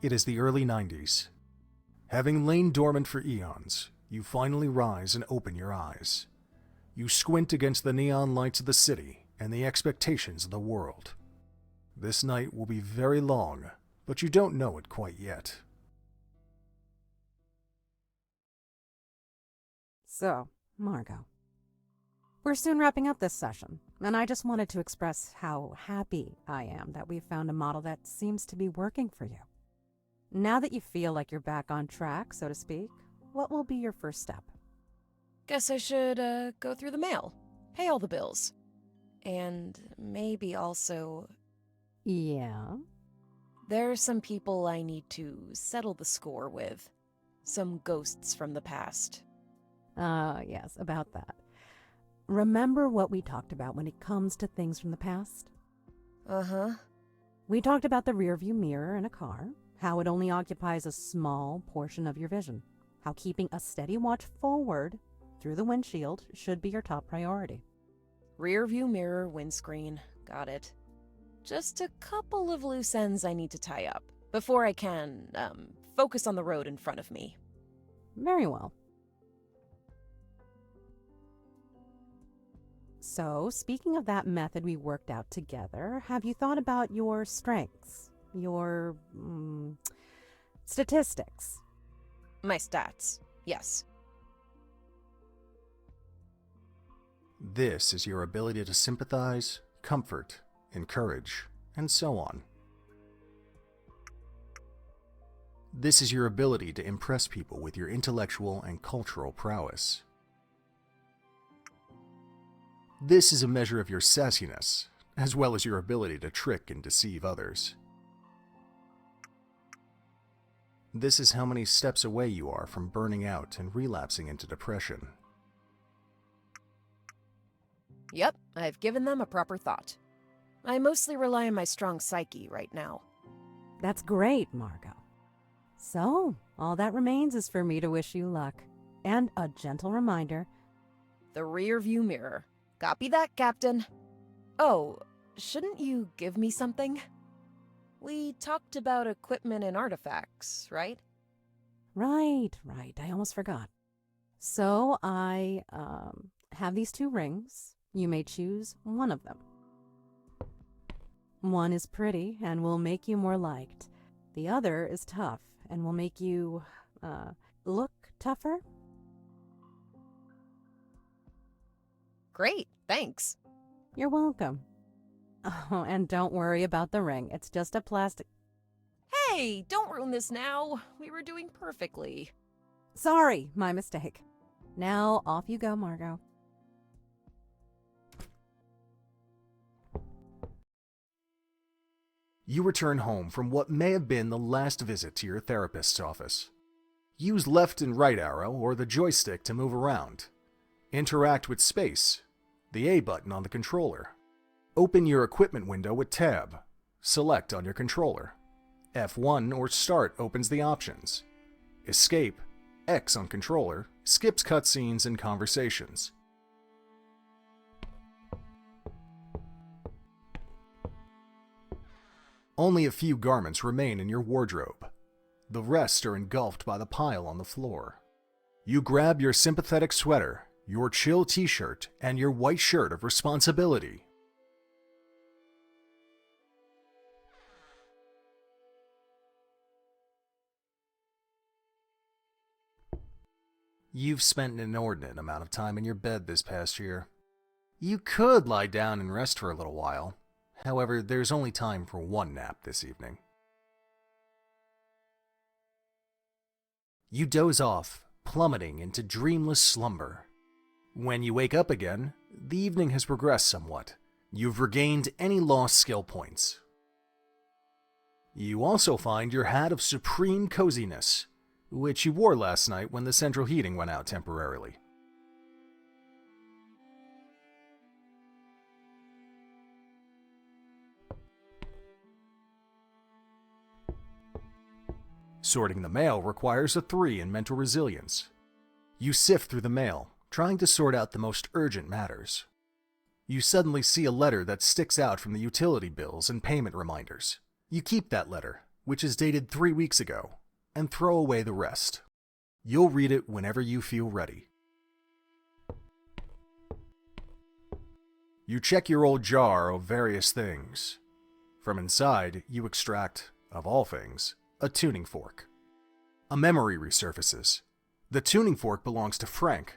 It is the early 90s. Having lain dormant for eons, you finally rise and open your eyes. You squint against the neon lights of the city and the expectations of the world. This night will be very long, but you don't know it quite yet. So, Margo, we're soon wrapping up this session, and I just wanted to express how happy I am that we've found a model that seems to be working for you. Now that you feel like you're back on track, so to speak, what will be your first step? Guess I should, go through the mail, pay all the bills, and maybe also... Yeah? There are some people I need to settle the score with. Some ghosts from the past. Yes, about that. Remember what we talked about when it comes to things from the past? Uh-huh. We talked about the rearview mirror in a car, how it only occupies a small portion of your vision, how keeping a steady watch forward through the windshield should be your top priority. Rear view mirror, windscreen. Got it. Just a couple of loose ends I need to tie up before I can, focus on the road in front of me. Very well. So, speaking of that method we worked out together, have you thought about your strengths? Your, statistics? My stats, yes. This is your ability to sympathize, comfort, encourage, and so on. This is your ability to impress people with your intellectual and cultural prowess. This is a measure of your sassiness, as well as your ability to trick and deceive others. This is how many steps away you are from burning out and relapsing into depression. Yep, I've given them a proper thought. I mostly rely on my strong psyche right now. That's great, Margo. So, all that remains is for me to wish you luck. And a gentle reminder. The rear view mirror. Copy that, Captain. Oh, shouldn't you give me something? We talked about equipment and artifacts, right? Right. I almost forgot. So, I, have these 2 rings. You may choose one of them. One is pretty and will make you more liked. The other is tough and will make you, look tougher. Great, thanks. You're welcome. Oh, and don't worry about the ring. It's just a plastic... Hey, don't ruin this now. We were doing perfectly. Sorry, my mistake. Now, off you go, Margo. You return home from what may have been the last visit to your therapist's office. Use left and right arrow or the joystick to move around. Interact with space, the A button on the controller. Open your equipment window with Tab. Select on your controller. F1 or Start opens the options. Escape, X on controller, skips cutscenes and conversations. Only a few garments remain in your wardrobe. The rest are engulfed by the pile on the floor. You grab your sympathetic sweater, your chill t-shirt, and your white shirt of responsibility. You've spent an inordinate amount of time in your bed this past year. You could lie down and rest for a little while. However, there's only time for one nap this evening. You doze off, plummeting into dreamless slumber. When you wake up again, the evening has progressed somewhat. You've regained any lost skill points. You also find your hat of supreme coziness, which you wore last night when the central heating went out temporarily. Sorting the mail requires a 3 in mental resilience. You sift through the mail, trying to sort out the most urgent matters. You suddenly see a letter that sticks out from the utility bills and payment reminders. You keep that letter, which is dated 3 weeks ago, and throw away the rest. You'll read it whenever you feel ready. You check your old jar of various things. From inside, you extract, of all things, a tuning fork. A memory resurfaces. The tuning fork belongs to Frank,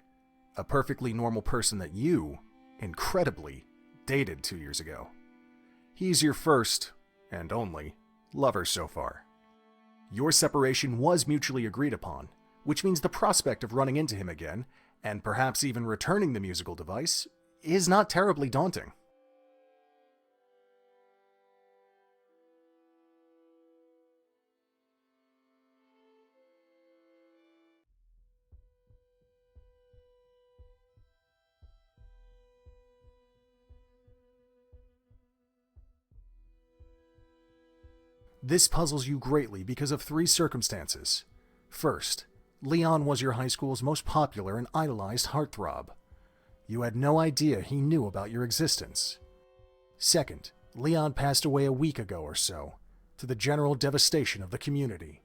a perfectly normal person that you, incredibly, dated 2 years ago. He's your first, and only, lover so far. Your separation was mutually agreed upon, which means the prospect of running into him again, and perhaps even returning the musical device, is not terribly daunting. This puzzles you greatly because of 3 circumstances. First, Leon was your high school's most popular and idolized heartthrob. You had no idea he knew about your existence. Second, Leon passed away a week ago or so, to the general devastation of the community.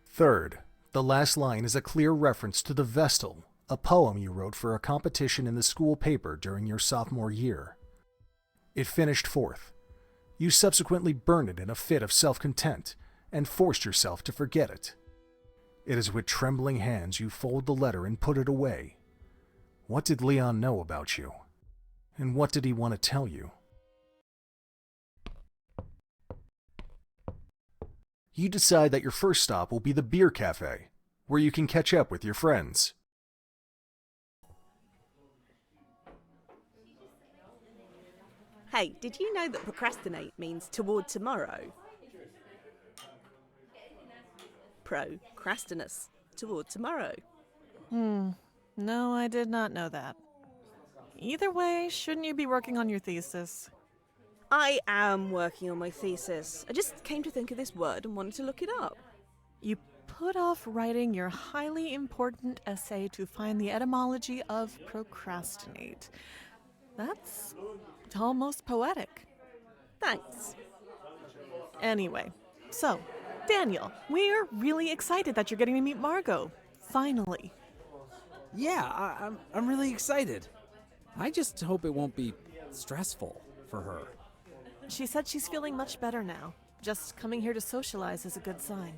Third, the last line is a clear reference to the Vestal, a poem you wrote for a competition in the school paper during your sophomore year. It finished 4th. You subsequently burned it in a fit of self-content and forced yourself to forget it. It is with trembling hands you fold the letter and put it away. What did Leon know about you? And what did he want to tell you? You decide that your first stop will be the beer cafe, where you can catch up with your friends. Hey, did you know that procrastinate means toward tomorrow? Procrastinus, toward tomorrow. No, I did not know that. Either way, shouldn't you be working on your thesis? I am working on my thesis. I just came to think of this word and wanted to look it up. You put off writing your highly important essay to find the etymology of procrastinate. That's almost poetic. Thanks. Anyway, so, Daniel, we're really excited that you're getting to meet Margo. Finally. Yeah, I'm really excited. I just hope it won't be stressful for her. She said she's feeling much better now. Just coming here to socialize is a good sign.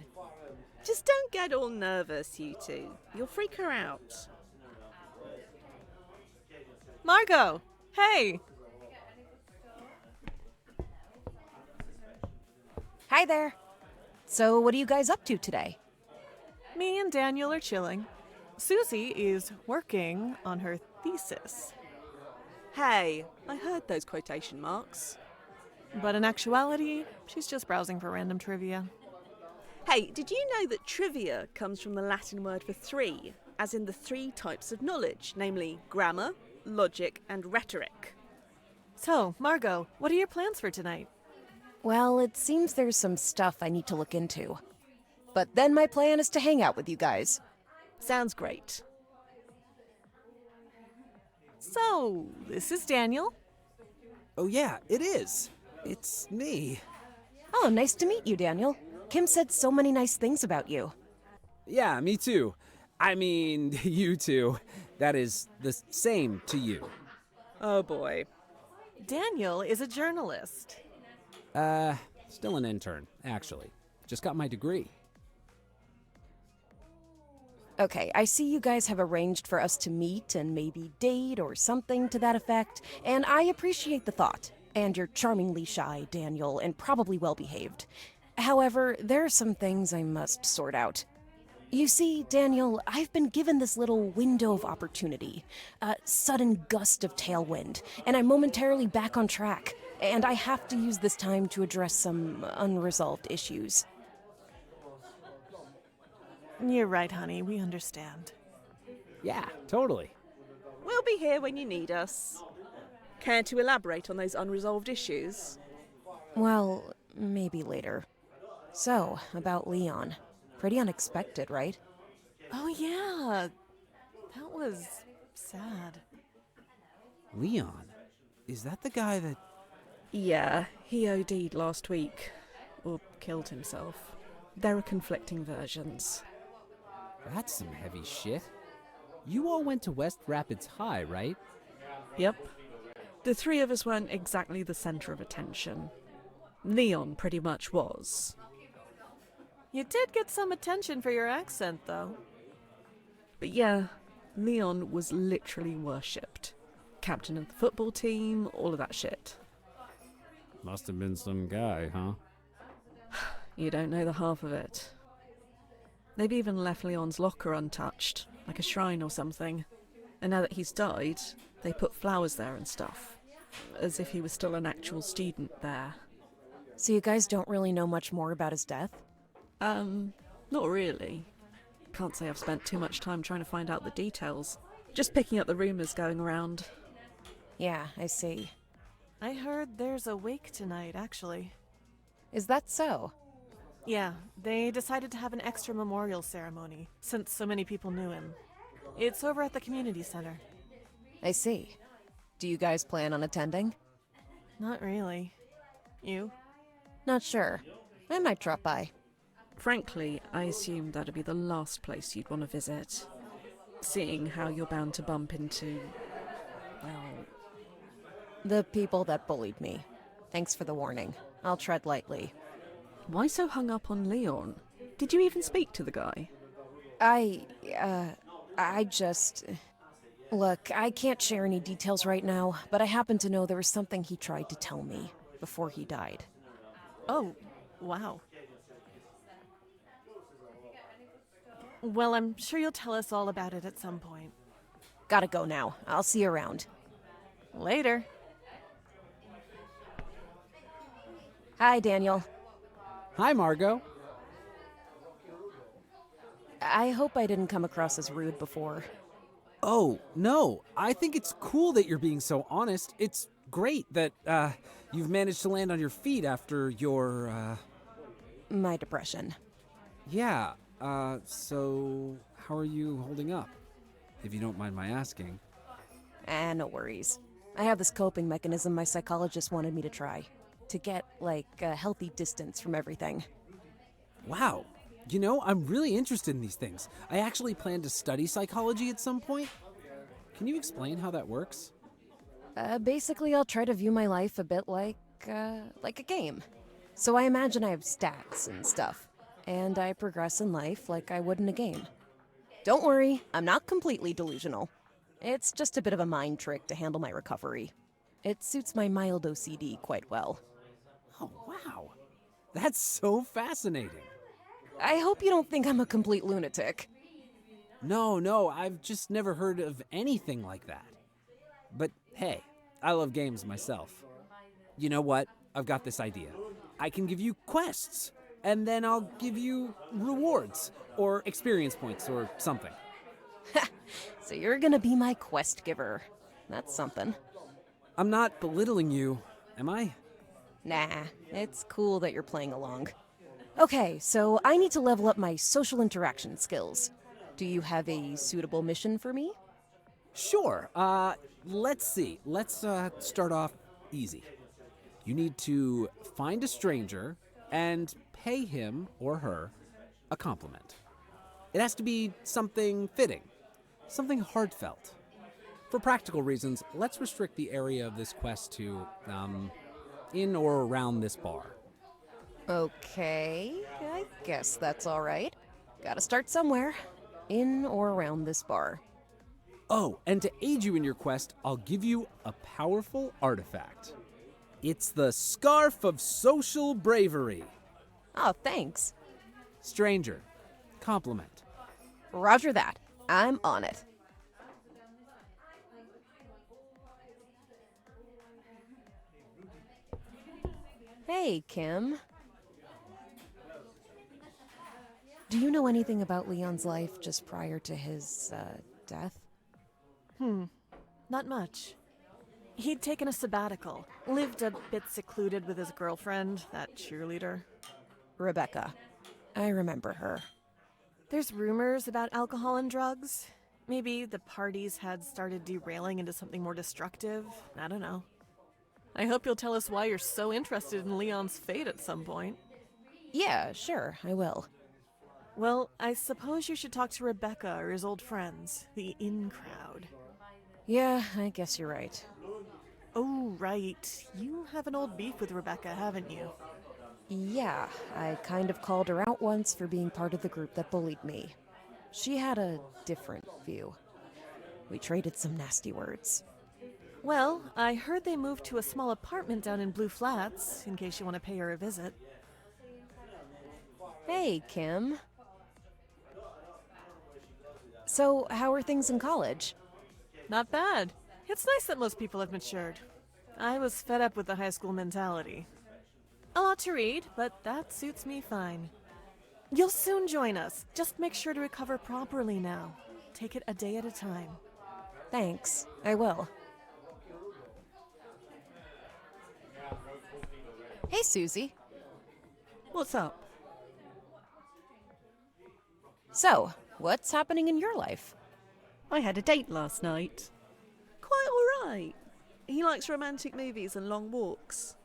Just don't get all nervous, you two. You'll freak her out. Margo! Hey! Hi there. So, what are you guys up to today? Me and Daniel are chilling. Susie is working on her thesis. Hey, I heard those quotation marks. But in actuality, she's just browsing for random trivia. Hey, did you know that trivia comes from the Latin word for 3, as in the 3 types of knowledge, namely grammar, logic, and rhetoric? So, Margo, what are your plans for tonight? Well, it seems there's some stuff I need to look into. But then my plan is to hang out with you guys. Sounds great. So, this is Daniel. Oh yeah, it is. It's me. Oh, nice to meet you, Daniel. Kim said so many nice things about you. Yeah, me too. I mean, you too. That is the same to you. Oh boy. Daniel is a journalist. Still an intern, actually. Just got my degree. Okay, I see you guys have arranged for us to meet and maybe date or something to that effect, and I appreciate the thought. And you're charmingly shy, Daniel, and probably well-behaved. However, there are some things I must sort out. You see, Daniel, I've been given this little window of opportunity, a sudden gust of tailwind, and I'm momentarily back on track, and I have to use this time to address some unresolved issues. You're right, honey. We understand. Yeah, totally. We'll be here when you need us. Care to elaborate on those unresolved issues? Well, maybe later. So, about Leon. Pretty unexpected, right? Oh, yeah. That was sad. Leon? Is that the guy that... Yeah, he OD'd last week. Or killed himself. There are conflicting versions. That's some heavy shit. You all went to West Rapids High, right? Yep. The three of us weren't exactly the centre of attention. Leon pretty much was. You did get some attention for your accent, though. But yeah, Leon was literally worshipped. Captain of the football team, all of that shit. Must have been some guy, huh? You don't know the half of it. They've even left Leon's locker untouched, like a shrine or something. And now that he's died, they put flowers there and stuff. As if he was still an actual student there. So you guys don't really know much more about his death? Not really. Can't say I've spent too much time trying to find out the details. Just picking up the rumours going around. Yeah, I see. I heard there's a wake tonight, actually. Is that so? Yeah, they decided to have an extra memorial ceremony, since so many people knew him. It's over at the community center. I see. Do you guys plan on attending? Not really. You? Not sure. I might drop by. Frankly, I assumed that'd be the last place you'd want to visit. Seeing how you're bound to bump into, well... The people that bullied me. Thanks for the warning. I'll tread lightly. Why so hung up on Leon? Did you even speak to the guy? I just... Look, I can't share any details right now, but I happen to know there was something he tried to tell me before he died. Oh, wow. Well, I'm sure you'll tell us all about it at some point. Gotta go now. I'll see you around. Later. Hi, Daniel. Hi, Margo. I hope I didn't come across as rude before. Oh, no. I think it's cool that you're being so honest. It's great that, you've managed to land on your feet after your, My depression. Yeah, so how are you holding up? If you don't mind my asking. No worries. I have this coping mechanism my psychologist wanted me to try. To get, like, a healthy distance from everything. Wow. You know, I'm really interested in these things. I actually plan to study psychology at some point. Can you explain how that works? Basically, I'll try to view my life a bit like a game. So I imagine I have stats and stuff, and I progress in life like I would in a game. Don't worry, I'm not completely delusional. It's just a bit of a mind trick to handle my recovery. It suits my mild OCD quite well. Oh, wow. That's so fascinating. I hope you don't think I'm a complete lunatic. No, I've just never heard of anything like that. But hey, I love games myself. You know what? I've got this idea. I can give you quests, and then I'll give you rewards, or experience points, or something. So you're gonna be my quest giver. That's something. I'm not belittling you, am I? Nah, it's cool that you're playing along. Okay, so I need to level up my social interaction skills. Do you have a suitable mission for me? Sure. Let's see. Let's start off easy. You need to find a stranger and pay him or her a compliment. It has to be something fitting, something heartfelt. For practical reasons, let's restrict the area of this quest to, in or around this bar. Okay, I guess that's all right. Gotta start somewhere. In or around this bar. Oh, and to aid you in your quest, I'll give you a powerful artifact. It's the Scarf of Social Bravery. Oh, thanks. Stranger, compliment. Roger that. I'm on it. Hey, Kim. Do you know anything about Leon's life just prior to his, death? Not much. He'd taken a sabbatical, lived a bit secluded with his girlfriend, that cheerleader. Rebecca. I remember her. There's rumors about alcohol and drugs. Maybe the parties had started derailing into something more destructive. I don't know. I hope you'll tell us why you're so interested in Leon's fate at some point. Yeah, sure, I will. Well, I suppose you should talk to Rebecca or his old friends, the in crowd. Yeah, I guess you're right. Oh, right. You have an old beef with Rebecca, haven't you? Yeah, I kind of called her out once for being part of the group that bullied me. She had a different view. We traded some nasty words. Well, I heard they moved to a small apartment down in Blue Flats, in case you want to pay her a visit. Hey, Kim. So, how are things in college? Not bad. It's nice that most people have matured. I was fed up with the high school mentality. A lot to read, but that suits me fine. You'll soon join us. Just make sure to recover properly now. Take it a day at a time. Thanks, I will. Hey, Susie. What's up? So, what's happening in your life? I had a date last night. Quite alright. He likes romantic movies and long walks.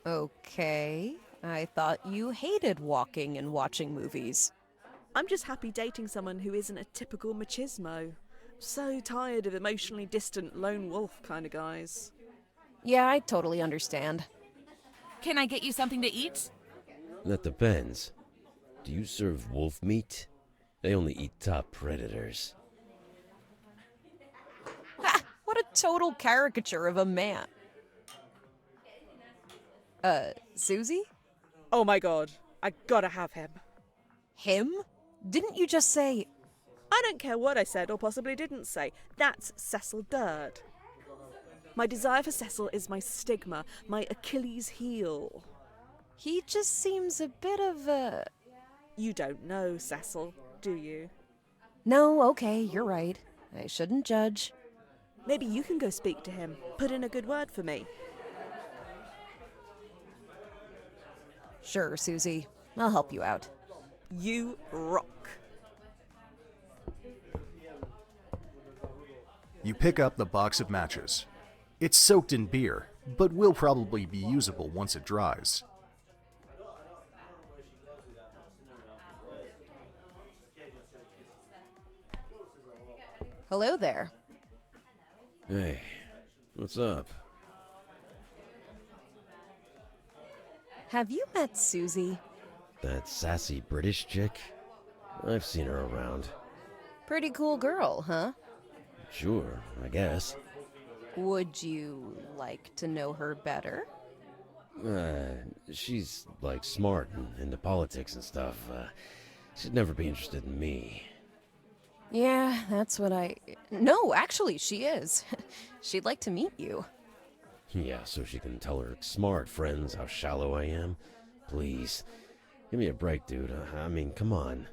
Okay. I thought you hated walking and watching movies. I'm just happy dating someone who isn't a typical machismo. So tired of emotionally distant lone wolf kind of guys. Yeah, I totally understand. Can I get you something to eat? That depends. Do you serve wolf meat? They only eat top predators. Ha! What a total caricature of a man. Susie? Oh my god, I gotta have him. Him? Didn't you just say... I don't care what I said or possibly didn't say. That's Cecil Durd. My desire for Cecil is my stigma, my Achilles heel. He just seems a bit of a... You don't know Cecil, do you? No, okay, you're right. I shouldn't judge. Maybe you can go speak to him. Put in a good word for me. Sure, Susie. I'll help you out. You rock. You pick up the box of matches. It's soaked in beer, but will probably be usable once it dries. Hello there. Hey, what's up? Have you met Susie? That sassy British chick? I've seen her around. Pretty cool girl, huh? Sure, I guess. Would you like to know her better? She's, like, smart and into politics and stuff. She'd never be interested in me. Yeah, that's what I... No, actually, she is. She'd like to meet you. Yeah, so she can tell her smart friends how shallow I am? Please. Give me a break, dude. I mean, come on.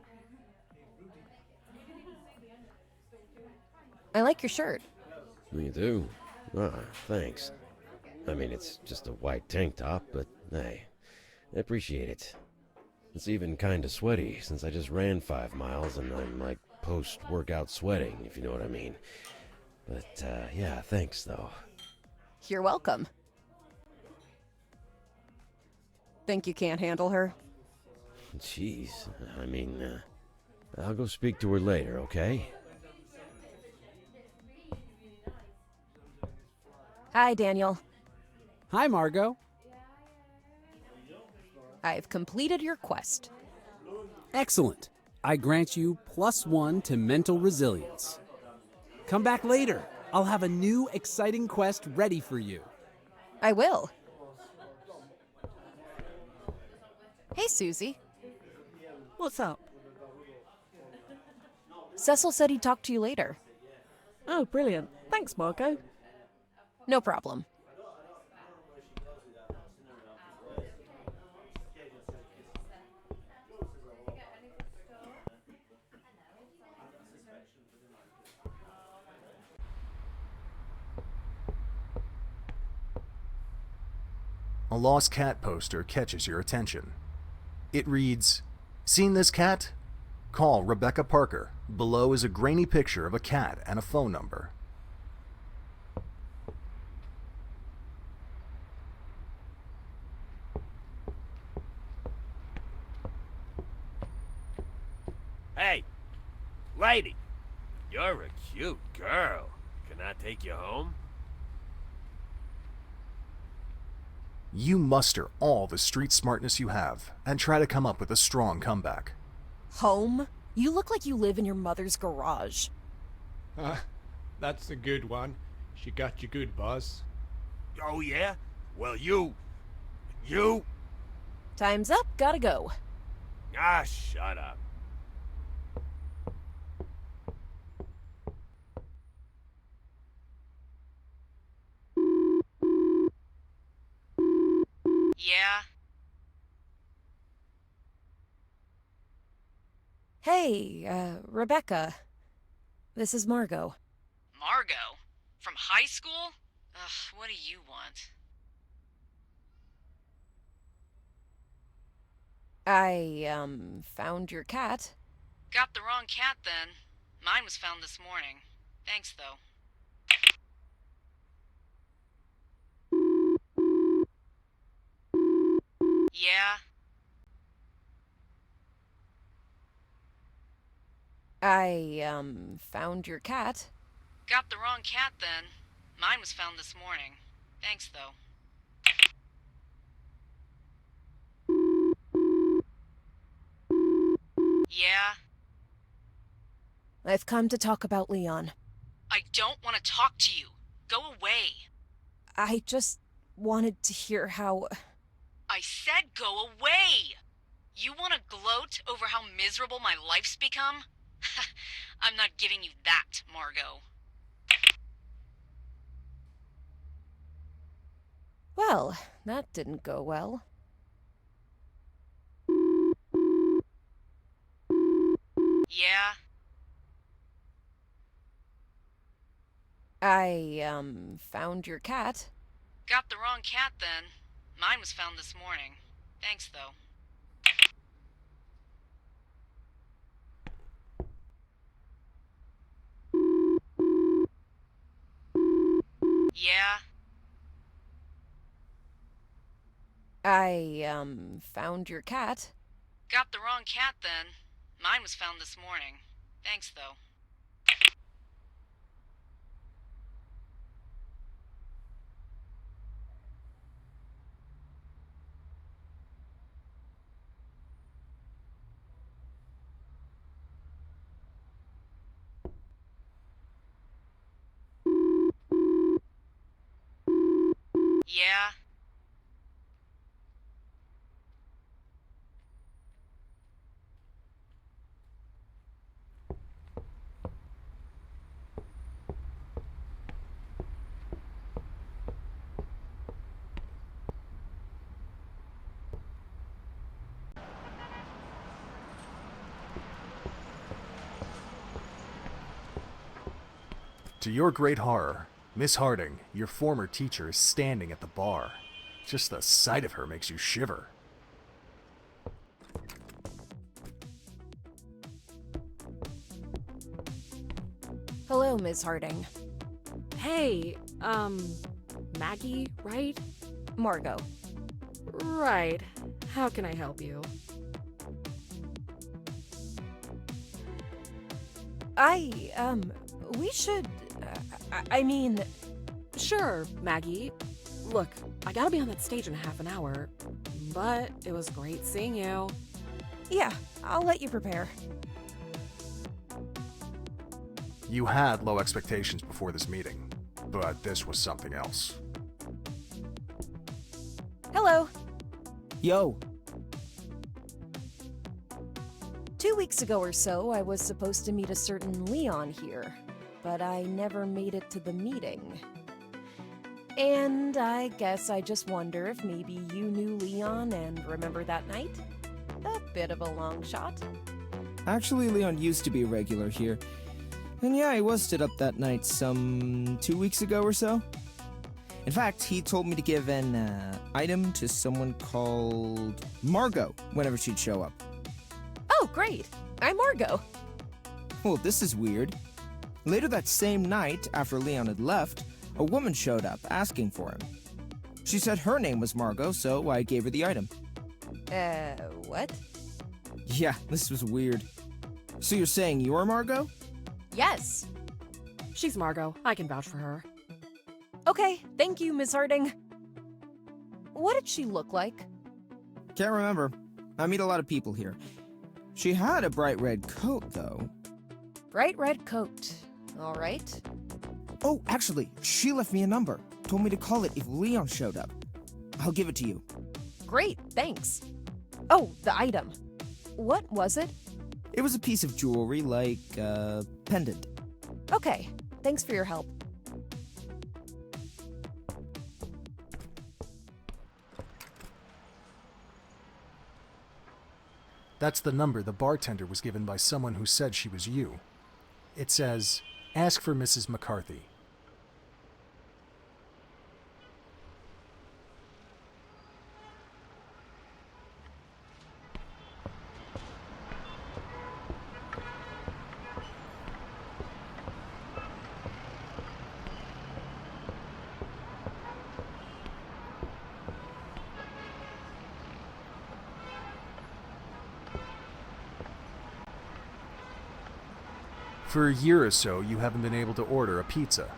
I like your shirt. You do? Ah, thanks. I mean, it's just a white tank top, but hey, I appreciate it. It's even kinda sweaty, since I just ran 5 miles and I'm like post-workout sweating, if you know what I mean. But, yeah, thanks though. You're welcome. Think you can't handle her? Jeez, I mean, I'll go speak to her later, okay? Hi, Daniel. Hi, Margo. I've completed your quest. Excellent. I grant you +1 to mental resilience. Come back later. I'll have a new, exciting quest ready for you. I will. Hey, Susie. What's up? Cecil said he'd talk to you later. Oh, brilliant. Thanks, Margo. No problem. A lost cat poster catches your attention. It reads, "Seen this cat? Call Rebecca Parker. Below is a grainy picture of a cat and a phone number." Hey, lady, you're a cute girl. Can I take you home? You muster all the street smartness you have and try to come up with a strong comeback. Home? You look like you live in your mother's garage. That's a good one. She got you good, boss. Oh, yeah? Well, you... Time's up, gotta go. Ah, shut up. Yeah? Hey, Rebecca. This is Margo. Margo? From high school? Ugh, what do you want? I, found your cat. Got the wrong cat then. Mine was found this morning. Thanks, though. Yeah? I, found your cat. Got the wrong cat then. Mine was found this morning. Thanks, though. Yeah? I've come to talk about Leon. I don't want to talk to you. Go away. I just wanted to hear how... I said go away! You want to gloat over how miserable my life's become? I'm not giving you that, Margo. Well, that didn't go well. Yeah? I, found your cat. Got the wrong cat then. Mine was found this morning. Thanks, though. Yeah? I, found your cat. Got the wrong cat then. Mine was found this morning. Thanks, though. Yeah? To your great horror, Miss Harding, your former teacher, is standing at the bar. Just the sight of her makes you shiver. Hello, Ms. Harding. Hey, Maggie, right? Margo. Right. How can I help you? We should... I mean... Sure, Maggie. Look, I gotta be on that stage in half an hour, but it was great seeing you. Yeah, I'll let you prepare. You had low expectations before this meeting, but this was something else. Hello. Yo. 2 weeks ago or so, I was supposed to meet a certain Leon here, but I never made it to the meeting. And I guess I just wonder if maybe you knew Leon and remember that night? A bit of a long shot. Actually, Leon used to be a regular here. And yeah, he was stood up that night some 2 weeks ago or so. In fact, he told me to give an item to someone called Margo whenever she'd show up. Oh, great. I'm Margo. Well, this is weird. Later that same night, after Leon had left, a woman showed up asking for him. She said her name was Margo, so I gave her the item. What? Yeah, this was weird. So you're saying you're Margo? Yes. She's Margo. I can vouch for her. Okay, thank you, Miss Harding. What did she look like? Can't remember. I meet a lot of people here. She had a bright red coat, though. Bright red coat. All right. Oh, actually, she left me a number. Told me to call it if Leon showed up. I'll give it to you. Great, thanks. Oh, the item. What was it? It was a piece of jewelry, like a pendant. Okay, thanks for your help. That's the number the bartender was given by someone who said she was you. It says, "Ask for Mrs. McCarthy." For a year or so, you haven't been able to order a pizza.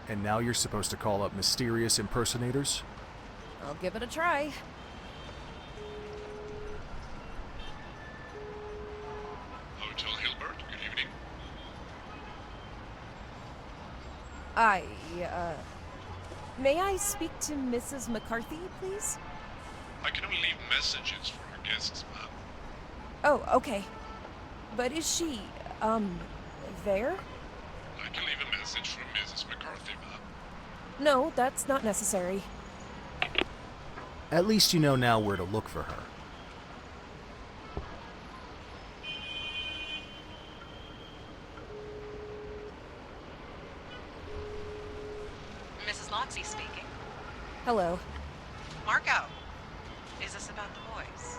And now you're supposed to call up mysterious impersonators? I'll give it a try. Hotel Hilbert, good evening. May I speak to Mrs. McCarthy, please? I can only leave messages for our guests, ma'am. Oh, okay. But is she, there? I can leave a message for Mrs. McCarthy, ma'am. No, that's not necessary. At least you know now where to look for her. Mrs. Loxie speaking. Hello. Margo, is this about the boys?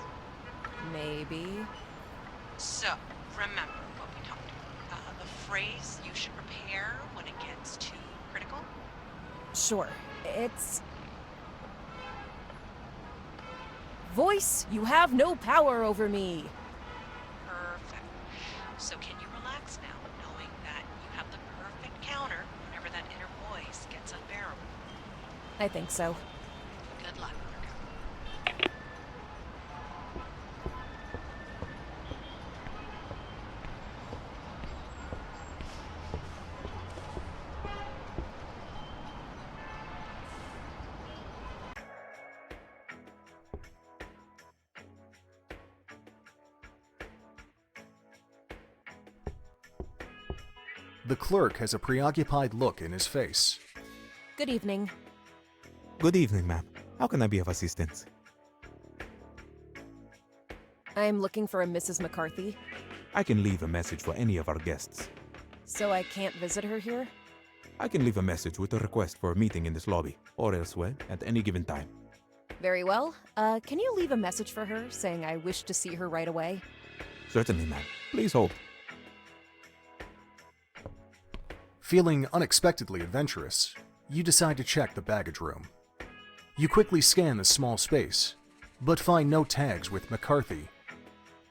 Maybe. So, remember what we talked about. The phrase you should prepare when it gets too critical? Sure. It's... Voice, you have no power over me. Perfect. So can you relax now, knowing that you have the perfect counter whenever that inner voice gets unbearable? I think so. Good luck, Margo. The clerk has a preoccupied look in his face. Good evening. Good evening, ma'am. How can I be of assistance? I'm looking for a Mrs. McCarthy. I can leave a message for any of our guests. So I can't visit her here? I can leave a message with a request for a meeting in this lobby or elsewhere at any given time. Very well. Can you leave a message for her saying I wish to see her right away? Certainly, ma'am. Please hold. Feeling unexpectedly adventurous, you decide to check the baggage room. You quickly scan the small space, but find no tags with McCarthy.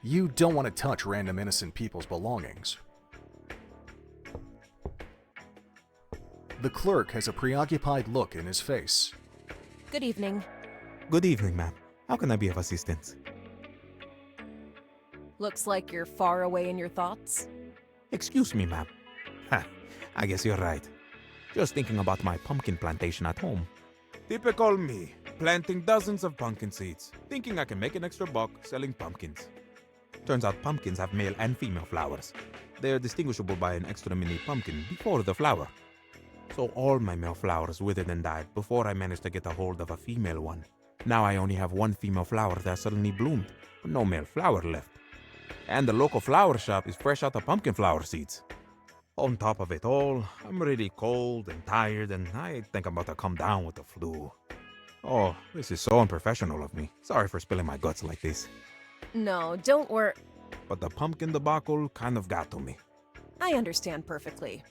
You don't want to touch random innocent people's belongings. The clerk has a preoccupied look in his face. Good evening. Good evening, ma'am. How can I be of assistance? Looks like you're far away in your thoughts. Excuse me, ma'am. Ha, I guess you're right. Just thinking about my pumpkin plantation at home. Typical me, planting dozens of pumpkin seeds, thinking I can make an extra buck selling pumpkins. Turns out pumpkins have male and female flowers. They're distinguishable by an extra mini pumpkin before the flower. So all my male flowers withered and died before I managed to get a hold of a female one. Now I only have one female flower that suddenly bloomed, but no male flower left. And the local flower shop is fresh out of pumpkin flower seeds. On top of it all, I'm really cold and tired, and I think I'm about to come down with the flu. Oh, this is so unprofessional of me. Sorry for spilling my guts like this. No, don't worry. But the pumpkin debacle kind of got to me. I understand perfectly.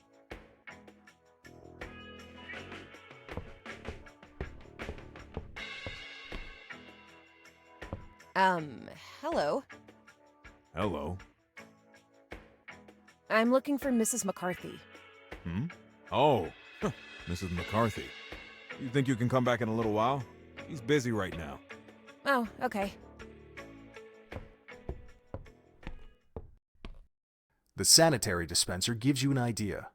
Hello. Hello. I'm looking for Mrs. McCarthy. Hmm? Oh, Mrs. McCarthy. You think you can come back in a little while? He's busy right now. Oh, okay. The sanitary dispenser gives you an idea.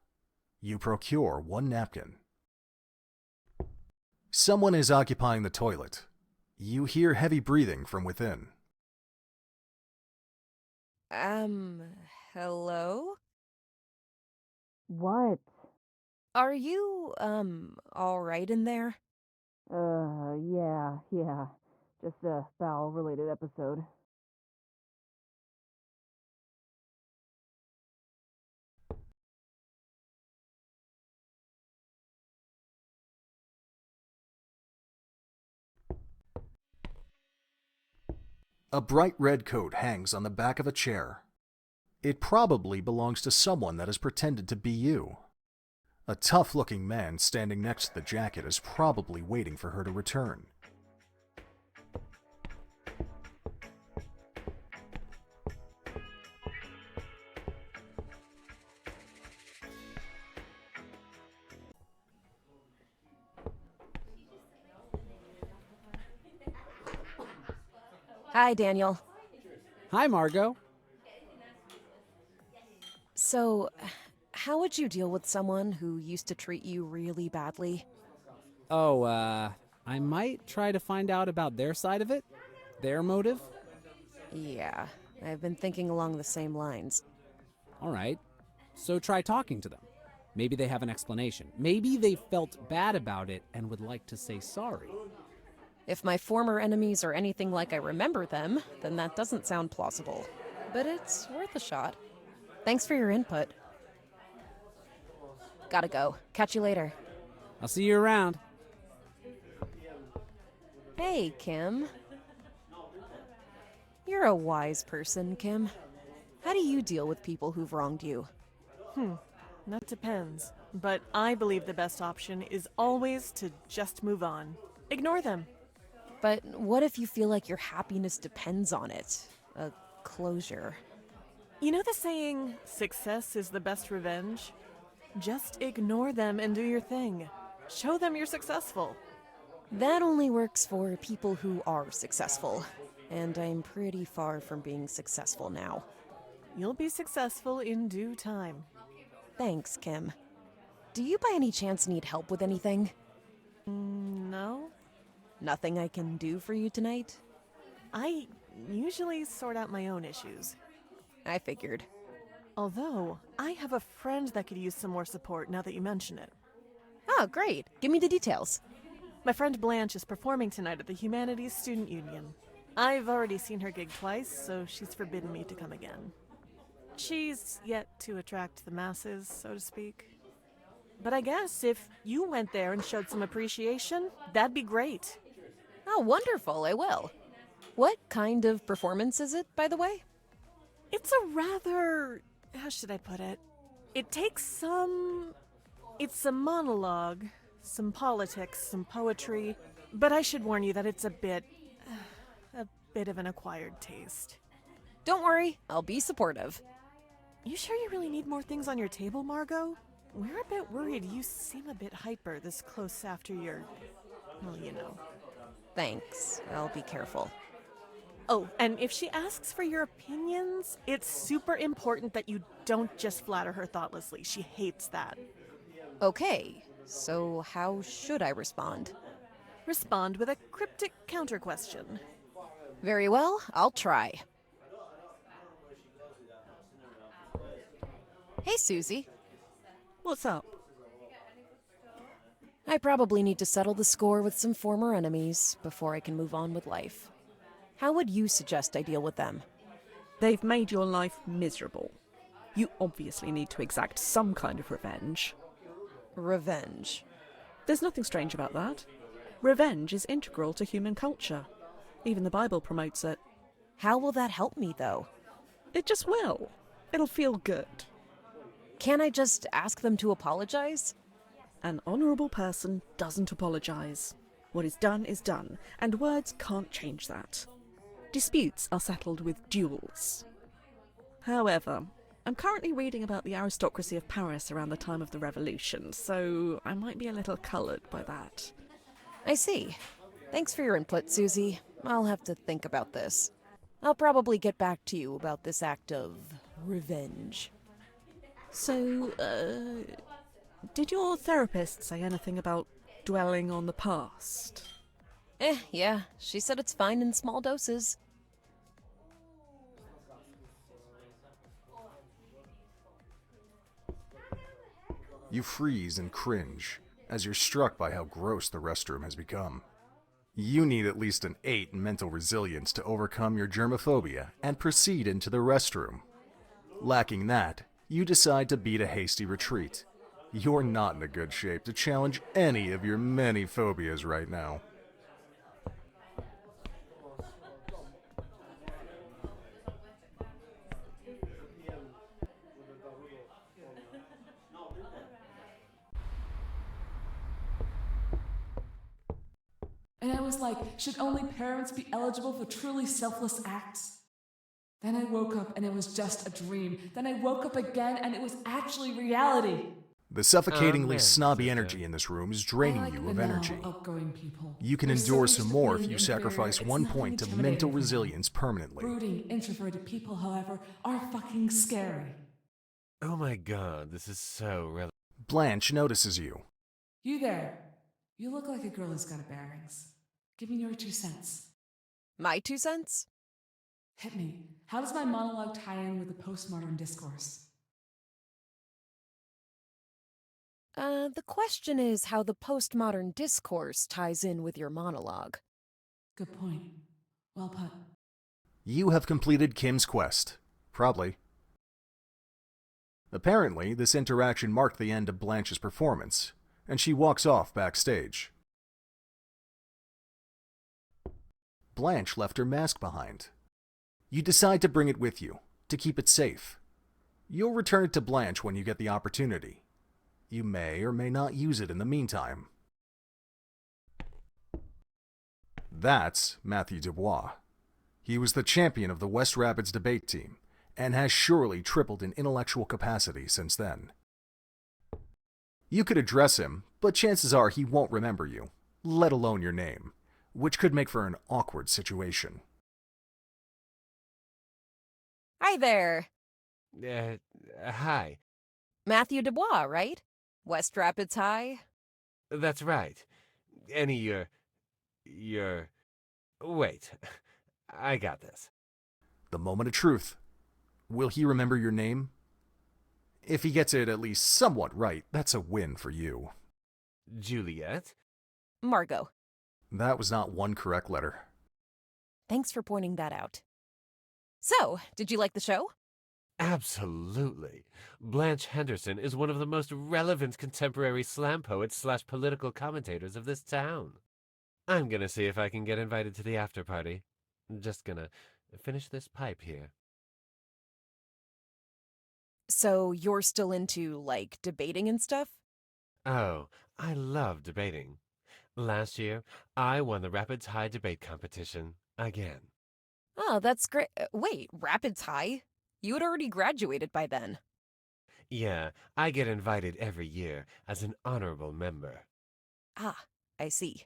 You procure 1 napkin. Someone is occupying the toilet. You hear heavy breathing from within. Hello? What? Are you, alright in there? Yeah. Just a bowel-related episode. A bright red coat hangs on the back of a chair. It probably belongs to someone that has pretended to be you. A tough-looking man standing next to the jacket is probably waiting for her to return. Hi, Daniel. Hi, Margo. So, how would you deal with someone who used to treat you really badly? Oh, I might try to find out about their side of it. Their motive. Yeah, I've been thinking along the same lines. All right. So try talking to them. Maybe they have an explanation. Maybe they felt bad about it and would like to say sorry. If my former enemies are anything like I remember them, then that doesn't sound plausible. But it's worth a shot. Thanks for your input. Gotta go. Catch you later. I'll see you around. Hey, Kim. You're a wise person, Kim. How do you deal with people who've wronged you? That depends. But I believe the best option is always to just move on. Ignore them. But what if you feel like your happiness depends on it? A closure. You know the saying, success is the best revenge? Just ignore them and do your thing. Show them you're successful. That only works for people who are successful. And I'm pretty far from being successful now. You'll be successful in due time. Thanks, Kim. Do you by any chance need help with anything? No. Nothing I can do for you tonight? I usually sort out my own issues. I figured. Although, I have a friend that could use some more support now that you mention it. Oh, great. Give me the details. My friend Blanche is performing tonight at the Humanities Student Union. I've already seen her gig twice, so she's forbidden me to come again. She's yet to attract the masses, so to speak. But I guess if you went there and showed some appreciation, that'd be great. Oh, wonderful. I will. What kind of performance is it, by the way? It's a rather... how should I put it? It takes some... it's a monologue, some politics, some poetry, but I should warn you that it's a bit of an acquired taste. Don't worry, I'll be supportive. You sure you really need more things on your table, Margo? We're a bit worried. You seem a bit hyper this close after your... well, you know. Thanks. I'll be careful. Oh, and if she asks for your opinions, it's super important that you don't just flatter her thoughtlessly. She hates that. Okay, so how should I respond? Respond with a cryptic counter-question. Very well, I'll try. Hey, Susie. What's up? I probably need to settle the score with some former enemies before I can move on with life. How would you suggest I deal with them? They've made your life miserable. You obviously need to exact some kind of revenge. Revenge. There's nothing strange about that. Revenge is integral to human culture. Even the Bible promotes it. How will that help me, though? It just will. It'll feel good. Can't I just ask them to apologize? An honourable person doesn't apologise. What is done, and words can't change that. Disputes are settled with duels. However, I'm currently reading about the aristocracy of Paris around the time of the Revolution, so I might be a little coloured by that. I see. Thanks for your input, Susie. I'll have to think about this. I'll probably get back to you about this act of revenge. So, did your therapist say anything about dwelling on the past? Yeah. She said it's fine in small doses. You freeze and cringe as you're struck by how gross the restroom has become. You need at least an 8 in mental resilience to overcome your germophobia and proceed into the restroom. Lacking that, you decide to beat a hasty retreat. You're not in a good shape to challenge any of your many phobias right now. And I was like, should only parents be eligible for truly selfless acts? Then I woke up and it was just a dream. Then I woke up again and it was actually reality. The suffocatingly snobby energy in this room is draining you of energy. You can endure some more if you sacrifice 1 point of mental resilience permanently. Brooding, introverted people, however, are fucking scary. Oh my god, this is so relevant. Blanche notices you. You there. You look like a girl who's got bearings. Give me your 2 cents. My 2 cents? Hit me. How does my monologue tie in with the postmodern discourse? The question is how the postmodern discourse ties in with your monologue. Good point. Well put. You have completed Kim's quest. Probably. Apparently, this interaction marked the end of Blanche's performance, and she walks off backstage. Blanche left her mask behind. You decide to bring it with you, to keep it safe. You'll return it to Blanche when you get the opportunity. You may or may not use it in the meantime. That's Matthew Dubois. He was the champion of the West Rapids debate team, and has surely tripled in intellectual capacity since then. You could address him, but chances are he won't remember you, let alone your name, which could make for an awkward situation. Hi there. Hi. Matthew Dubois, right? West Rapids High? That's right. Any, Wait. I got this. The moment of truth. Will he remember your name? If he gets it at least somewhat right, that's a win for you. Juliet? Margo. That was not one correct letter. Thanks for pointing that out. So, did you like the show? Absolutely. Blanche Henderson is one of the most relevant contemporary slam poets / political commentators of this town. I'm gonna see if I can get invited to the after party. Just gonna finish this pipe here. So you're still into, like, debating and stuff? Oh, I love debating. Last year, I won the Rapids High debate competition again. Oh, that's great. Wait, Rapids High? You had already graduated by then. Yeah, I get invited every year as an honorable member. Ah, I see.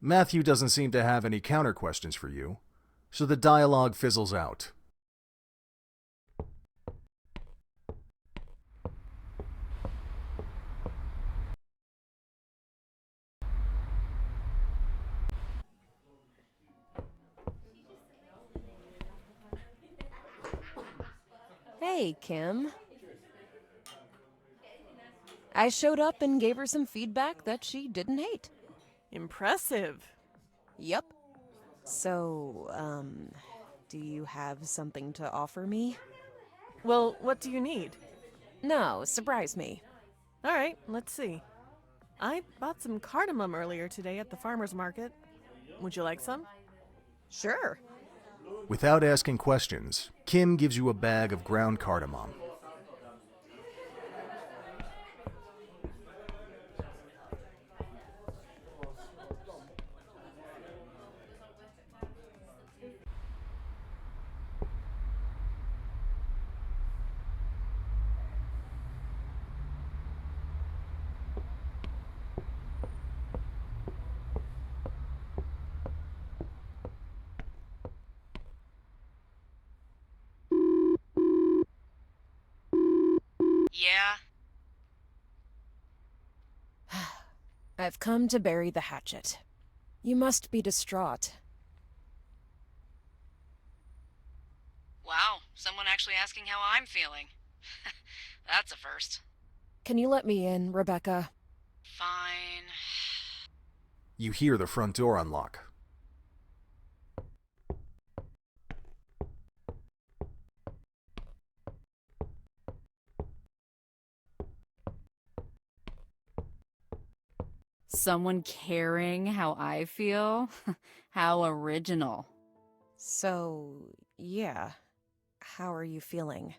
Matthew doesn't seem to have any counter questions for you, so the dialogue fizzles out. Hey, Kim. I showed up and gave her some feedback that she didn't hate. Impressive. Yep. So, do you have something to offer me? Well, what do you need? No, surprise me. All right, let's see. I bought some cardamom earlier today at the farmer's market. Would you like some? Sure. Without asking questions, Kim gives you a bag of ground cardamom. Yeah? I've come to bury the hatchet. You must be distraught. Wow, someone actually asking how I'm feeling. That's a first. Can you let me in, Rebecca? Fine. You hear the front door unlock. Someone caring how I feel? How original. So, yeah. How are you feeling?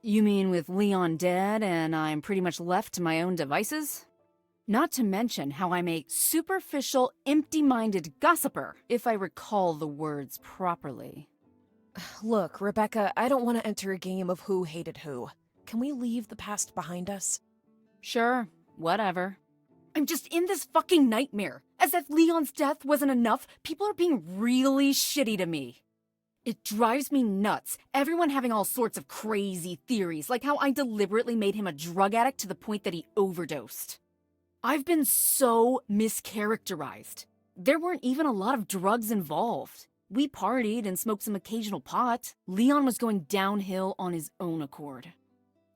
You mean with Leon dead and I'm pretty much left to my own devices? Not to mention how I'm a superficial, empty-minded gossiper, if I recall the words properly. Look, Rebecca, I don't want to enter a game of who hated who. Can we leave the past behind us? Sure, whatever. I'm just in this fucking nightmare. As if Leon's death wasn't enough, people are being really shitty to me. It drives me nuts, everyone having all sorts of crazy theories, like how I deliberately made him a drug addict to the point that he overdosed. I've been so mischaracterized. There weren't even a lot of drugs involved. We partied and smoked some occasional pot. Leon was going downhill on his own accord.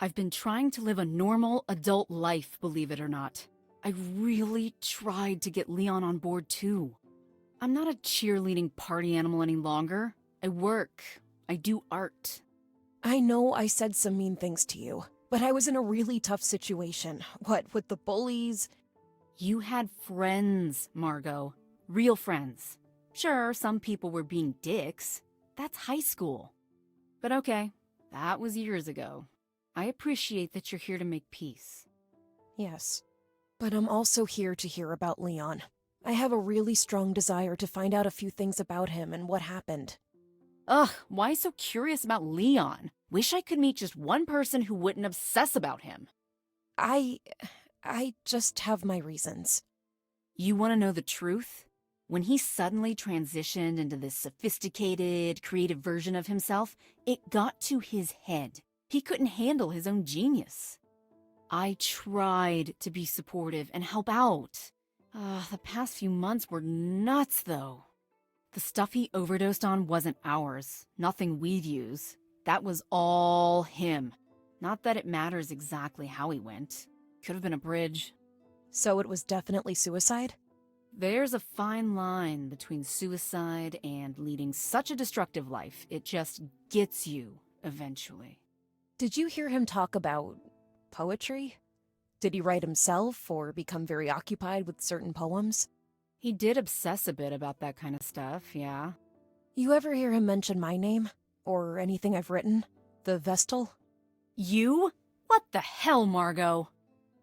I've been trying to live a normal adult life, believe it or not. I really tried to get Leon on board too. I'm not a cheerleading party animal any longer. I work. I do art. I know I said some mean things to you, but I was in a really tough situation. What, with the bullies? You had friends, Margo. Real friends. Sure, some people were being dicks. That's high school. But okay, that was years ago. I appreciate that you're here to make peace. Yes, but I'm also here to hear about Leon. I have a really strong desire to find out a few things about him and what happened. Ugh, why so curious about Leon? Wish I could meet just one person who wouldn't obsess about him. I just have my reasons. You want to know the truth? When he suddenly transitioned into this sophisticated, creative version of himself, it got to his head. He couldn't handle his own genius. I tried to be supportive and help out. The past few months were nuts, though. The stuff he overdosed on wasn't ours, nothing we'd use. That was all him. Not that it matters exactly how he went. Could have been a bridge. So it was definitely suicide? There's a fine line between suicide and leading such a destructive life. It just gets you, eventually. Did you hear him talk about poetry? Did he write himself or become very occupied with certain poems? He did obsess a bit about that kind of stuff, yeah. You ever hear him mention my name? Or anything I've written? The Vestal? You? What the hell, Margo?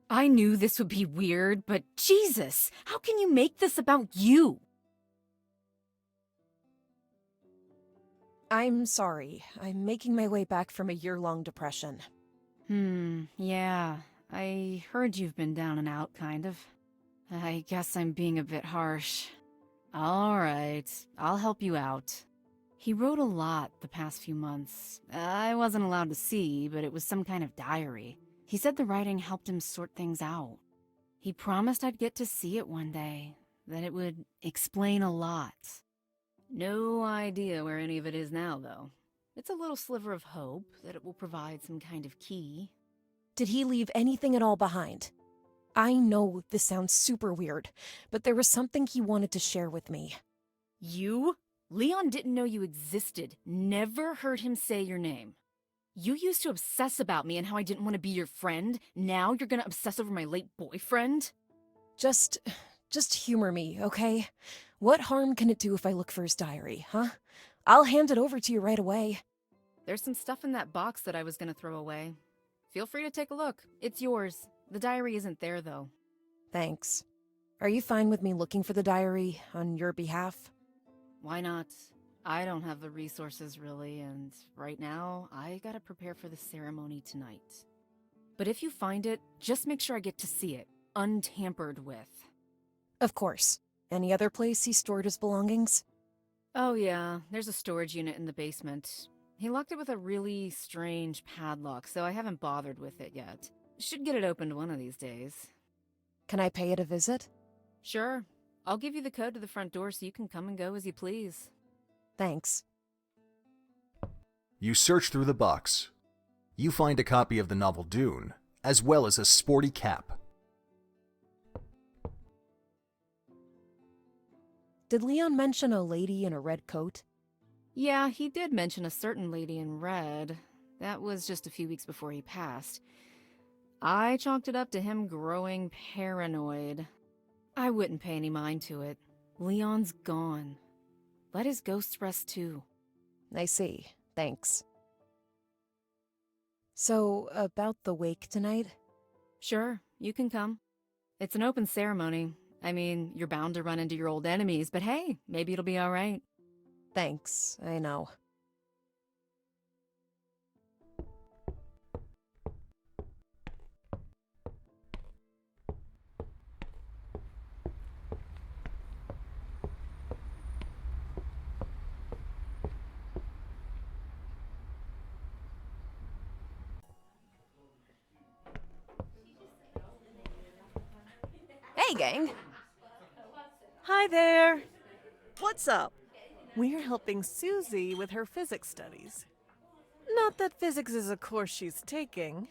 I knew this would be weird, but Jesus, how can you make this about you? I'm sorry. I'm making my way back from a year-long depression. Yeah. I heard you've been down and out, kind of. I guess I'm being a bit harsh. All right, I'll help you out. He wrote a lot the past few months. I wasn't allowed to see, but it was some kind of diary. He said the writing helped him sort things out. He promised I'd get to see it one day, that it would explain a lot. No idea where any of it is now, though. It's a little sliver of hope that it will provide some kind of key. Did he leave anything at all behind? I know this sounds super weird, but there was something he wanted to share with me. You? Leon didn't know you existed. Never heard him say your name. You used to obsess about me and how I didn't want to be your friend. Now you're gonna obsess over my late boyfriend? Just humor me, okay? What harm can it do if I look for his diary, huh? I'll hand it over to you right away. There's some stuff in that box that I was gonna throw away. Feel free to take a look. It's yours. The diary isn't there, though. Thanks. Are you fine with me looking for the diary on your behalf? Why not? I don't have the resources, really, and right now, I gotta prepare for the ceremony tonight. But if you find it, just make sure I get to see it, untampered with. Of course. Any other place he stored his belongings? Oh yeah, there's a storage unit in the basement. He locked it with a really strange padlock, so I haven't bothered with it yet. Should get it opened one of these days. Can I pay it a visit? Sure. I'll give you the code to the front door so you can come and go as you please. Thanks. You search through the box. You find a copy of the novel Dune, as well as a sporty cap. Did Leon mention a lady in a red coat? Yeah, he did mention a certain lady in red. That was just a few weeks before he passed. I chalked it up to him growing paranoid. I wouldn't pay any mind to it. Leon's gone. Let his ghosts rest too. I see. Thanks. So, about the wake tonight? Sure, you can come. It's an open ceremony. I mean, you're bound to run into your old enemies, but hey, maybe it'll be all right. Thanks, I know. Hey, gang. Hi there. What's up? We're helping Susie with her physics studies. Not that physics is a course she's taking.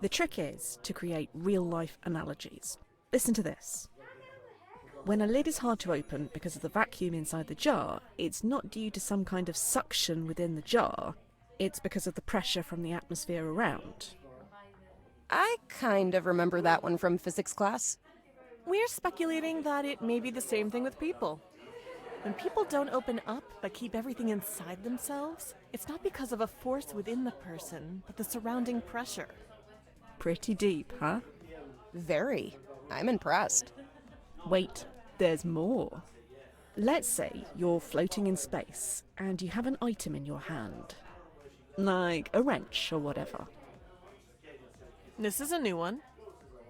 The trick is to create real-life analogies. Listen to this. When a lid is hard to open because of the vacuum inside the jar, it's not due to some kind of suction within the jar. It's because of the pressure from the atmosphere around. I kind of remember that one from physics class. We're speculating that it may be the same thing with people. When people don't open up but keep everything inside themselves, it's not because of a force within the person, but the surrounding pressure. Pretty deep, huh? Very. I'm impressed. Wait, there's more. Let's say you're floating in space and you have an item in your hand. Like a wrench or whatever. This is a new one.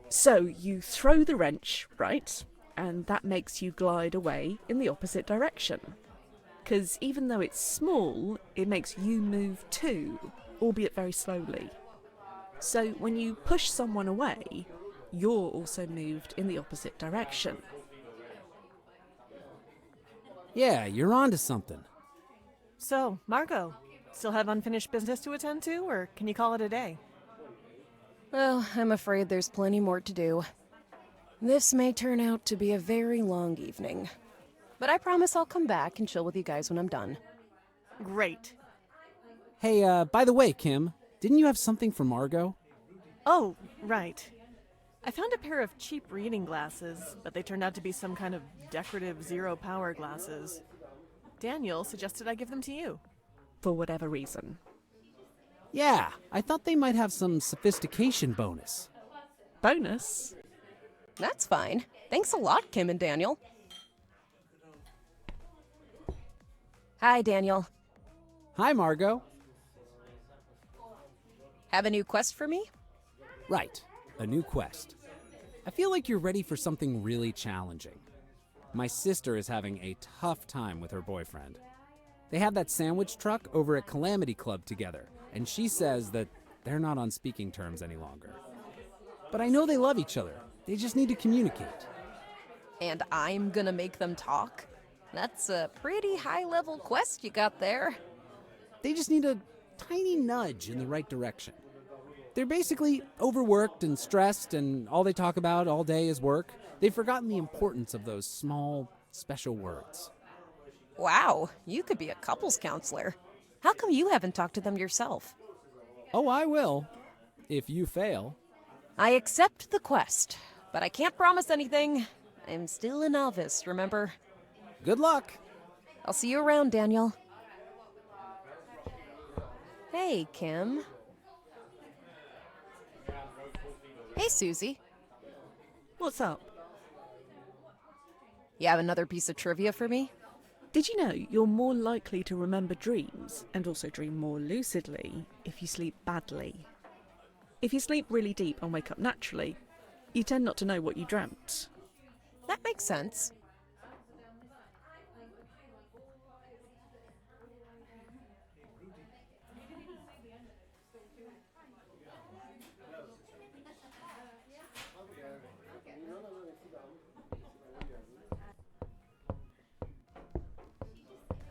So you throw the wrench, right? And that makes you glide away in the opposite direction. Because even though it's small, it makes you move too, albeit very slowly. So when you push someone away, you're also moved in the opposite direction. Yeah, you're onto something. So, Margo, still have unfinished business to attend to, or can you call it a day? Well, I'm afraid there's plenty more to do. This may turn out to be a very long evening. But I promise I'll come back and chill with you guys when I'm done. Great. Hey, by the way, Kim, didn't you have something for Margo? Oh, right. I found a pair of cheap reading glasses, but they turned out to be some kind of decorative zero-power glasses. Daniel suggested I give them to you. For whatever reason. Yeah, I thought they might have some sophistication bonus. Bonus? That's fine. Thanks a lot, Kim and Daniel. Hi, Daniel. Hi, Margo. Have a new quest for me? Right, a new quest. I feel like you're ready for something really challenging. My sister is having a tough time with her boyfriend. They have that sandwich truck over at Calamity Club together, and she says that they're not on speaking terms any longer. But I know they love each other. They just need to communicate. And I'm gonna make them talk? That's a pretty high-level quest you got there. They just need a tiny nudge in the right direction. They're basically overworked and stressed, and all they talk about all day is work. They've forgotten the importance of those small, special words. Wow, you could be a couples counselor. How come you haven't talked to them yourself? Oh, I will, if you fail. I accept the quest, but I can't promise anything. I'm still a novice, remember? Good luck. I'll see you around, Daniel. Hey, Kim. Hey, Susie. What's up? You have another piece of trivia for me? Did you know you're more likely to remember dreams, and also dream more lucidly, if you sleep badly? If you sleep really deep and wake up naturally, you tend not to know what you dreamt. That makes sense.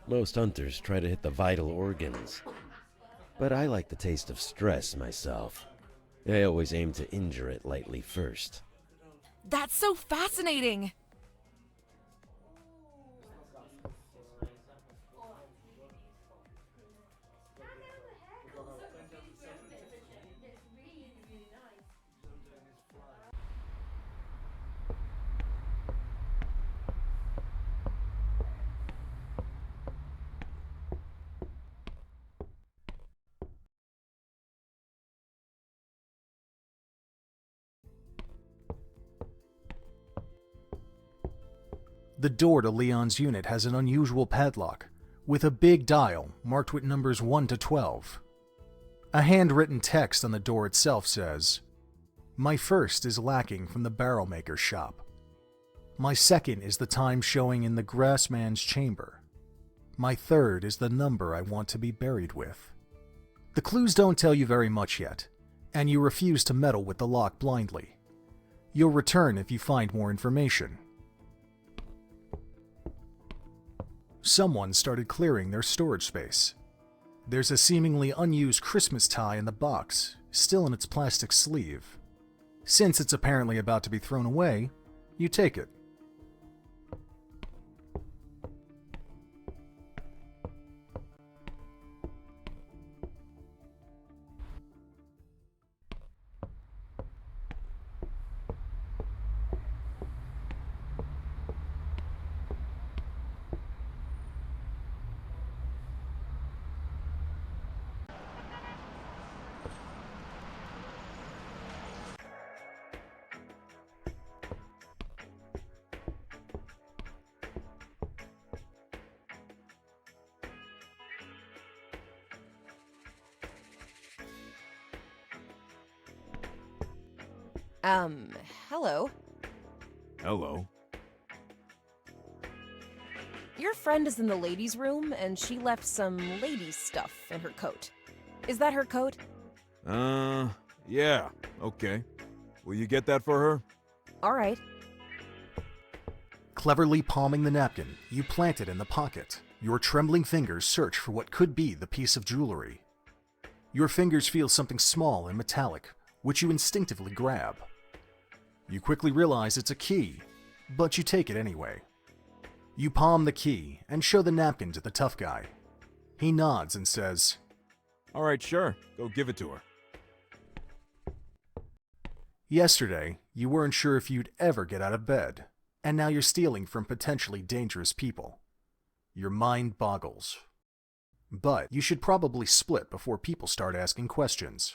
Most hunters try to hit the vital organs. But I like the taste of stress myself. I always aim to injure it lightly first. That's so fascinating! The door to Leon's unit has an unusual padlock, with a big dial marked with numbers 1 to 12. A handwritten text on the door itself says, "My first is lacking from the barrel maker's shop. My second is the time showing in the grassman's chamber. My third is the number I want to be buried with." The clues don't tell you very much yet, and you refuse to meddle with the lock blindly. You'll return if you find more information. Someone started clearing their storage space. There's a seemingly unused Christmas tie in the box, still in its plastic sleeve. Since it's apparently about to be thrown away, you take it. Hello. Hello. Your friend is in the ladies' room, and she left some ladies' stuff in her coat. Is that her coat? Yeah, okay. Will you get that for her? All right. Cleverly palming the napkin, you plant it in the pocket. Your trembling fingers search for what could be the piece of jewelry. Your fingers feel something small and metallic, which you instinctively grab. You quickly realize it's a key, but you take it anyway. You palm the key and show the napkin to the tough guy. He nods and says, "All right, sure. Go give it to her." "Yesterday, you weren't sure if you'd ever get out of bed, and now you're stealing from potentially dangerous people. Your mind boggles. But you should probably split before people start asking questions."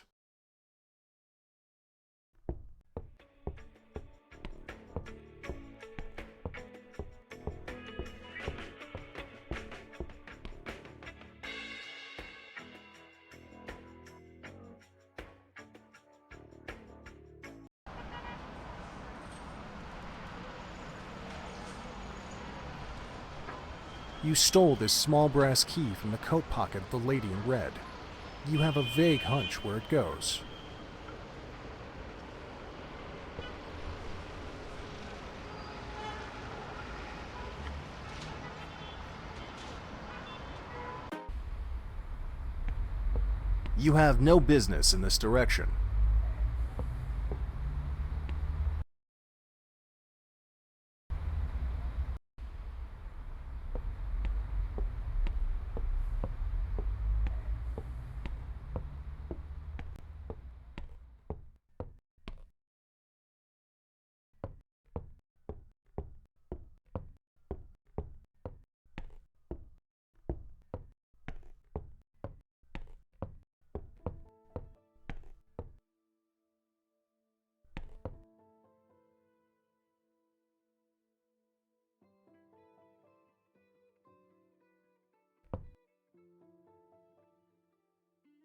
You stole this small brass key from the coat pocket of the lady in red. You have a vague hunch where it goes. You have no business in this direction.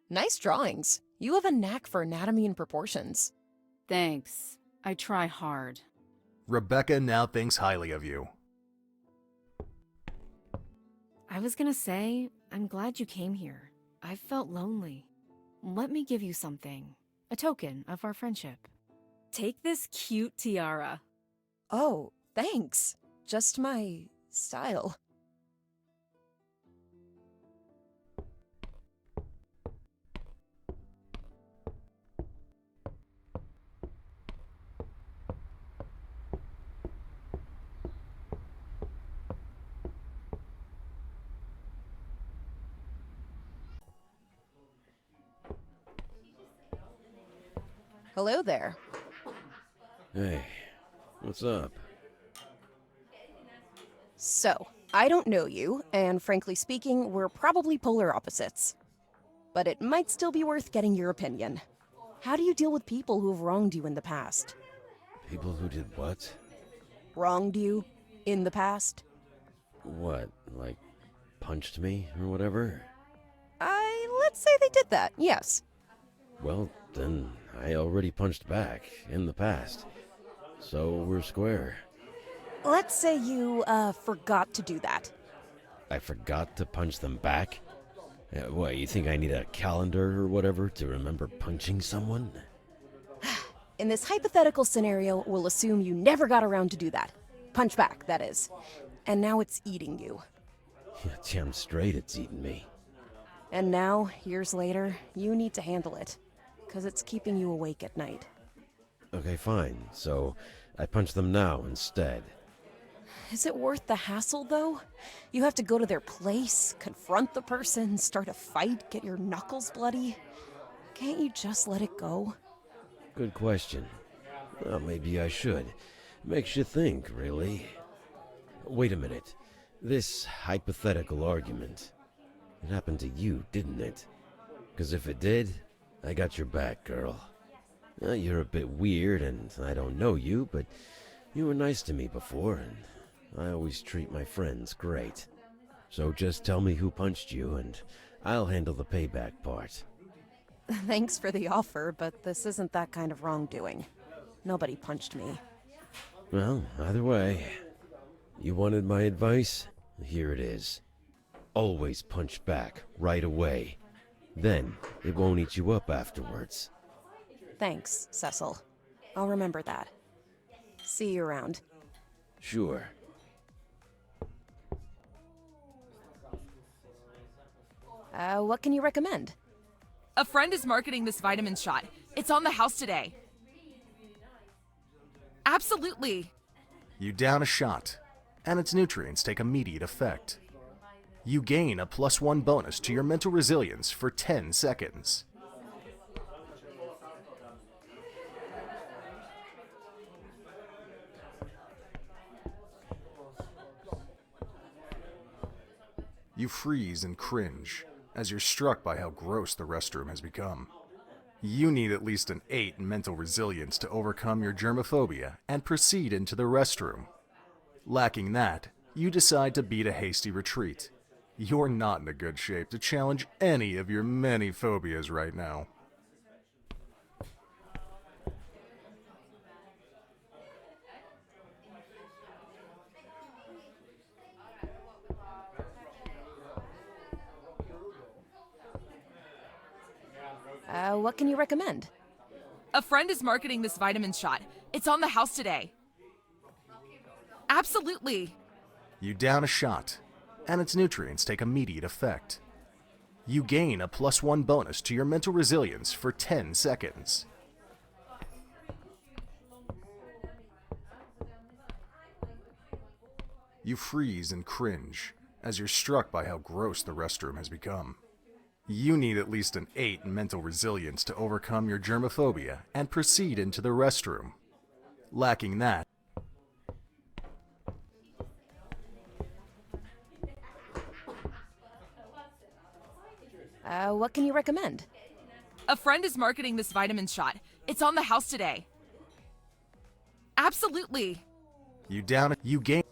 Nice drawings. You have a knack for anatomy and proportions. Thanks. I try hard. Rebecca now thinks highly of you. I was gonna say, I'm glad you came here. I've felt lonely. Let me give you something. A token of our friendship. Take this cute tiara. Oh, thanks. Just my style. Hello there. Hey, what's up? So, I don't know you, and frankly speaking, we're probably polar opposites. But it might still be worth getting your opinion. How do you deal with people who have wronged you in the past? People who did what? Wronged you in the past? What, like punched me or whatever? Let's say they did that, yes. Well, then I already punched back in the past. So we're square. Let's say you, forgot to do that. I forgot to punch them back? What, you think I need a calendar or whatever to remember punching someone? In this hypothetical scenario, we'll assume you never got around to do that. Punch back, that is. And now it's eating you. Yeah, damn straight it's eating me. And now, years later, you need to handle it. 'Cause it's keeping you awake at night. Okay, fine. So I punch them now instead. Is it worth the hassle, though? You have to go to their place, confront the person, start a fight, get your knuckles bloody. Can't you just let it go? Good question. Well, maybe I should. Makes you think, really. Wait a minute. This hypothetical argument, it happened to you, didn't it? 'Cause if it did, I got your back, girl. You're a bit weird, and I don't know you, but you were nice to me before, and I always treat my friends great. So just tell me who punched you, and I'll handle the payback part. Thanks for the offer, but this isn't that kind of wrongdoing. Nobody punched me. Well, either way, you wanted my advice? Here it is. Always punch back right away. Then it won't eat you up afterwards. Thanks, Cecil. I'll remember that. See you around. Sure. What can you recommend? A friend is marketing this vitamin shot. It's on the house today. Absolutely. You down a shot, and its nutrients take immediate effect. You gain a +1 bonus to your mental resilience for 10 seconds. You freeze and cringe as you're struck by how gross the restroom has become. You need at least an 8 in mental resilience to overcome your germophobia and proceed into the restroom. Lacking that, you decide to beat a hasty retreat. You're not in a good shape to challenge any of your many phobias right now. What can you recommend? A friend is marketing this vitamin shot. It's on the house today. Absolutely. You down a shot, and its nutrients take immediate effect. You gain a +1 bonus to your mental resilience for 10 seconds. You freeze and cringe as you're struck by how gross the restroom has become. You need at least an 8 in mental resilience to overcome your germophobia and proceed into the restroom. Lacking that, What can you recommend? A friend is marketing this vitamin shot. It's on the house today. Absolutely. you down a, you gain.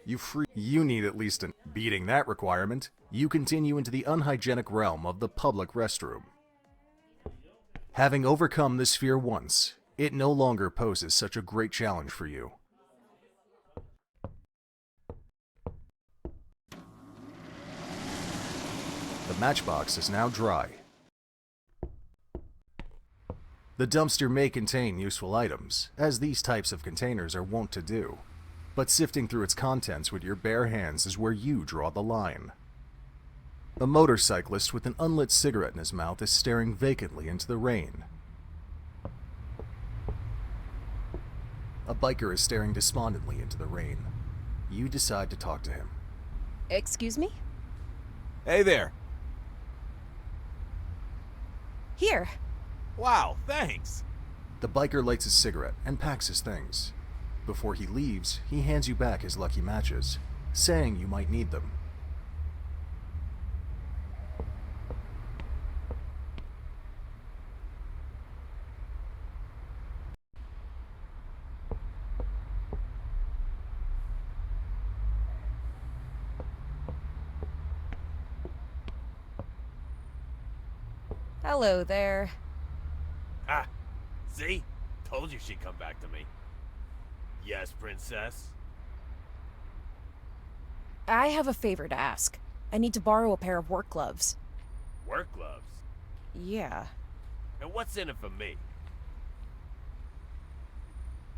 You need at least an. Beating that requirement, you continue into the unhygienic realm of the public restroom. Having overcome this fear once, it no longer poses such a great challenge for you. The matchbox is now dry. The dumpster may contain useful items, as these types of containers are wont to do. But sifting through its contents with your bare hands is where you draw the line. A motorcyclist with an unlit cigarette in his mouth is staring vacantly into the rain. A biker is staring despondently into the rain. You decide to talk to him. Excuse me? Hey there. Here. Wow, thanks. The biker lights his cigarette and packs his things. Before he leaves, he hands you back his lucky matches, saying you might need them. Hello there. Ah, see? Told you she'd come back to me. Yes, princess? I have a favor to ask. I need to borrow a pair of work gloves. Work gloves? Yeah. And what's in it for me?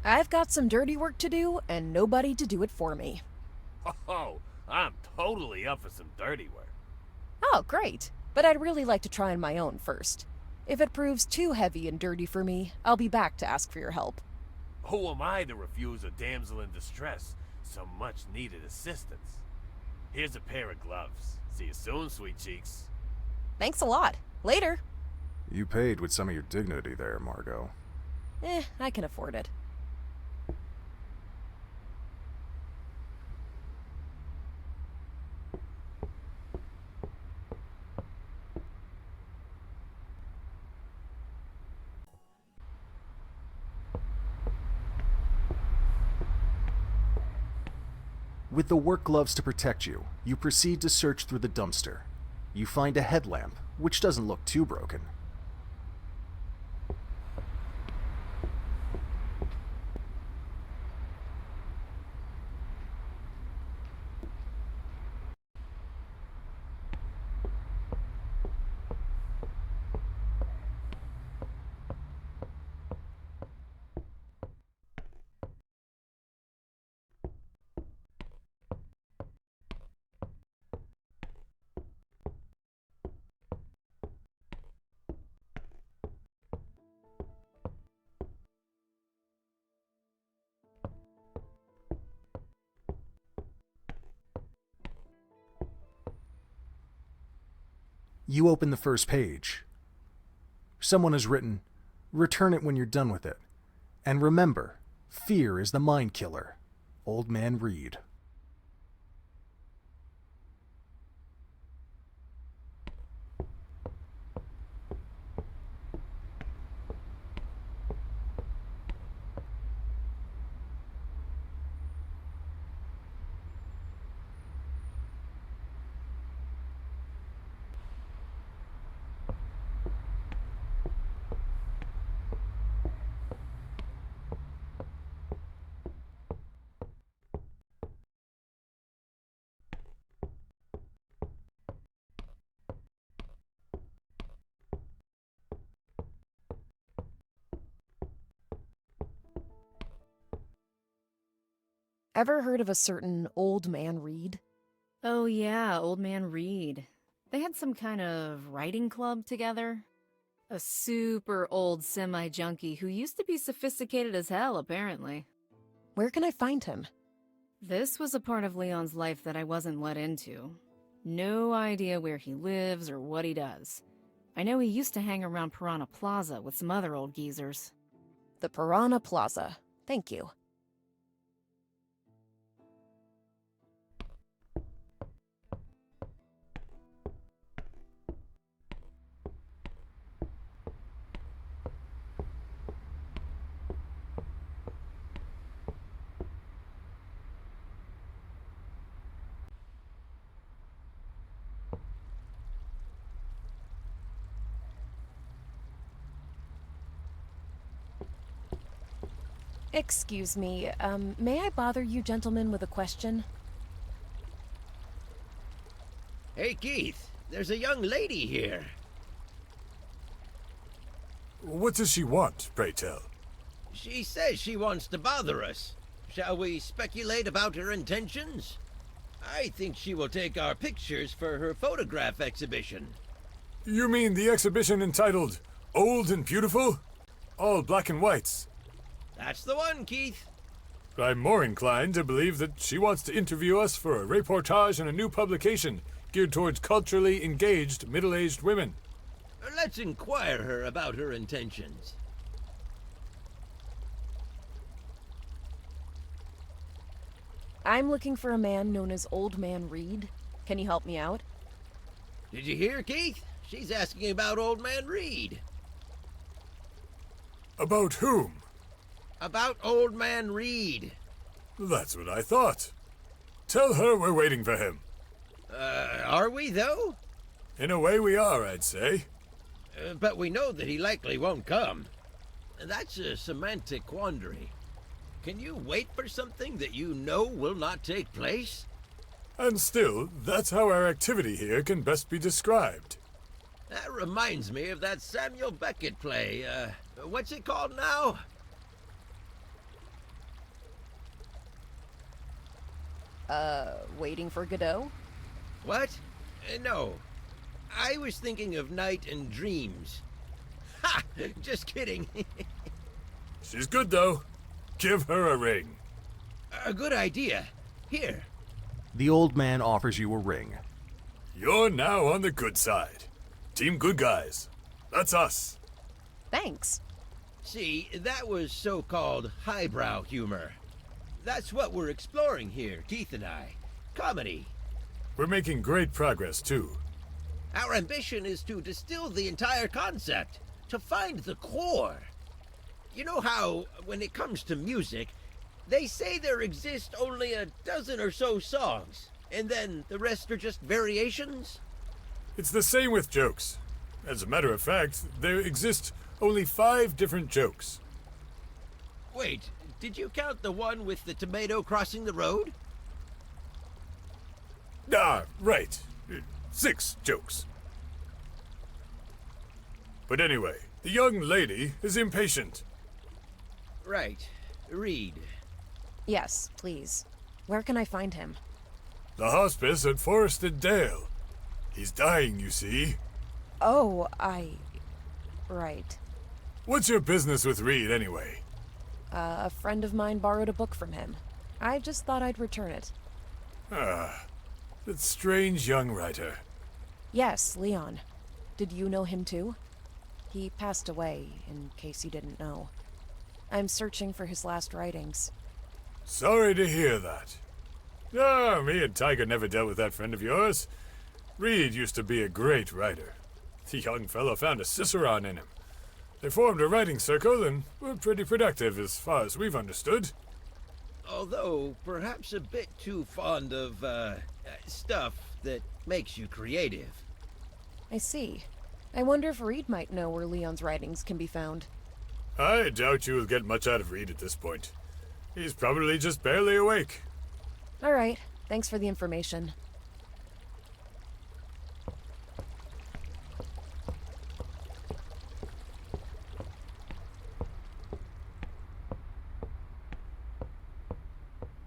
I've got some dirty work to do, and nobody to do it for me. Oh, I'm totally up for some dirty work. Oh, great. But I'd really like to try on my own first. If it proves too heavy and dirty for me, I'll be back to ask for your help. Who am I to refuse a damsel in distress some much-needed assistance? Here's a pair of gloves. See you soon, sweet cheeks. Thanks a lot. Later. You paid with some of your dignity there, Margo. I can afford it. With the work gloves to protect you, you proceed to search through the dumpster. You find a headlamp, which doesn't look too broken. You open the first page. Someone has written, "Return it when you're done with it. And remember, fear is the mind killer. Old Man Reed." Ever heard of a certain Old Man Reed? Oh yeah, Old Man Reed. They had some kind of writing club together. A super old semi-junkie who used to be sophisticated as hell, apparently. Where can I find him? This was a part of Leon's life that I wasn't let into. No idea where he lives or what he does. I know he used to hang around Piranha Plaza with some other old geezers. The Piranha Plaza. Thank you. Excuse me, may I bother you gentlemen with a question? Hey, Keith, there's a young lady here. What does she want, pray tell? She says she wants to bother us. Shall we speculate about her intentions? I think she will take our pictures for her photograph exhibition. You mean the exhibition entitled Old and Beautiful? All black and whites. That's the one, Keith. I'm more inclined to believe that she wants to interview us for a reportage in a new publication geared towards culturally engaged middle-aged women. Let's inquire her about her intentions. I'm looking for a man known as Old Man Reed. Can you help me out? Did you hear, Keith? She's asking about Old Man Reed. About whom? About Old Man Reed. That's what I thought. Tell her we're waiting for him. Are we, though? In a way we are, I'd say. But we know that he likely won't come. That's a semantic quandary. Can you wait for something that you know will not take place? And still, that's how our activity here can best be described. That reminds me of that Samuel Beckett play. What's it called now? Waiting for Godot? What? No. I was thinking of Night and Dreams. Ha! Just kidding. She's good, though. Give her a ring. A good idea. Here. The old man offers you a ring. You're now on the good side. Team Good Guys. That's us. Thanks. See, that was so-called highbrow humor. That's what we're exploring here, Keith and I. Comedy. We're making great progress, too. Our ambition is to distill the entire concept, to find the core. You know how, when it comes to music, they say there exist only a dozen or so songs, and then the rest are just variations? It's the same with jokes. As a matter of fact, there exist only 5 different jokes. Wait, did you count the one with the tomato crossing the road? Ah, right. 6 jokes. But anyway, the young lady is impatient. Right. Reed. Yes, please. Where can I find him? The hospice at Forested Dale. He's dying, you see. Oh, Right. What's your business with Reed, anyway? A friend of mine borrowed a book from him. I just thought I'd return it. Ah, that strange young writer. Yes, Leon. Did you know him too? He passed away, in case you didn't know. I'm searching for his last writings. Sorry to hear that. Ah, me and Tiger never dealt with that friend of yours. Reed used to be a great writer. The young fellow found a Cicerone in him. They formed a writing circle and were pretty productive as far as we've understood. Although, perhaps a bit too fond of, stuff that makes you creative. I see. I wonder if Reed might know where Leon's writings can be found. I doubt you'll get much out of Reed at this point. He's probably just barely awake. All right. Thanks for the information.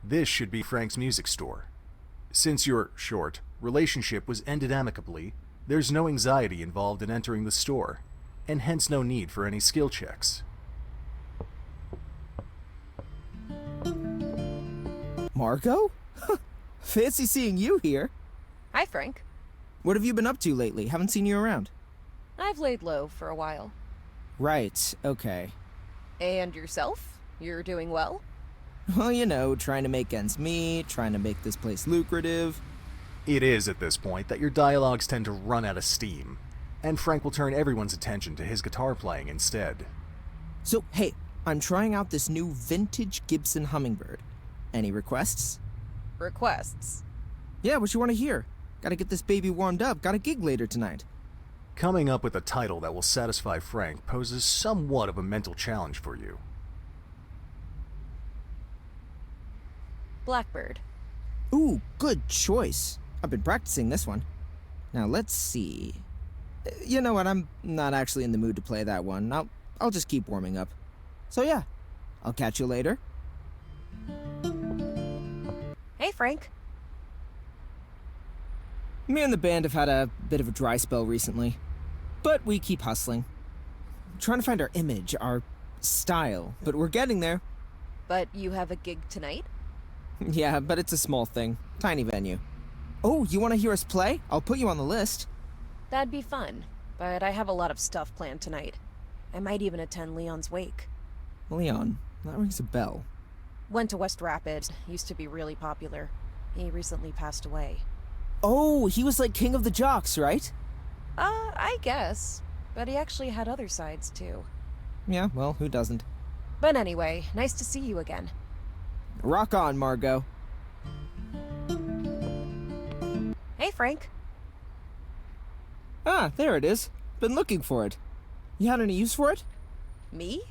This should be Frank's music store. Since your short relationship was ended amicably, there's no anxiety involved in entering the store, and hence no need for any skill checks. Margo? Fancy seeing you here. Hi, Frank. What have you been up to lately? Haven't seen you around. I've laid low for a while. Right, okay. And yourself? You're doing well? Well, you know, trying to make ends meet, trying to make this place lucrative. It is at this point that your dialogues tend to run out of steam, and Frank will turn everyone's attention to his guitar playing instead. So, hey, I'm trying out this new vintage Gibson Hummingbird. Any requests? Requests? Yeah, what you want to hear? Gotta get this baby warmed up, got a gig later tonight. Coming up with a title that will satisfy Frank poses somewhat of a mental challenge for you. Blackbird. Ooh, good choice. I've been practicing this one. Now let's see. You know what, I'm not actually in the mood to play that one. I'll just keep warming up. So yeah, I'll catch you later. Hey, Frank. Me and the band have had a bit of a dry spell recently, but we keep hustling. Trying to find our image, our style, but we're getting there. But you have a gig tonight? Yeah, but it's a small thing. Tiny venue. Oh, you want to hear us play? I'll put you on the list. That'd be fun. but I have a lot of stuff planned tonight. I might even attend Leon's wake. Leon, that rings a bell. Went to West Rapids, used to be really popular. He recently passed away. Oh, he was like king of the jocks, right? I guess. But he actually had other sides, too. Yeah, well, who doesn't? But anyway, nice to see you again. Rock on, Margo. Hey, Frank. Ah, there it is. Been looking for it. You had any use for it? Me?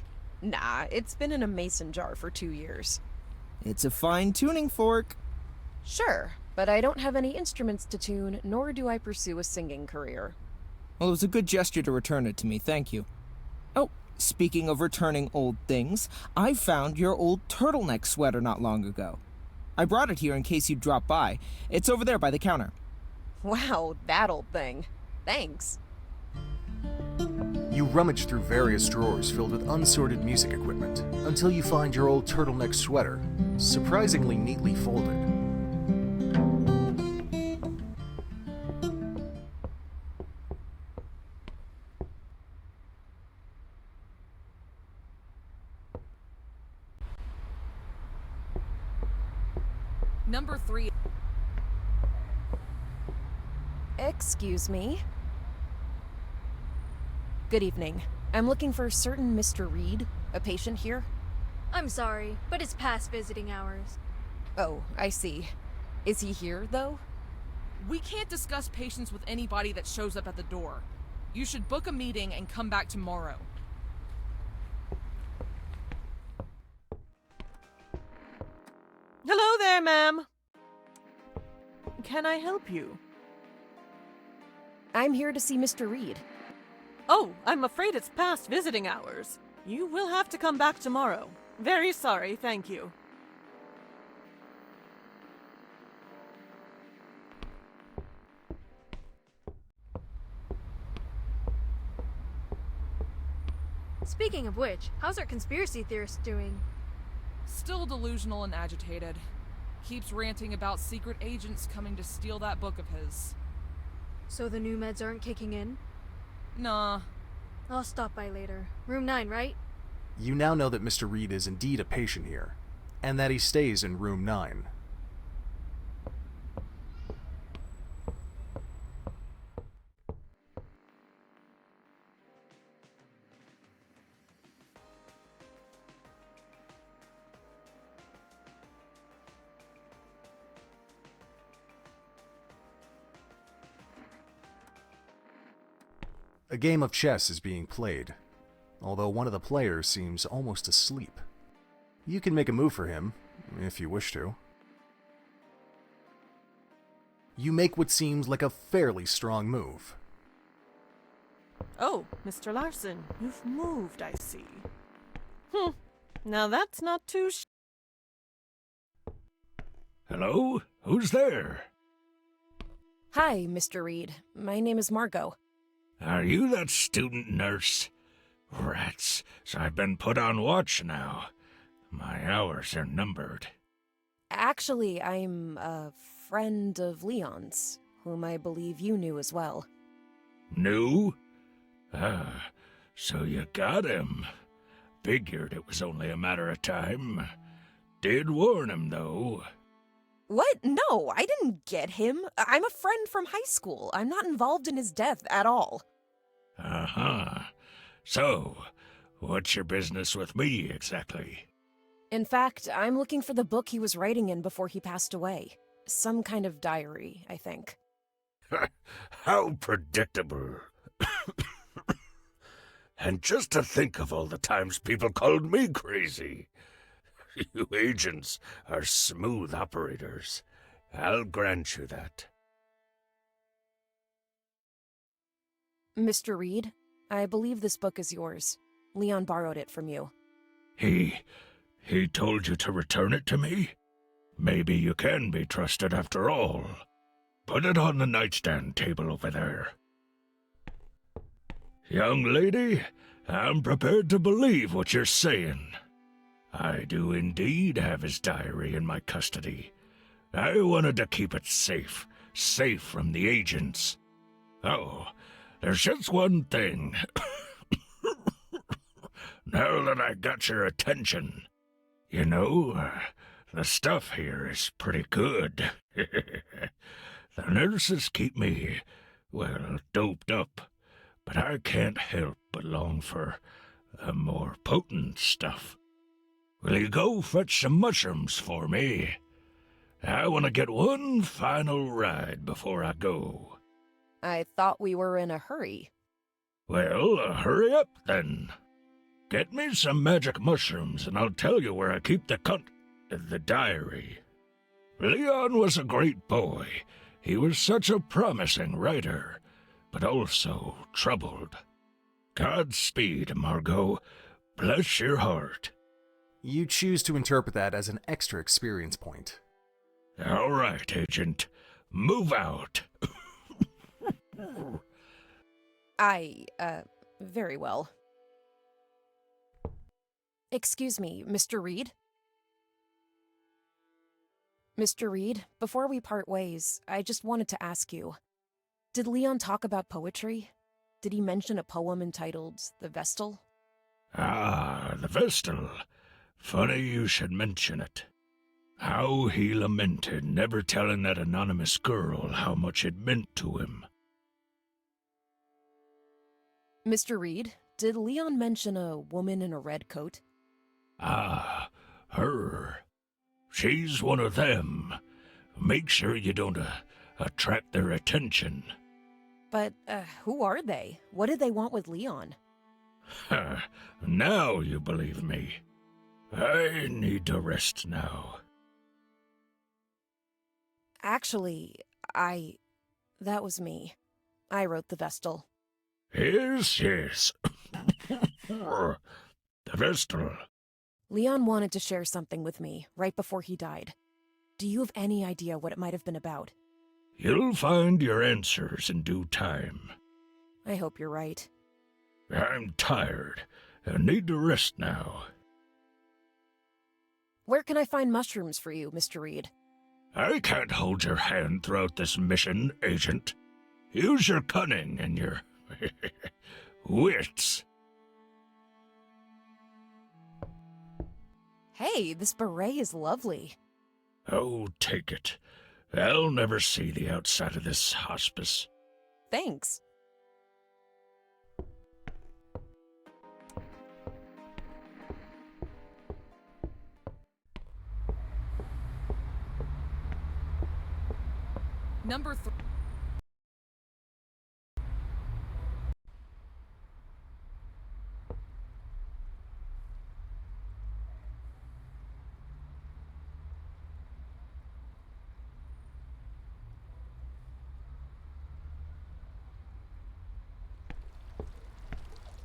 Nah, it's been in a mason jar for 2 years. It's a fine tuning fork. Sure, but I don't have any instruments to tune, nor do I pursue a singing career. Well, it was a good gesture to return it to me, thank you. Oh, speaking of returning old things, I found your old turtleneck sweater not long ago. I brought it here in case you'd drop by. It's over there by the counter. Wow, that old thing. Thanks. You rummage through various drawers filled with unsorted music equipment until you find your old turtleneck sweater, surprisingly neatly folded. Number 3. Excuse me. Good evening. I'm looking for a certain Mr. Reed, a patient here. I'm sorry, but it's past visiting hours. Oh, I see. Is he here, though? We can't discuss patients with anybody that shows up at the door. You should book a meeting and come back tomorrow. Hello there, ma'am. Can I help you? I'm here to see Mr. Reed. Oh, I'm afraid it's past visiting hours. You will have to come back tomorrow. Very sorry, thank you. Speaking of which, how's our conspiracy theorist doing? Still delusional and agitated. Keeps ranting about secret agents coming to steal that book of his. So the new meds aren't kicking in? Nah. I'll stop by later. Room 9, right? You now know that Mr. Reed is indeed a patient here, and that he stays in room 9. A game of chess is being played, although one of the players seems almost asleep. You can make a move for him, if you wish to. You make what seems like a fairly strong move. Oh, Mr. Larson, you've moved, I see. Now that's not too Hello? Who's there? Hi, Mr. Reed. My name is Margo. Are you that student nurse? Rats, so I've been put on watch now. My hours are numbered. Actually, I'm a friend of Leon's, whom I believe you knew as well. Knew? Ah, so you got him. Figured it was only a matter of time. Did warn him, though. What? No, I didn't get him. I'm a friend from high school. I'm not involved in his death at all. Uh-huh. So, what's your business with me, exactly? In fact, I'm looking for the book he was writing in before he passed away. Some kind of diary, I think. How predictable. And just to think of all the times people called me crazy. You agents are smooth operators. I'll grant you that. Mr. Reed, I believe this book is yours. Leon borrowed it from you. He told you to return it to me? Maybe you can be trusted after all. Put it on the nightstand table over there. Young lady, I'm prepared to believe what you're saying. I do indeed have his diary in my custody. I wanted to keep it safe from the agents. Oh, There's just one thing. Now that I got your attention, you know, the stuff here is pretty good. The nurses keep me, well, doped up, but I can't help but long for more potent stuff. Will you go fetch some mushrooms for me? I want to get one final ride before I go. I thought we were in a hurry. Well, hurry up then. Get me some magic mushrooms and I'll tell you where I keep the diary. Leon was a great boy. He was such a promising writer, but also troubled. Godspeed, Margo. Bless your heart. You choose to interpret that as an extra experience point. All right, Agent. Move out. Very well. Excuse me, Mr. Reed? Mr. Reed, before we part ways, I just wanted to ask you, did Leon talk about poetry? Did he mention a poem entitled The Vestal? Ah, the Vestal. Funny you should mention it. How he lamented never telling that anonymous girl how much it meant to him. Mr. Reed, did Leon mention a woman in a red coat? Ah, her. She's one of them. Make sure you don't attract their attention. But, who are they? What did they want with Leon? Now you believe me. I need to rest now. Actually, that was me. I wrote the Vestal. Yes. The Vestal. Leon wanted to share something with me right before he died. Do you have any idea what it might have been about? You'll find your answers in due time. I hope you're right. I'm tired and need to rest now. Where can I find mushrooms for you, Mr. Reed? I can't hold your hand throughout this mission, Agent. Use your cunning and your wits. Hey, this beret is lovely. Oh, take it. I'll never see the outside of this hospice. Thanks. Number 3.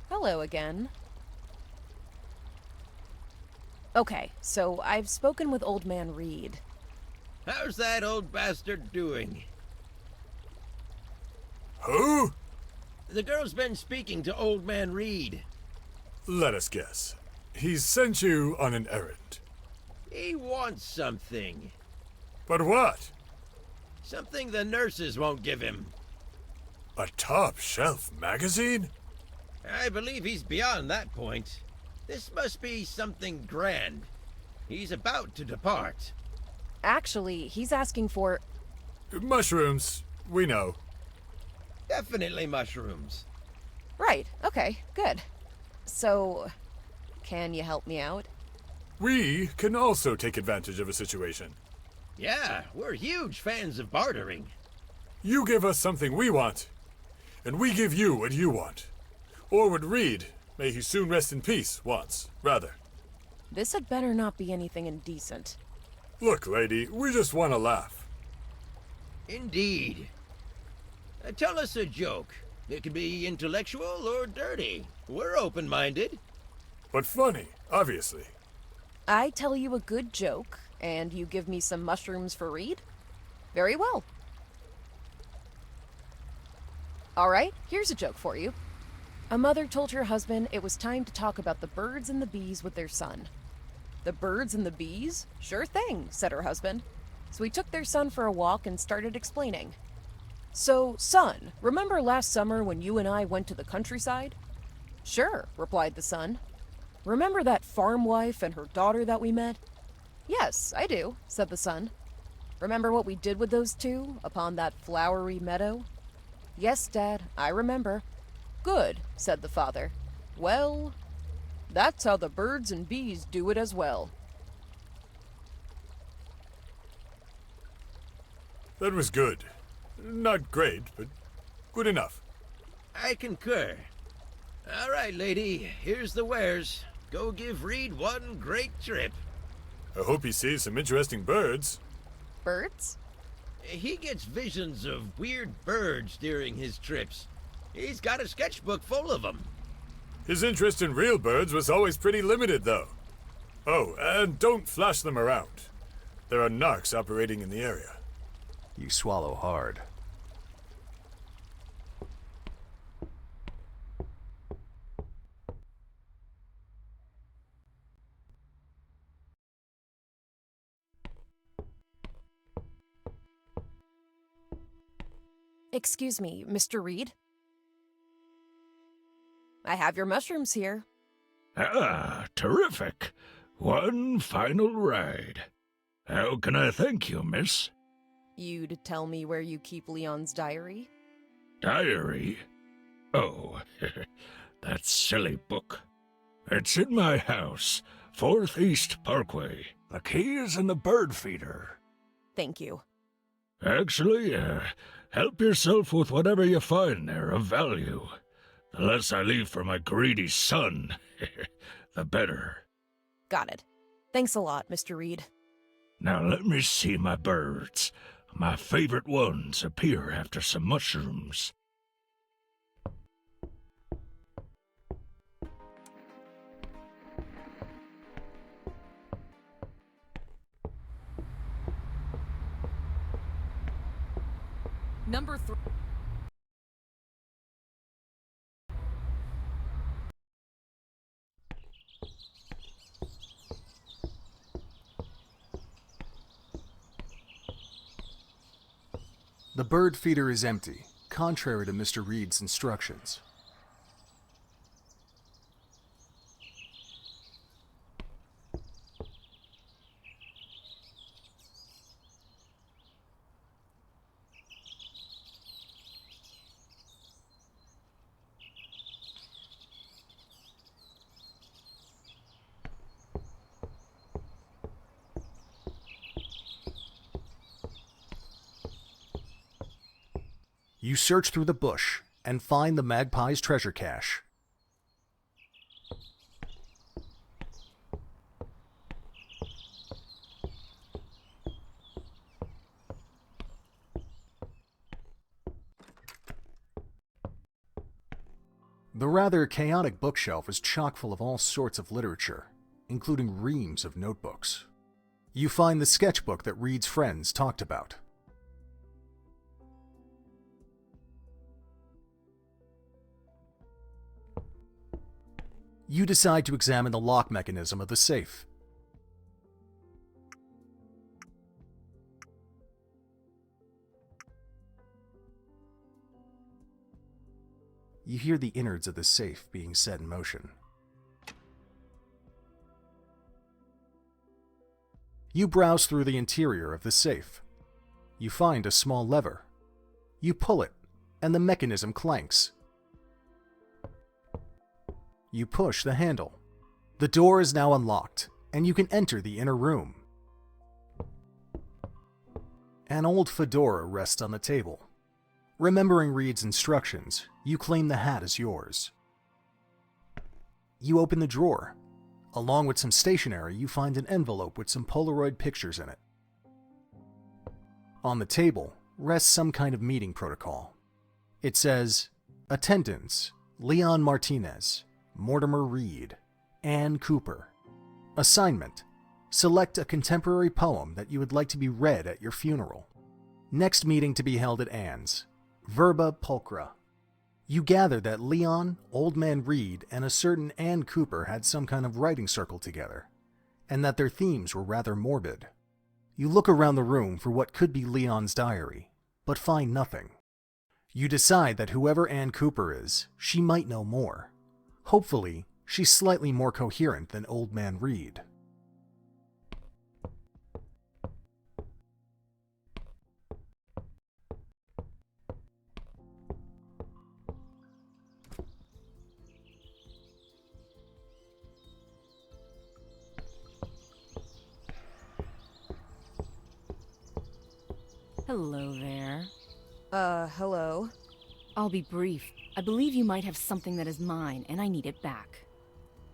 Hello again. Okay, so I've spoken with Old Man Reed. How's that old bastard doing? Who? The girl's been speaking to Old Man Reed. Let us guess. He's sent you on an errand. He wants something. But what? Something the nurses won't give him. A top-shelf magazine? I believe he's beyond that point. This must be something grand. He's about to depart. Actually, he's asking for... Mushrooms. We know. Definitely mushrooms. Right, okay, good. So, can you help me out? We can also take advantage of a situation. Yeah, we're huge fans of bartering. You give us something we want, and we give you what you want. Or what Reed, may he soon rest in peace, wants, rather. This had better not be anything indecent. Look, lady, we just want to laugh. Indeed. Tell us a joke. It could be intellectual or dirty. We're open-minded. But funny, obviously. I tell you a good joke, and you give me some mushrooms for Reed? Very well. All right, here's a joke for you. A mother told her husband it was time to talk about the birds and the bees with their son. The birds and the bees? Sure thing, said her husband. So he took their son for a walk and started explaining. So, son, remember last summer when you and I went to the countryside? Sure, replied the son. Remember that farm wife and her daughter that we met? Yes, I do, said the son. Remember what we did with those two upon that flowery meadow? Yes, Dad, I remember. Good, said the father. Well, that's how the birds and bees do it as well. That was good. Not great, but good enough. I concur. All right, lady, here's the wares. Go give Reed one great trip. I hope he sees some interesting birds. Birds? He gets visions of weird birds during his trips. He's got a sketchbook full of them. His interest in real birds was always pretty limited, though. Oh, and don't flash them around. There are narcs operating in the area. You swallow hard. Excuse me, Mr. Reed? I have your mushrooms here. Ah, terrific. One final ride. How can I thank you, miss? You'd tell me where you keep Leon's diary? Diary? Oh, that silly book. It's in my house, 4th East Parkway. The key is in the bird feeder. Thank you. Actually, help yourself with whatever you find there of value. The less I leave for my greedy son, the better. Got it. Thanks a lot, Mr. Reed. Now let me see my birds. My favorite ones appear after some mushrooms. Number 3. The bird feeder is empty, contrary to Mr. Reed's instructions. You search through the bush and find the magpie's treasure cache. The rather chaotic bookshelf is chock full of all sorts of literature, including reams of notebooks. You find the sketchbook that Reed's friends talked about. You decide to examine the lock mechanism of the safe. You hear the innards of the safe being set in motion. You browse through the interior of the safe. You find a small lever. You pull it, and the mechanism clanks. You push the handle. The door is now unlocked, and you can enter the inner room. An old fedora rests on the table. Remembering Reed's instructions, you claim the hat as yours. You open the drawer. Along with some stationery, you find an envelope with some Polaroid pictures in it. On the table rests some kind of meeting protocol. It says, Attendance, Leon Martinez, Mortimer Reed, Anne Cooper. Assignment, select a contemporary poem that you would like to be read at your funeral. Next meeting to be held at Anne's. Verba pulchra. You gather that Leon, Old Man Reed, and a certain Anne Cooper had some kind of writing circle together, and that their themes were rather morbid. You look around the room for what could be Leon's diary, but find nothing. You decide that whoever Ann Cooper is, she might know more. Hopefully, she's slightly more coherent than Old Man Reed. Hello there. Hello? I'll be brief. I believe you might have something that is mine, and I need it back.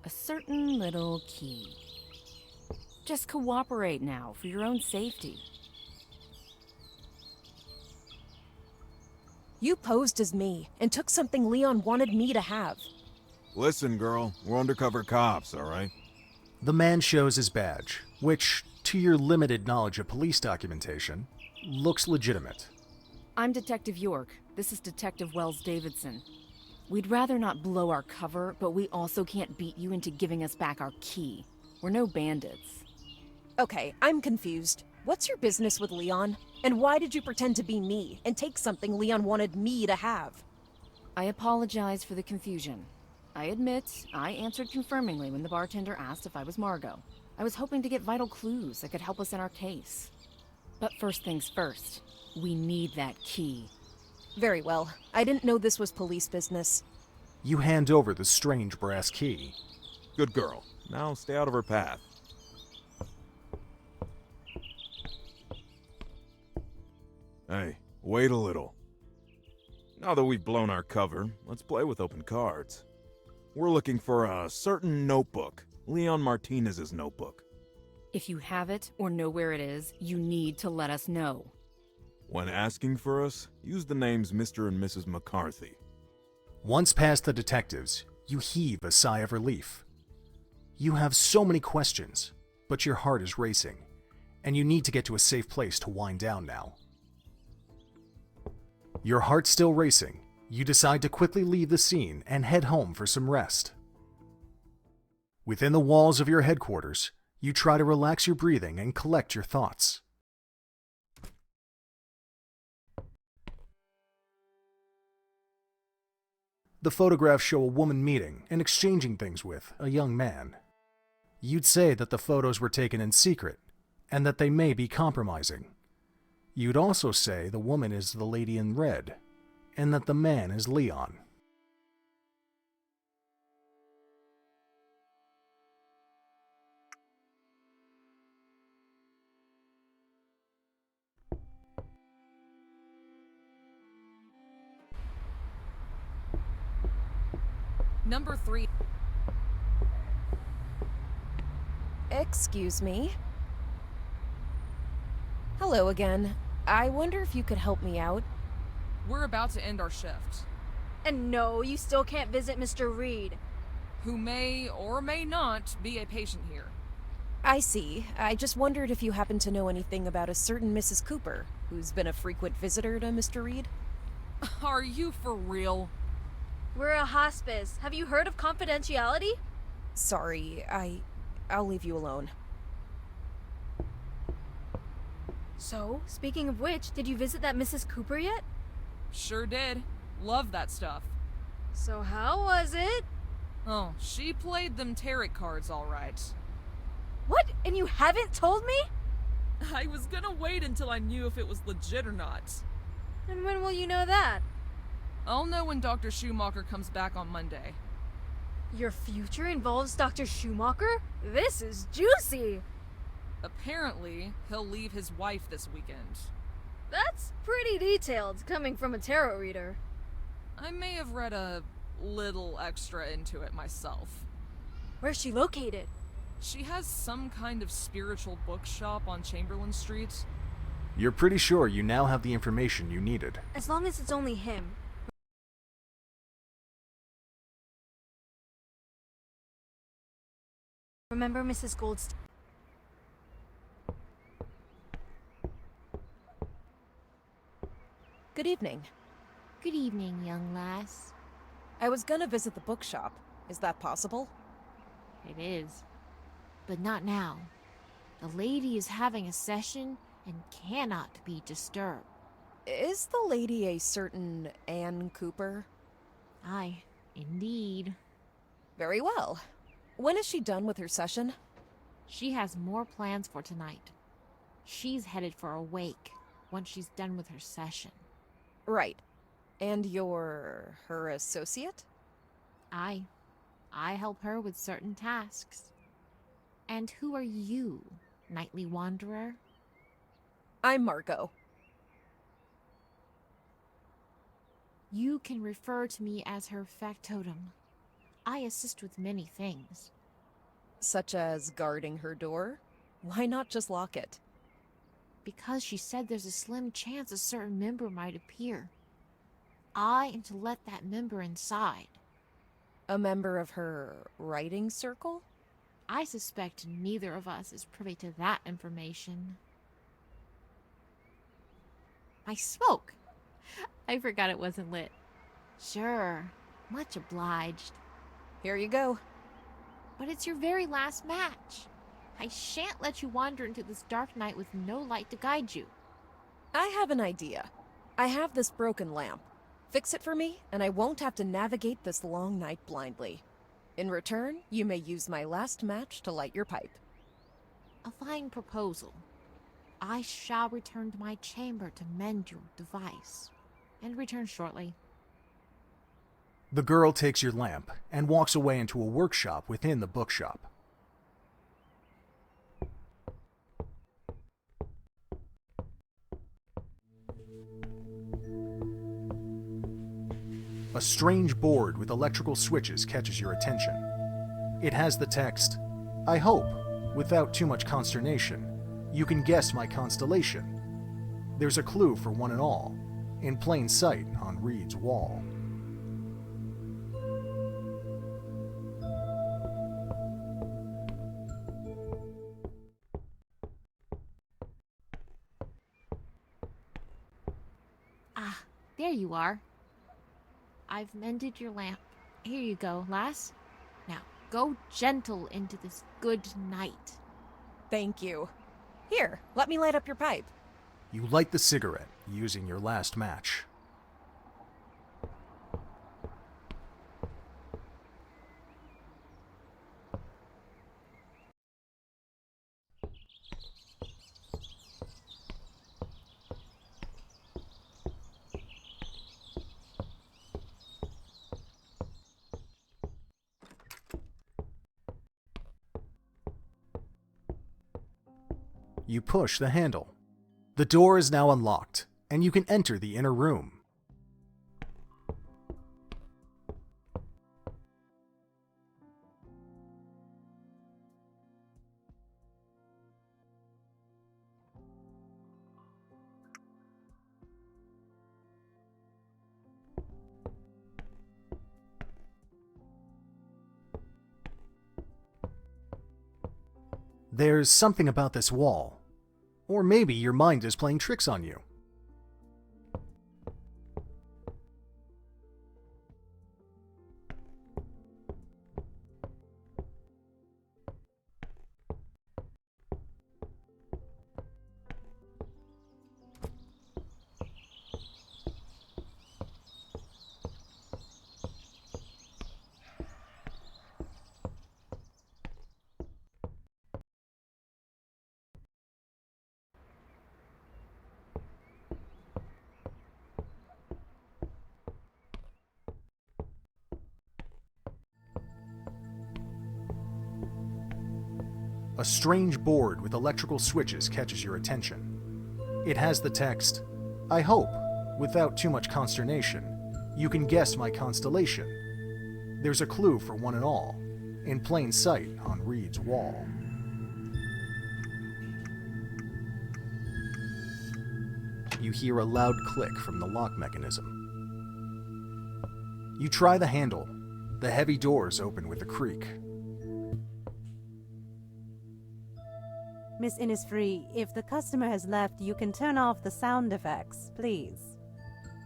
A certain little key. Just cooperate now, for your own safety. You posed as me, and took something Leon wanted me to have. Listen, girl, we're undercover cops, all right? The man shows his badge, which, to your limited knowledge of police documentation, looks legitimate. I'm Detective York. This is Detective Wells Davidson. We'd rather not blow our cover, but we also can't beat you into giving us back our key. We're no bandits. Okay, I'm confused. What's your business with Leon? And why did you pretend to be me and take something Leon wanted me to have? I apologize for the confusion. I admit, I answered confirmingly when the bartender asked if I was Margo. I was hoping to get vital clues that could help us in our case. But first things first, we need that key. Very well. I didn't know this was police business. You hand over the strange brass key. Good girl. Now stay out of her path. Hey, wait a little. Now that we've blown our cover, let's play with open cards. We're looking for a certain notebook, Leon Martinez's notebook. If you have it or know where it is, you need to let us know. When asking for us, use the names Mr. and Mrs. McCarthy. Once past the detectives, you heave a sigh of relief. You have so many questions, but your heart is racing, and you need to get to a safe place to wind down now. Your heart still racing, you decide to quickly leave the scene and head home for some rest. Within the walls of your headquarters, you try to relax your breathing and collect your thoughts. The photographs show a woman meeting and exchanging things with a young man. You'd say that the photos were taken in secret, and that they may be compromising. You'd also say the woman is the lady in red, and that the man is Leon. Number 3. Excuse me? Hello again. I wonder if you could help me out. We're about to end our shift. And no, you still can't visit Mr. Reed. Who may or may not be a patient here. I see. I just wondered if you happen to know anything about a certain Mrs. Cooper, who's been a frequent visitor to Mr. Reed. Are you for real? We're a hospice. Have you heard of confidentiality? Sorry, I'll leave you alone. So, speaking of which, did you visit that Mrs. Cooper yet? Sure did. Love that stuff. So how was it? Oh, she played them tarot cards all right. What? And you haven't told me? I was gonna wait until I knew if it was legit or not. And when will you know that? I'll know when Dr. Schumacher comes back on Monday. Your future involves Dr. Schumacher? This is juicy! Apparently, he'll leave his wife this weekend. That's pretty detailed, coming from a tarot reader. I may have read a little extra into it myself. Where's she located? She has some kind of spiritual bookshop on Chamberlain Street. You're pretty sure you now have the information you needed. As long as it's only him. Remember Mrs. Goldstein? Good evening. Good evening, young lass. I was gonna visit the bookshop. Is that possible? It is. But not now. The lady is having a session and cannot be disturbed. Is the lady a certain Anne Cooper? Aye, indeed. Very well. When is she done with her session? She has more plans for tonight. She's headed for a wake once she's done with her session. Right. And you're her associate? Aye. I help her with certain tasks. And who are you, nightly wanderer? I'm Margo. You can refer to me as her factotum. I assist with many things. Such as guarding her door? Why not just lock it? Because she said there's a slim chance a certain member might appear. I am to let that member inside. A member of her writing circle? I suspect neither of us is privy to that information. My smoke! I forgot it wasn't lit. Sure, much obliged. Here you go. But it's your very last match. I shan't let you wander into this dark night with no light to guide you. I have an idea. I have this broken lamp. Fix it for me, and I won't have to navigate this long night blindly. In return, you may use my last match to light your pipe. A fine proposal. I shall return to my chamber to mend your device, and return shortly. The girl takes your lamp and walks away into a workshop within the bookshop. A strange board with electrical switches catches your attention. It has the text, "I hope, without too much consternation, you can guess my constellation. There's a clue for one and all, in plain sight on Reed's wall." Ah, there you are. I've mended your lamp. Here you go, lass. Now, go gentle into this good night. Thank you. Here, let me light up your pipe. You light the cigarette using your last match. You push the handle. The door is now unlocked, and you can enter the inner room. There's something about this wall. Or maybe your mind is playing tricks on you. A strange board with electrical switches catches your attention. It has the text, "I hope, without too much consternation, you can guess my constellation. There's a clue for one and all, in plain sight on Reed's wall." You hear a loud click from the lock mechanism. You try the handle. The heavy doors open with a creak. Miss Innisfree, if the customer has left, you can turn off the sound effects, please.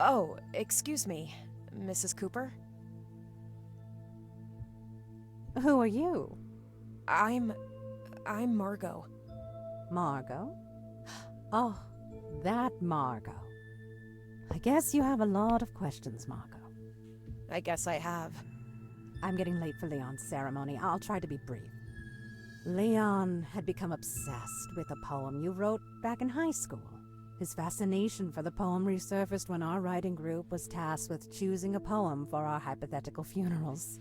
Oh, excuse me, Mrs. Cooper? Who are you? I'm Margo. Margo? Oh, that Margo. I guess you have a lot of questions, Margo. I guess I have. I'm getting late for Leon's ceremony. I'll try to be brief. Leon had become obsessed with a poem you wrote back in high school. His fascination for the poem resurfaced when our writing group was tasked with choosing a poem for our hypothetical funerals.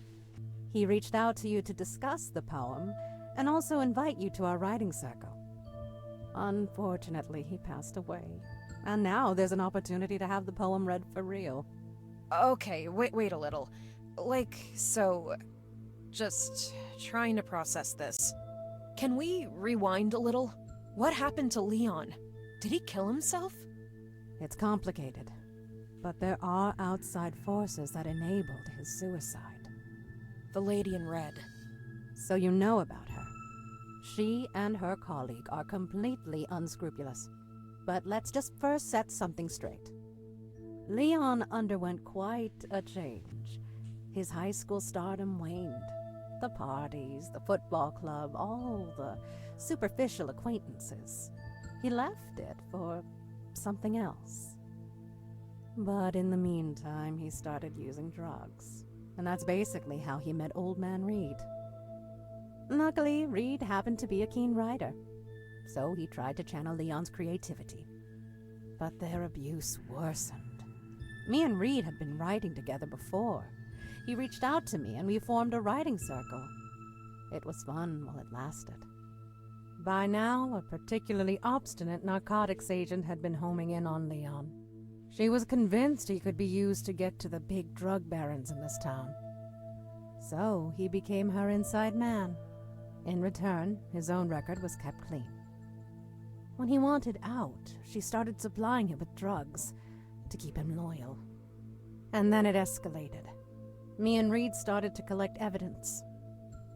He reached out to you to discuss the poem and also invite you to our writing circle. Unfortunately, he passed away. And now there's an opportunity to have the poem read for real. Okay, wait a little. Just trying to process this. Can we rewind a little? What happened to Leon? Did he kill himself? It's complicated, but there are outside forces that enabled his suicide. The lady in red. So you know about her. She and her colleague are completely unscrupulous. But let's just first set something straight. Leon underwent quite a change. His high school stardom waned. The parties, the football club, all the superficial acquaintances. He left it for something else. But in the meantime, he started using drugs. And that's basically how he met Old Man Reed. Luckily, Reed happened to be a keen writer. So he tried to channel Leon's creativity. But their abuse worsened. Me and Reed had been writing together before. He reached out to me and we formed a writing circle. It was fun while it lasted. By now, a particularly obstinate narcotics agent had been homing in on Leon. She was convinced he could be used to get to the big drug barons in this town. So he became her inside man. In return, his own record was kept clean. When he wanted out, she started supplying him with drugs to keep him loyal. And then it escalated. Me and Reed started to collect evidence.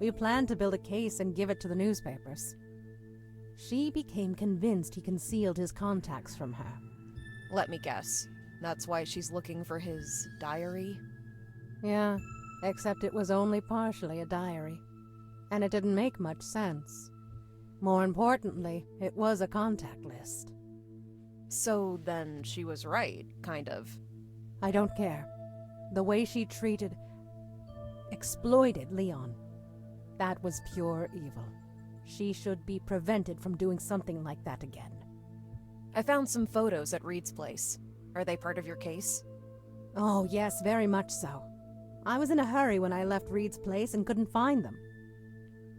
We planned to build a case and give it to the newspapers. She became convinced he concealed his contacts from her. Let me guess. That's why she's looking for his diary? Yeah, except it was only partially a diary. And it didn't make much sense. More importantly, it was a contact list. So then she was right, kind of. I don't care. The way she exploited Leon. That was pure evil. She should be prevented from doing something like that again. I found some photos at Reed's place. Are they part of your case? Oh, yes, very much so. I was in a hurry when I left Reed's place and couldn't find them.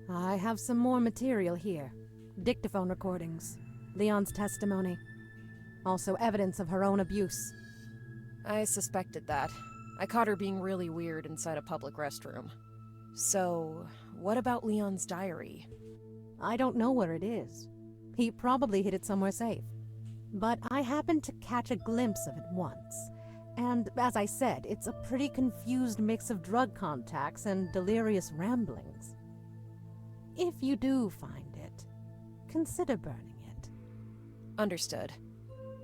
I have some more material here. Dictaphone recordings, Leon's testimony, also evidence of her own abuse. I suspected that. I caught her being really weird inside a public restroom. So, what about Leon's diary? I don't know where it is. He probably hid it somewhere safe. But I happened to catch a glimpse of it once. And as I said, it's a pretty confused mix of drug contacts and delirious ramblings. If you do find it, consider burning it. Understood.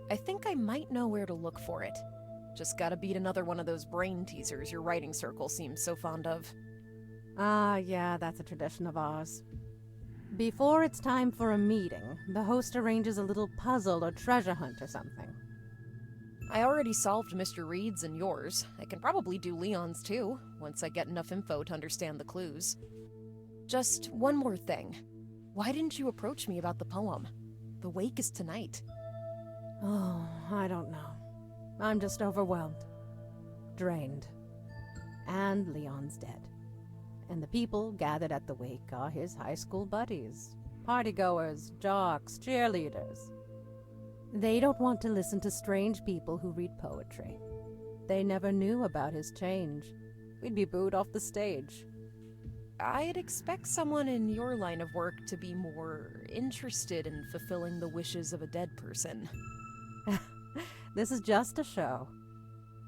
I think I might know where to look for it. Just gotta beat another one of those brain teasers your writing circle seems so fond of. Ah, yeah, that's a tradition of ours. Before it's time for a meeting, the host arranges a little puzzle or treasure hunt or something. I already solved Mr. Reed's and yours. I can probably do Leon's too, once I get enough info to understand the clues. Just one more thing. Why didn't you approach me about the poem? The wake is tonight. Oh, I don't know. I'm just overwhelmed. Drained. And Leon's dead. And the people gathered at the wake are his high school buddies. Partygoers, jocks, cheerleaders. They don't want to listen to strange people who read poetry. They never knew about his change. We'd be booed off the stage. I'd expect someone in your line of work to be more interested in fulfilling the wishes of a dead person. This is just a show.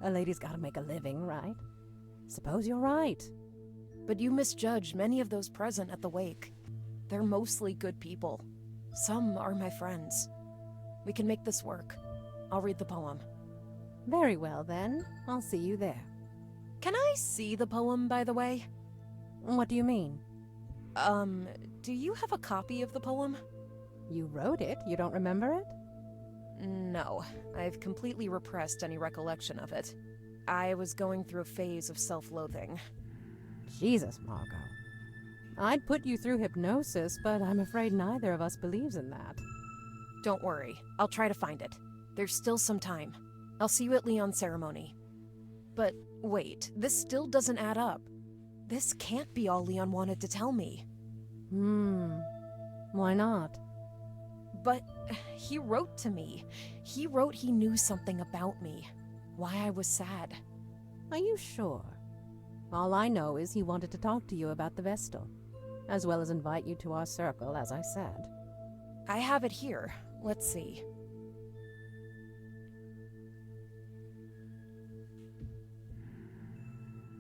A lady's gotta make a living, right? Suppose you're right. But you misjudge many of those present at the wake. They're mostly good people. Some are my friends. We can make this work. I'll read the poem. Very well, then. I'll see you there. Can I see the poem, by the way? What do you mean? Do you have a copy of the poem? You wrote it. You don't remember it? No, I've completely repressed any recollection of it. I was going through a phase of self-loathing. Jesus, Margo. I'd put you through hypnosis, but I'm afraid neither of us believes in that. Don't worry, I'll try to find it. There's still some time. I'll see you at Leon's ceremony. But wait, this still doesn't add up. This can't be all Leon wanted to tell me. Why not? But he wrote to me. He wrote he knew something about me. Why I was sad. Are you sure? All I know is he wanted to talk to you about the Vestal, as well as invite you to our circle, as I said. I have it here. Let's see.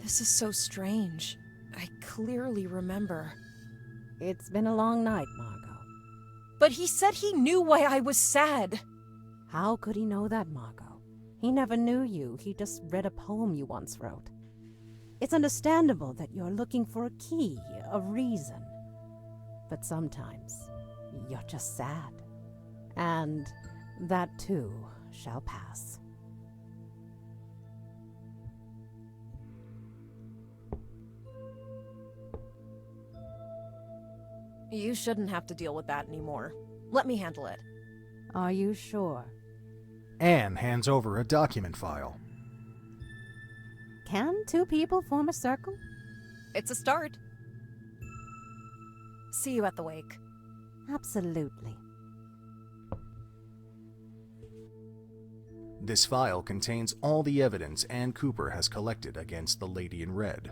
This is so strange. I clearly remember. It's been a long night, Margo. But he said he knew why I was sad. How could he know that, Margo? He never knew you. He just read a poem you once wrote. It's understandable that you're looking for a key, a reason. But sometimes, you're just sad. And that too shall pass. You shouldn't have to deal with that anymore. Let me handle it. Are you sure? Anne hands over a document file. Can two people form a circle? It's a start. See you at the wake. Absolutely. This file contains all the evidence Anne Cooper has collected against the Lady in Red.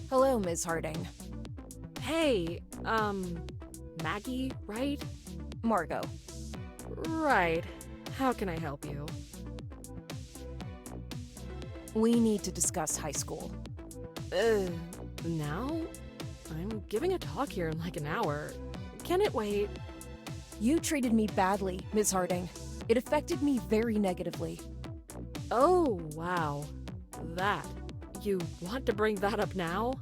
Hello, Ms. Harding. Hey, Maggie, right? Margo. Right. How can I help you? We need to discuss high school. Now? I'm giving a talk here in like an hour. Can it wait? You treated me badly, Ms. Harding. It affected me very negatively. Oh, wow. That. You want to bring that up now?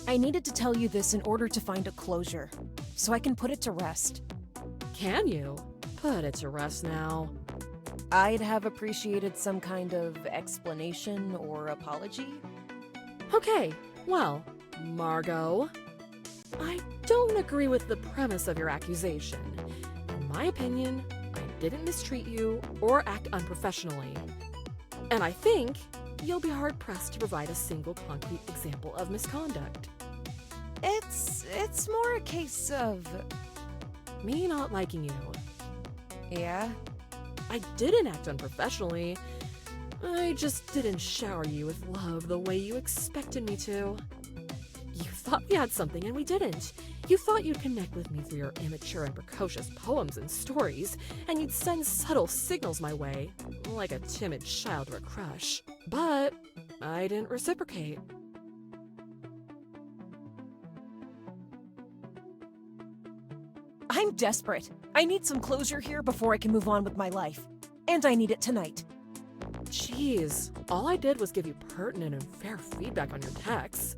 I needed to tell you this in order to find a closure, so I can put it to rest. Can you? Put it to rest now. I'd have appreciated some kind of explanation or apology. Okay, well, Margo, I don't agree with the premise of your accusation. In my opinion, I didn't mistreat you or act unprofessionally. And I think you'll be hard-pressed to provide a single concrete example of misconduct. It's more a case of me not liking you. Yeah? I didn't act unprofessionally. I just didn't shower you with love the way you expected me to. You thought we had something and we didn't. You thought you'd connect with me through your immature and precocious poems and stories, and you'd send subtle signals my way, like a timid child or a crush. But I didn't reciprocate. I'm desperate. I need some closure here before I can move on with my life. And I need it tonight. Jeez, all I did was give you pertinent and fair feedback on your texts.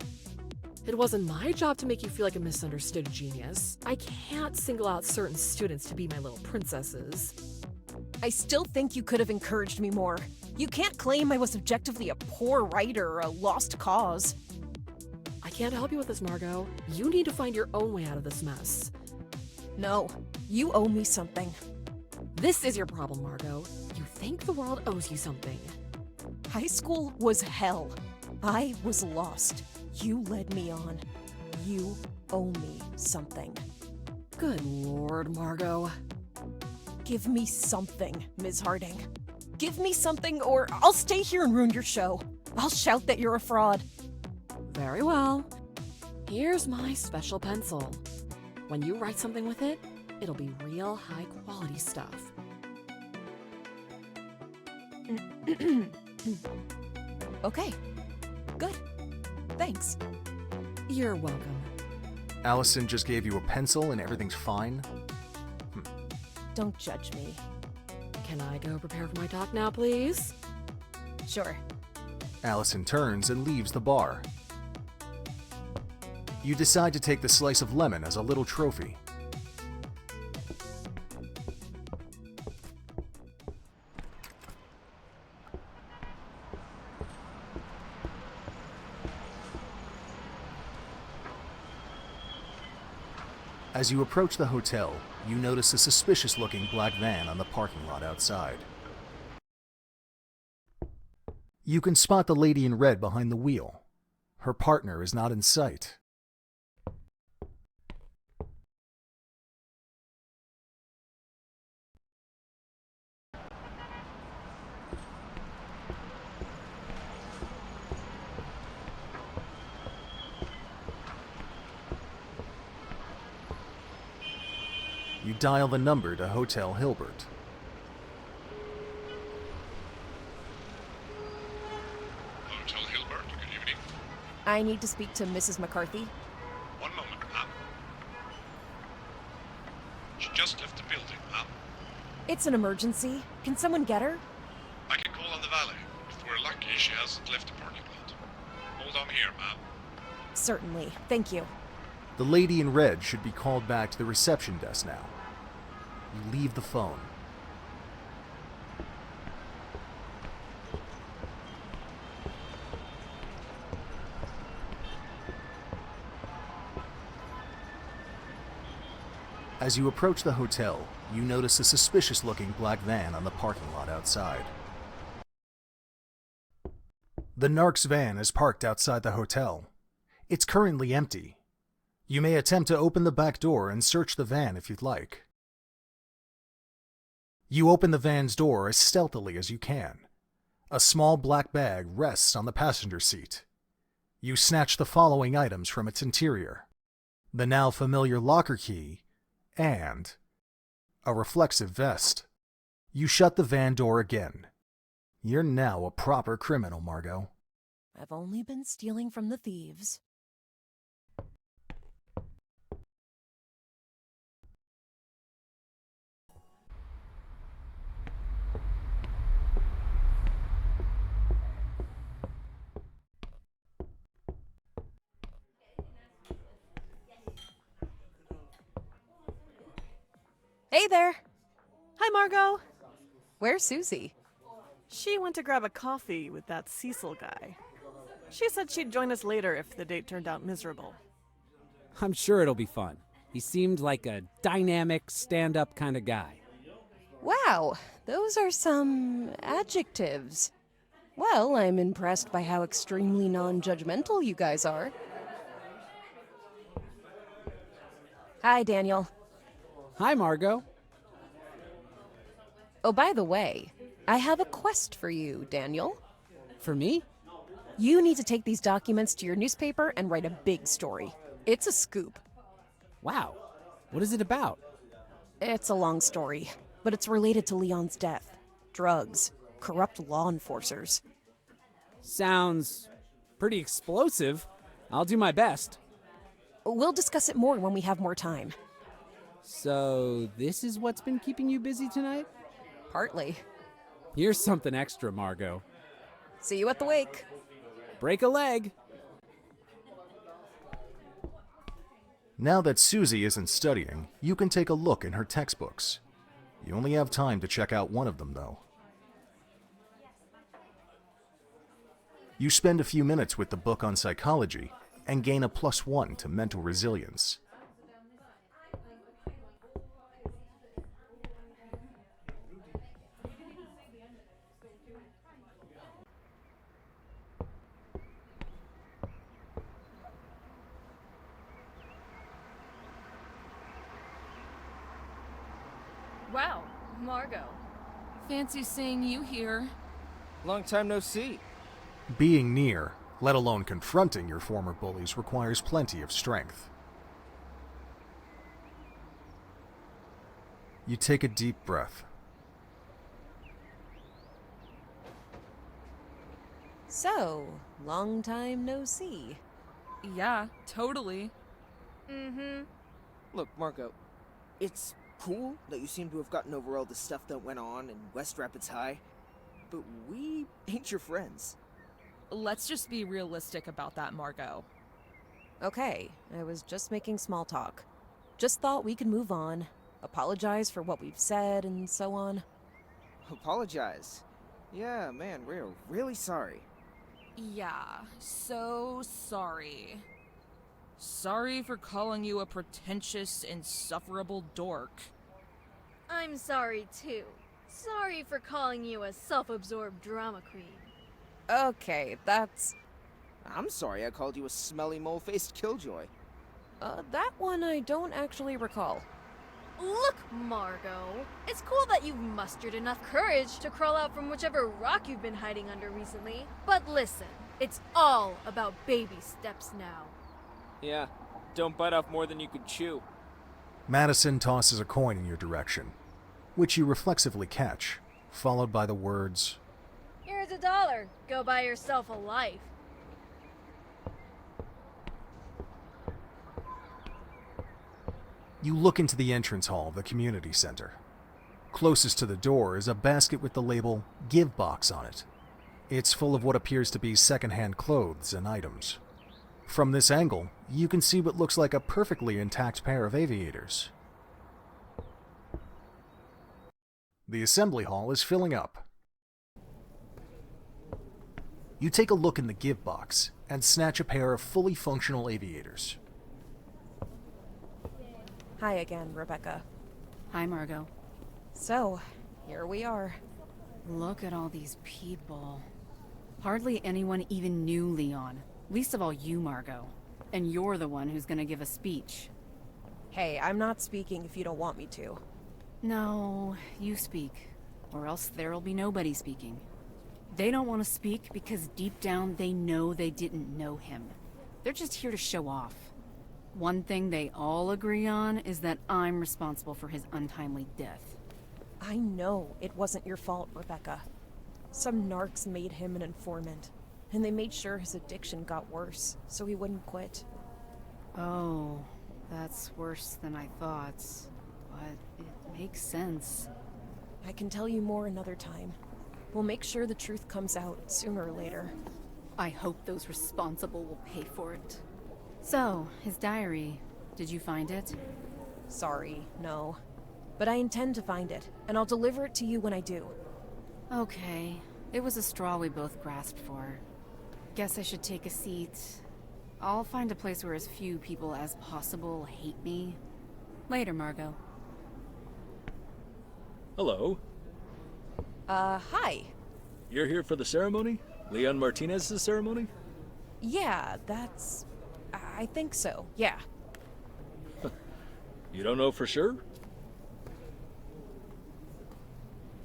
It wasn't my job to make you feel like a misunderstood genius. I can't single out certain students to be my little princesses. I still think you could have encouraged me more. You can't claim I was objectively a poor writer or a lost cause. I can't help you with this, Margo. You need to find your own way out of this mess. No, you owe me something. This is your problem, Margo. You think the world owes you something. High school was hell. I was lost. You led me on. You owe me something. Good Lord, Margo. Give me something, Ms. Harding. Give me something, or I'll stay here and ruin your show. I'll shout that you're a fraud. Very well. Here's my special pencil. When you write something with it, it'll be real high quality stuff. Okay. Good. Thanks. You're welcome. Allison just gave you a pencil and everything's fine? Don't judge me. Can I go prepare for my talk now, please? Sure. Allison turns and leaves the bar. You decide to take the slice of lemon as a little trophy. As you approach the hotel, you notice a suspicious-looking black van on the parking lot outside. You can spot the lady in red behind the wheel. Her partner is not in sight. You dial the number to Hotel Hilbert. Hotel Hilbert, good evening. I need to speak to Mrs. McCarthy. One moment, ma'am. She just left the building, ma'am. It's an emergency. Can someone get her? I can call on the valet. If we're lucky, she hasn't left the parking lot. Hold on here, ma'am. Certainly. Thank you. The lady in red should be called back to the reception desk now. You leave the phone. As you approach the hotel, you notice a suspicious-looking black van on the parking lot outside. The narc's van is parked outside the hotel. It's currently empty. You may attempt to open the back door and search the van if you'd like. You open the van's door as stealthily as you can. A small black bag rests on the passenger seat. You snatch the following items from its interior: the now familiar locker key and a reflexive vest. You shut the van door again. You're now a proper criminal, Margo. I've only been stealing from the thieves. Hey there! Hi, Margo! Where's Susie? She went to grab a coffee with that Cecil guy. She said she'd join us later if the date turned out miserable. I'm sure it'll be fun. He seemed like a dynamic, stand-up kind of guy. Wow, those are some adjectives. Well, I'm impressed by how extremely non-judgmental you guys are. Hi, Daniel. Hi, Margo. Oh, by the way, I have a quest for you, Daniel. For me? You need to take these documents to your newspaper and write a big story. It's a scoop. Wow. What is it about? It's a long story, but it's related to Leon's death. Drugs. Corrupt law enforcers. Sounds pretty explosive. I'll do my best. We'll discuss it more when we have more time. So, this is what's been keeping you busy tonight? Partly. Here's something extra, Margo. See you at the wake. Break a leg. Now that Susie isn't studying, you can take a look in her textbooks. You only have time to check out one of them, though. You spend a few minutes with the book on psychology and gain a +1 to mental resilience. Wow, Margo. Fancy seeing you here. Long time no see. Being near, let alone confronting your former bullies, requires plenty of strength. You take a deep breath. So, long time no see. Yeah, totally. Mm-hmm. Look, Margo, it's cool that you seem to have gotten over all the stuff that went on in West Rapids High, but we ain't your friends. Let's just be realistic about that, Margo. Okay, I was just making small talk. Just thought we could move on, apologize for what we've said, and so on. Apologize? Yeah, man, we're really sorry. Yeah, so sorry. Sorry for calling you a pretentious, insufferable dork. I'm sorry, too. Sorry for calling you a self-absorbed drama queen. Okay, that's... I'm sorry I called you a smelly mole-faced killjoy. That one I don't actually recall. Look, Margo, it's cool that you've mustered enough courage to crawl out from whichever rock you've been hiding under recently. But listen, it's all about baby steps now. Yeah, don't bite off more than you could chew. Madison tosses a coin in your direction, which you reflexively catch, followed by the words, Here's $1. Go buy yourself a life. You look into the entrance hall of the community center. Closest to the door is a basket with the label Give Box on it. It's full of what appears to be secondhand clothes and items. From this angle, you can see what looks like a perfectly intact pair of aviators. The assembly hall is filling up. You take a look in the Give Box and snatch a pair of fully functional aviators. Hi again, Rebecca. Hi, Margo. So, here we are. Look at all these people. Hardly anyone even knew Leon. Least of all you, Margo. And you're the one who's gonna give a speech. Hey, I'm not speaking if you don't want me to. No, you speak. Or else there'll be nobody speaking. They don't want to speak because deep down they know they didn't know him. They're just here to show off. One thing they all agree on is that I'm responsible for his untimely death. I know it wasn't your fault, Rebecca. Some narcs made him an informant, and they made sure his addiction got worse, so he wouldn't quit. Oh, that's worse than I thought. But it makes sense. I can tell you more another time. We'll make sure the truth comes out sooner or later. I hope those responsible will pay for it. So, his diary, did you find it? Sorry, no. But I intend to find it, and I'll deliver it to you when I do. Okay. It was a straw we both grasped for. Guess I should take a seat. I'll find a place where as few people as possible hate me. Later, Margo. Hello. Hi. You're here for the ceremony? Leon Martinez's ceremony? Yeah, that's... I think so, yeah. You don't know for sure?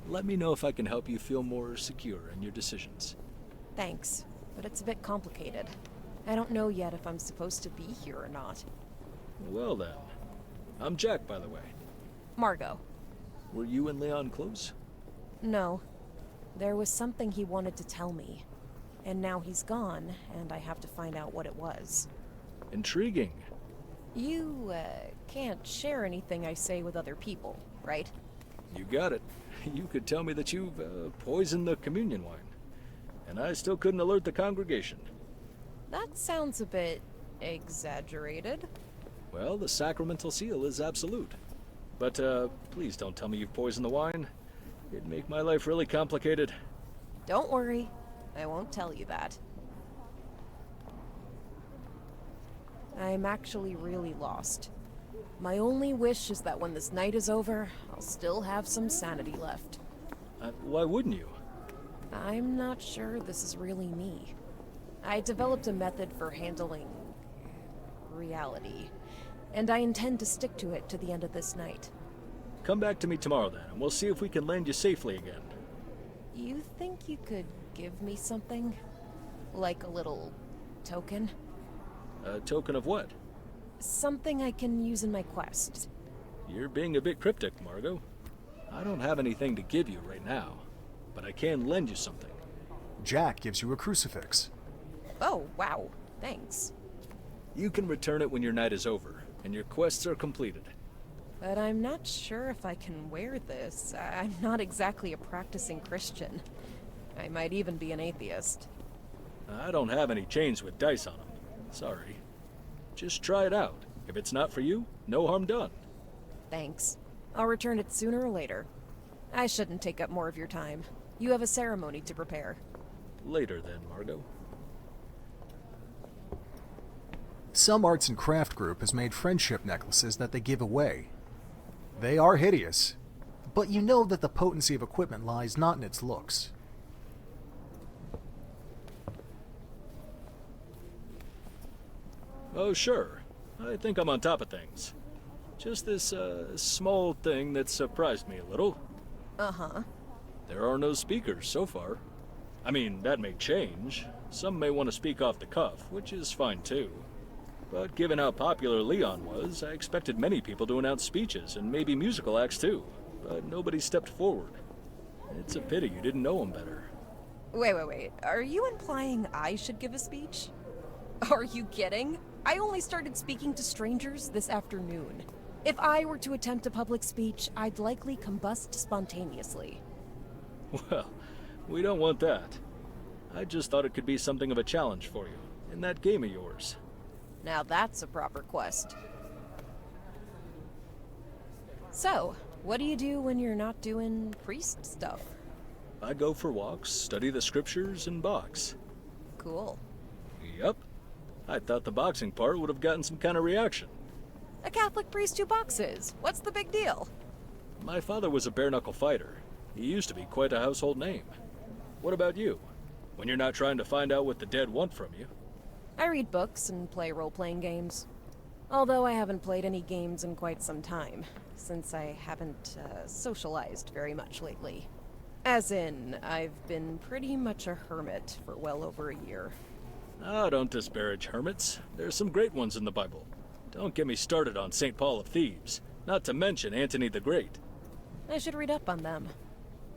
Let me know if I can help you feel more secure in your decisions. Thanks, but it's a bit complicated. I don't know yet if I'm supposed to be here or not. Well then. I'm Jack, by the way. Margo. Were you and Leon close? No. There was something he wanted to tell me. And now he's gone, and I have to find out what it was. Intriguing. You, can't share anything I say with other people, right? You got it. You could tell me that you've poisoned the communion wine. And I still couldn't alert the congregation. That sounds a bit exaggerated. Well, the sacramental seal is absolute. But, please don't tell me you've poisoned the wine. It'd make my life really complicated. Don't worry. I won't tell you that. I'm actually really lost. My only wish is that when this night is over, I'll still have some sanity left. Why wouldn't you? I'm not sure this is really me. I developed a method for handling... reality. And I intend to stick to it to the end of this night. Come back to me tomorrow then, and we'll see if we can land you safely again. You think you could give me something? Like a little token? A token of what? Something I can use in my quest. You're being a bit cryptic, Margo. I don't have anything to give you right now, but I can lend you something. Jack gives you a crucifix. Oh, wow. Thanks. You can return it when your night is over, and your quests are completed. But I'm not sure if I can wear this. I'm not exactly a practicing Christian. I might even be an atheist. I don't have any chains with dice on them. Sorry. Just try it out. If it's not for you, no harm done. Thanks. I'll return it sooner or later. I shouldn't take up more of your time. You have a ceremony to prepare. Later then, Margo. Some arts and craft group has made friendship necklaces that they give away. They are hideous, but you know that the potency of equipment lies not in its looks. Oh, sure. I think I'm on top of things. Just this, small thing that surprised me a little. Uh-huh. There are no speakers so far. I mean, that may change. Some may want to speak off the cuff, which is fine too. But given how popular Leon was, I expected many people to announce speeches, and maybe musical acts too. But nobody stepped forward. It's a pity you didn't know him better. Wait. Are you implying I should give a speech? Are you kidding? I only started speaking to strangers this afternoon. If I were to attempt a public speech, I'd likely combust spontaneously. Well, we don't want that. I just thought it could be something of a challenge for you, in that game of yours. Now that's a proper quest. So, what do you do when you're not doing priest stuff? I go for walks, study the scriptures, and box. Cool. Yep. I thought the boxing part would have gotten some kind of reaction. A Catholic priest who boxes. What's the big deal? My father was a bare-knuckle fighter. He used to be quite a household name. What about you? When you're not trying to find out what the dead want from you? I read books and play role-playing games. Although I haven't played any games in quite some time, since I haven't socialized very much lately. As in, I've been pretty much a hermit for well over a year. Ah, don't disparage hermits. There's some great ones in the Bible. Don't get me started on St. Paul of Thebes, not to mention Antony the Great. I should read up on them.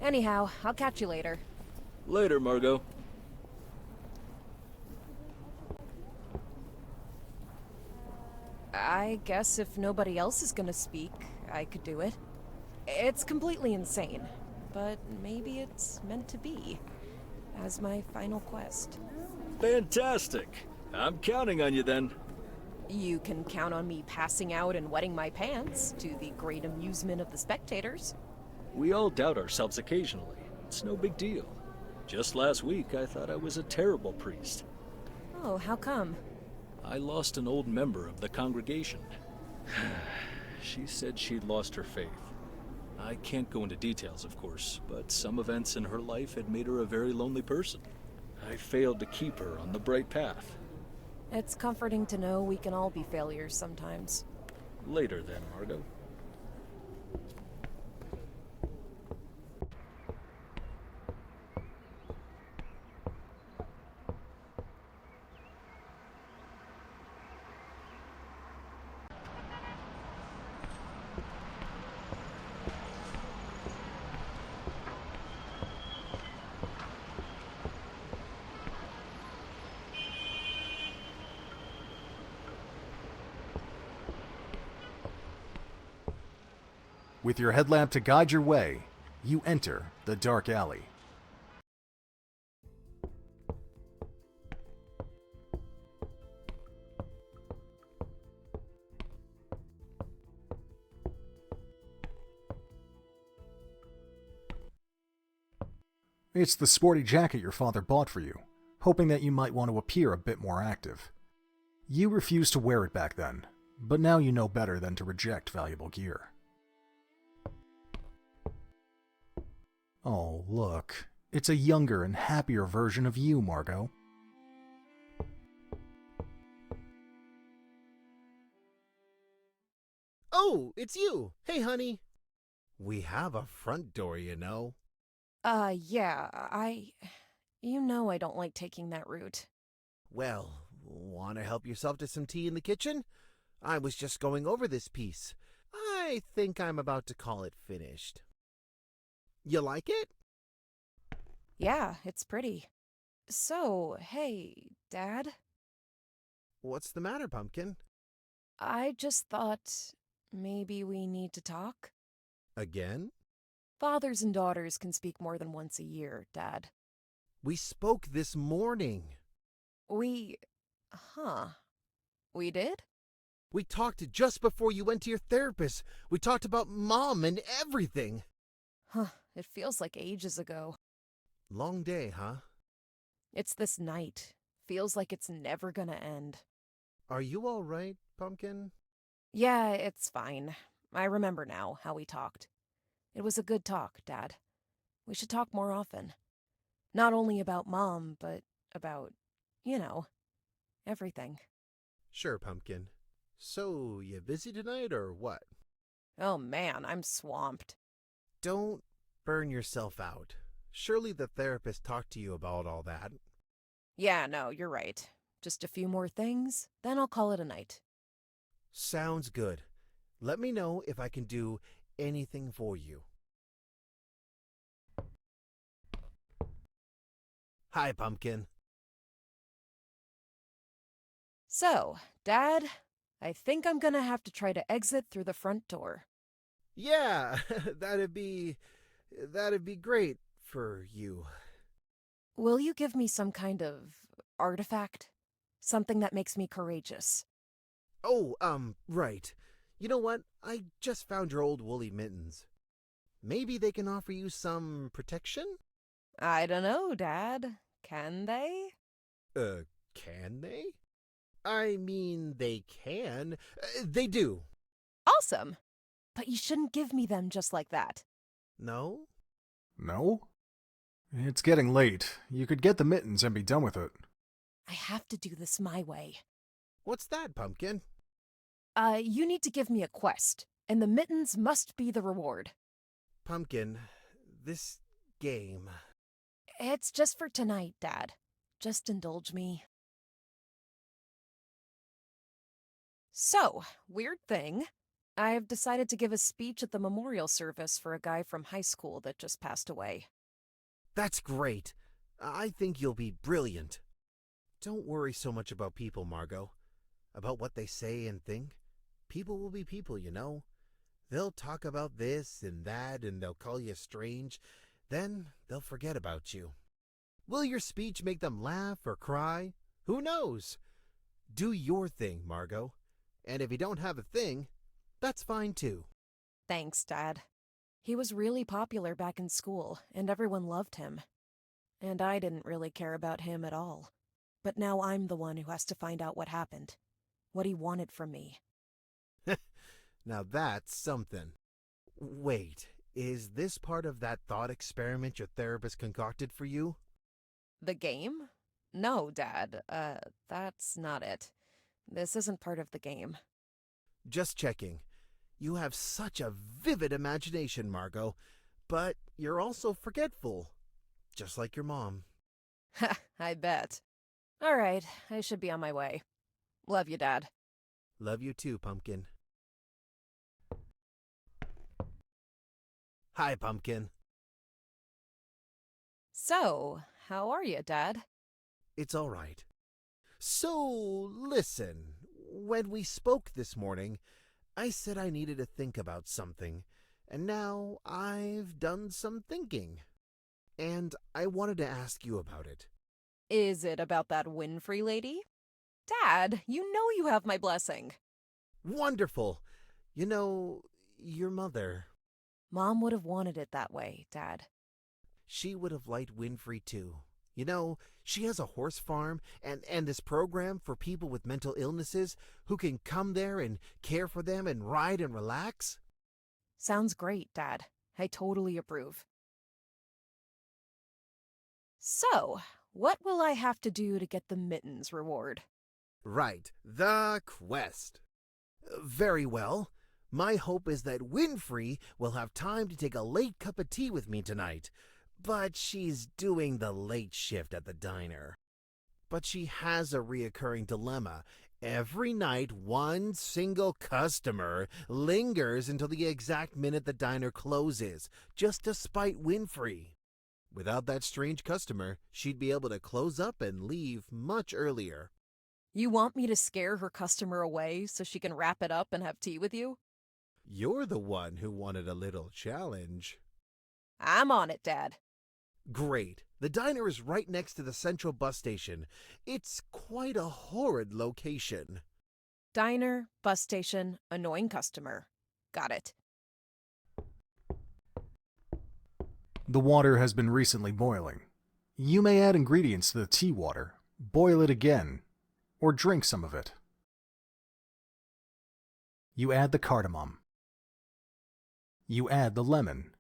Anyhow, I'll catch you later. Later, Margo. I guess if nobody else is gonna speak, I could do it. It's completely insane, but maybe it's meant to be, as my final quest. Fantastic! I'm counting on you then. You can count on me passing out and wetting my pants, to the great amusement of the spectators. We all doubt ourselves occasionally. It's no big deal. Just last week, I thought I was a terrible priest. Oh, how come? I lost an old member of the congregation. She said she'd lost her faith. I can't go into details, of course, but some events in her life had made her a very lonely person. I failed to keep her on the bright path. It's comforting to know we can all be failures sometimes. Later then, Margo. With your headlamp to guide your way, you enter the dark alley. It's the sporty jacket your father bought for you, hoping that you might want to appear a bit more active. You refused to wear it back then, but now you know better than to reject valuable gear. Oh, look. It's a younger and happier version of you, Margo. Oh, it's you. Hey, honey. We have a front door, you know. Yeah, You know I don't like taking that route. Well, want to help yourself to some tea in the kitchen? I was just going over this piece. I think I'm about to call it finished. You like it? Yeah, it's pretty. So, hey, Dad? What's the matter, Pumpkin? I just thought maybe we need to talk. Again? Fathers and daughters can speak more than once a year, Dad. We spoke this morning. We did? We talked just before you went to your therapist. We talked about Mom and everything. It feels like ages ago. Long day, huh? It's this night. Feels like it's never gonna end. Are you all right, Pumpkin? Yeah, it's fine. I remember now how we talked. It was a good talk, Dad. We should talk more often. Not only about Mom, but about, everything. Sure, Pumpkin. So, you busy tonight or what? Oh man, I'm swamped. Don't burn yourself out. Surely the therapist talked to you about all that. Yeah, no, you're right. Just a few more things, then I'll call it a night. Sounds good. Let me know if I can do anything for you. Hi, Pumpkin. So, Dad, I think I'm gonna have to try to exit through the front door. Yeah, that'd be great for you. Will you give me some kind of artifact? Something that makes me courageous. Oh, right. You know what? I just found your old woolly mittens. Maybe they can offer you some protection? I don't know, Dad. Can they? Can they? I mean, they can. They do. Awesome. But you shouldn't give me them just like that. No? No? It's getting late. You could get the mittens and be done with it. I have to do this my way. What's that, Pumpkin? You need to give me a quest, and the mittens must be the reward. Pumpkin, this game... It's just for tonight, Dad. Just indulge me. So, weird thing. I've decided to give a speech at the memorial service for a guy from high school that just passed away. That's great. I think you'll be brilliant. Don't worry so much about people, Margo. About what they say and think. People will be people, you know. They'll talk about this and that, and they'll call you strange. Then they'll forget about you. Will your speech make them laugh or cry? Who knows? Do your thing, Margo. And if you don't have a thing, that's fine too. Thanks, Dad. He was really popular back in school, and everyone loved him. And I didn't really care about him at all. But now I'm the one who has to find out what happened. What he wanted from me. Now that's something. Wait, is this part of that thought experiment your therapist concocted for you? The game? No, Dad. That's not it. This isn't part of the game. Just checking. You have such a vivid imagination, Margo, but you're also forgetful. Just like your mom. Ha, I bet. All right, I should be on my way. Love you, Dad. Love you too, Pumpkin. Hi, Pumpkin. So, how are you, Dad? It's all right. So, listen. When we spoke this morning, I said I needed to think about something, and now I've done some thinking. And I wanted to ask you about it. Is it about that Winfrey lady? Dad, you know you have my blessing. Wonderful. You know, your mother... Mom would have wanted it that way, Dad. She would have liked Winfrey too. You know, she has a horse farm and this program for people with mental illnesses who can come there and care for them and ride and relax. Sounds great, Dad. I totally approve. So, what will I have to do to get the mittens reward? Right, the quest. Very well. My hope is that Winfrey will have time to take a late cup of tea with me tonight, but she's doing the late shift at the diner. But she has a reoccurring dilemma. Every night, one single customer lingers until the exact minute the diner closes, just to spite Winfrey. Without that strange customer, she'd be able to close up and leave much earlier. You want me to scare her customer away so she can wrap it up and have tea with you? You're the one who wanted a little challenge. I'm on it, Dad. Great. The diner is right next to the central bus station. It's quite a horrid location. Diner, bus station, annoying customer. Got it. The water has been recently boiling. You may add ingredients to the tea water, boil it again, or drink some of it. You add the cardamom. You add the lemon.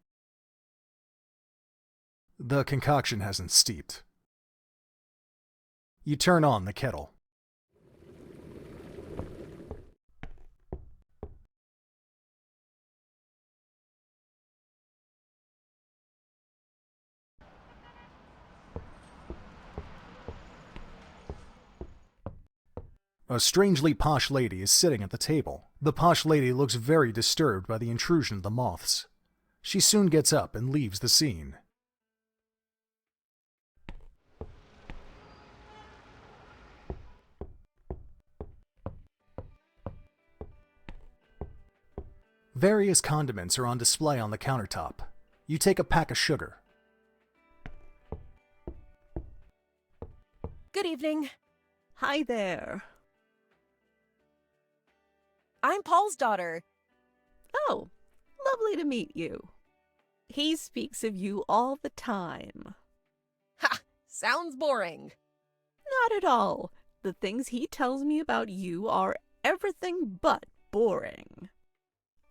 The concoction hasn't steeped. You turn on the kettle. A strangely posh lady is sitting at the table. The posh lady looks very disturbed by the intrusion of the moths. She soon gets up and leaves the scene. Various condiments are on display on the countertop. You take a pack of sugar. Good evening. Hi there. I'm Paul's daughter. Oh, lovely to meet you. He speaks of you all the time. Ha! Sounds boring. Not at all. The things he tells me about you are everything but boring.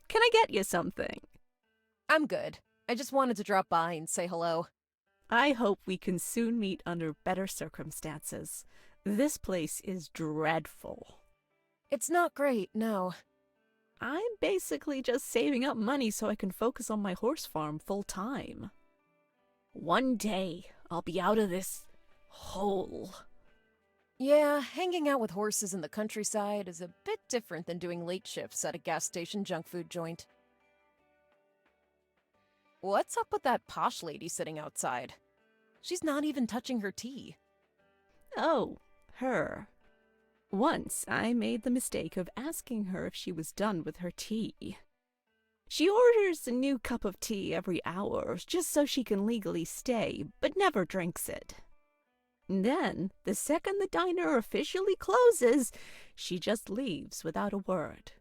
Can I get you something? I'm good. I just wanted to drop by and say hello. I hope we can soon meet under better circumstances. This place is dreadful. It's not great, no. I'm basically just saving up money so I can focus on my horse farm full time. One day, I'll be out of this hole. Yeah, hanging out with horses in the countryside is a bit different than doing late shifts at a gas station junk food joint. What's up with that posh lady sitting outside? She's not even touching her tea. Oh, her. Once I made the mistake of asking her if she was done with her tea. She orders a new cup of tea every hour just so she can legally stay, but never drinks it. Then, the second the diner officially closes, she just leaves without a word.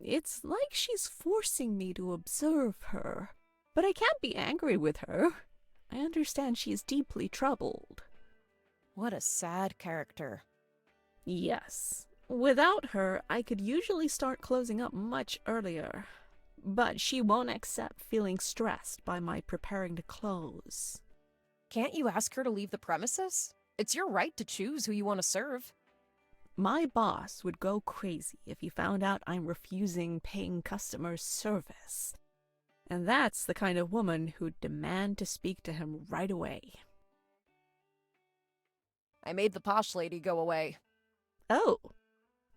It's like she's forcing me to observe her, but I can't be angry with her. I understand she is deeply troubled. What a sad character. Yes. Without her, I could usually start closing up much earlier. But she won't accept feeling stressed by my preparing to close. Can't you ask her to leave the premises? It's your right to choose who you want to serve. My boss would go crazy if he found out I'm refusing paying customers service. And that's the kind of woman who'd demand to speak to him right away. I made the posh lady go away. Oh,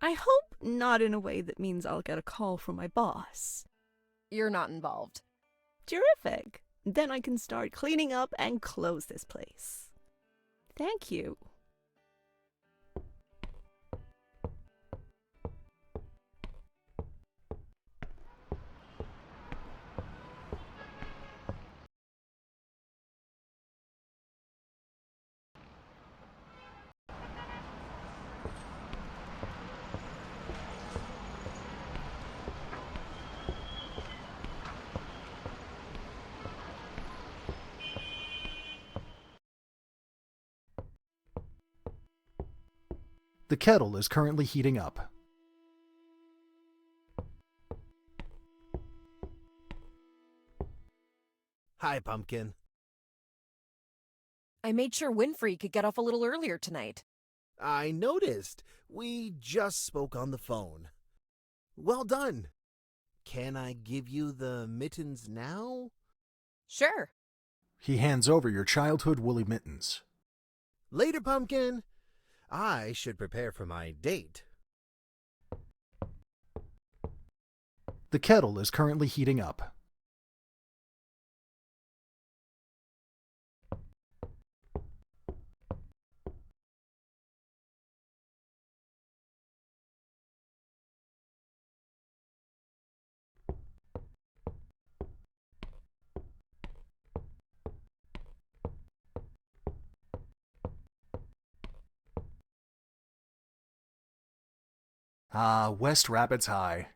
I hope not in a way that means I'll get a call from my boss. You're not involved. Terrific. Then I can start cleaning up and close this place. Thank you. The kettle is currently heating up. Hi, Pumpkin. I made sure Winfrey could get off a little earlier tonight. I noticed. We just spoke on the phone. Well done. Can I give you the mittens now? Sure. He hands over your childhood woolly mittens. Later, Pumpkin. I should prepare for my date. The kettle is currently heating up. Ah, West Rapids High,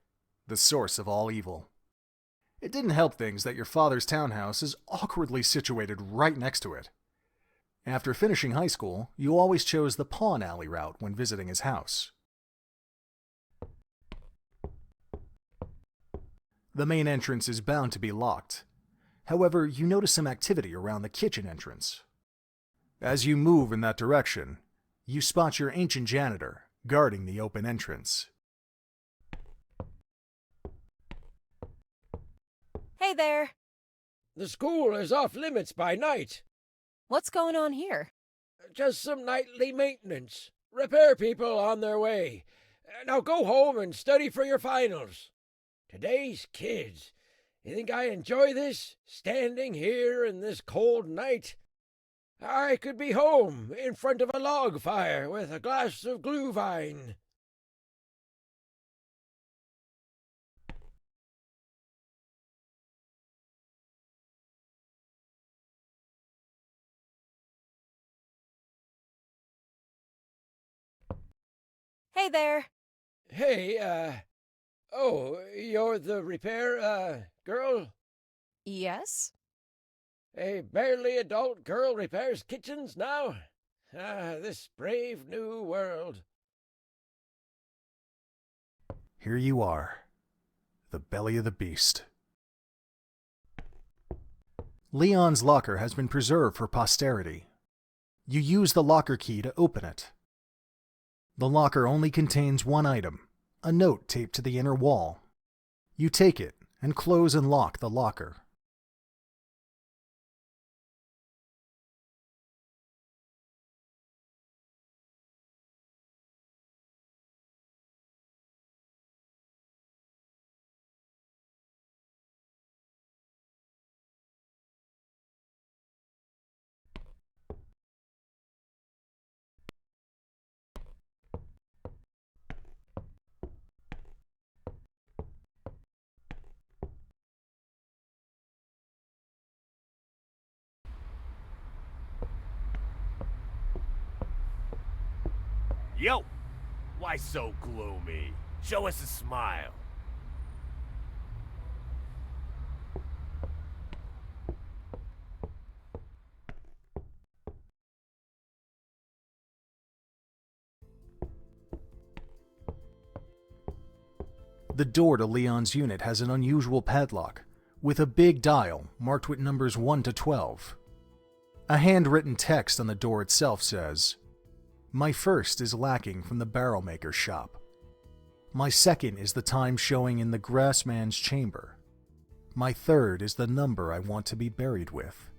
the source of all evil. It didn't help things that your father's townhouse is awkwardly situated right next to it. After finishing high school, you always chose the pawn alley route when visiting his house. The main entrance is bound to be locked. However, you notice some activity around the kitchen entrance. As you move in that direction, you spot your ancient janitor guarding the open entrance. Hey there. The school is off limits by night. What's going on here? Just some nightly maintenance. Repair people on their way. Now go home and study for your finals. Today's kids. You think I enjoy this? Standing here in this cold night? I could be home in front of a log fire with a glass of glühwein. Hey there. Hey, oh, you're the repair, girl? Yes? A barely adult girl repairs kitchens now? This brave new world. Here you are, the belly of the beast. Leon's locker has been preserved for posterity. You use the locker key to open it. The locker only contains one item, a note taped to the inner wall. You take it and close and lock the locker. Yo! Why so gloomy? Show us a smile. The door to Leon's unit has an unusual padlock, with a big dial marked with numbers 1 to 12. A handwritten text on the door itself says, "My first is lacking from the barrel maker's shop. My second is the time showing in the grassman's chamber. My third is the number I want to be buried with."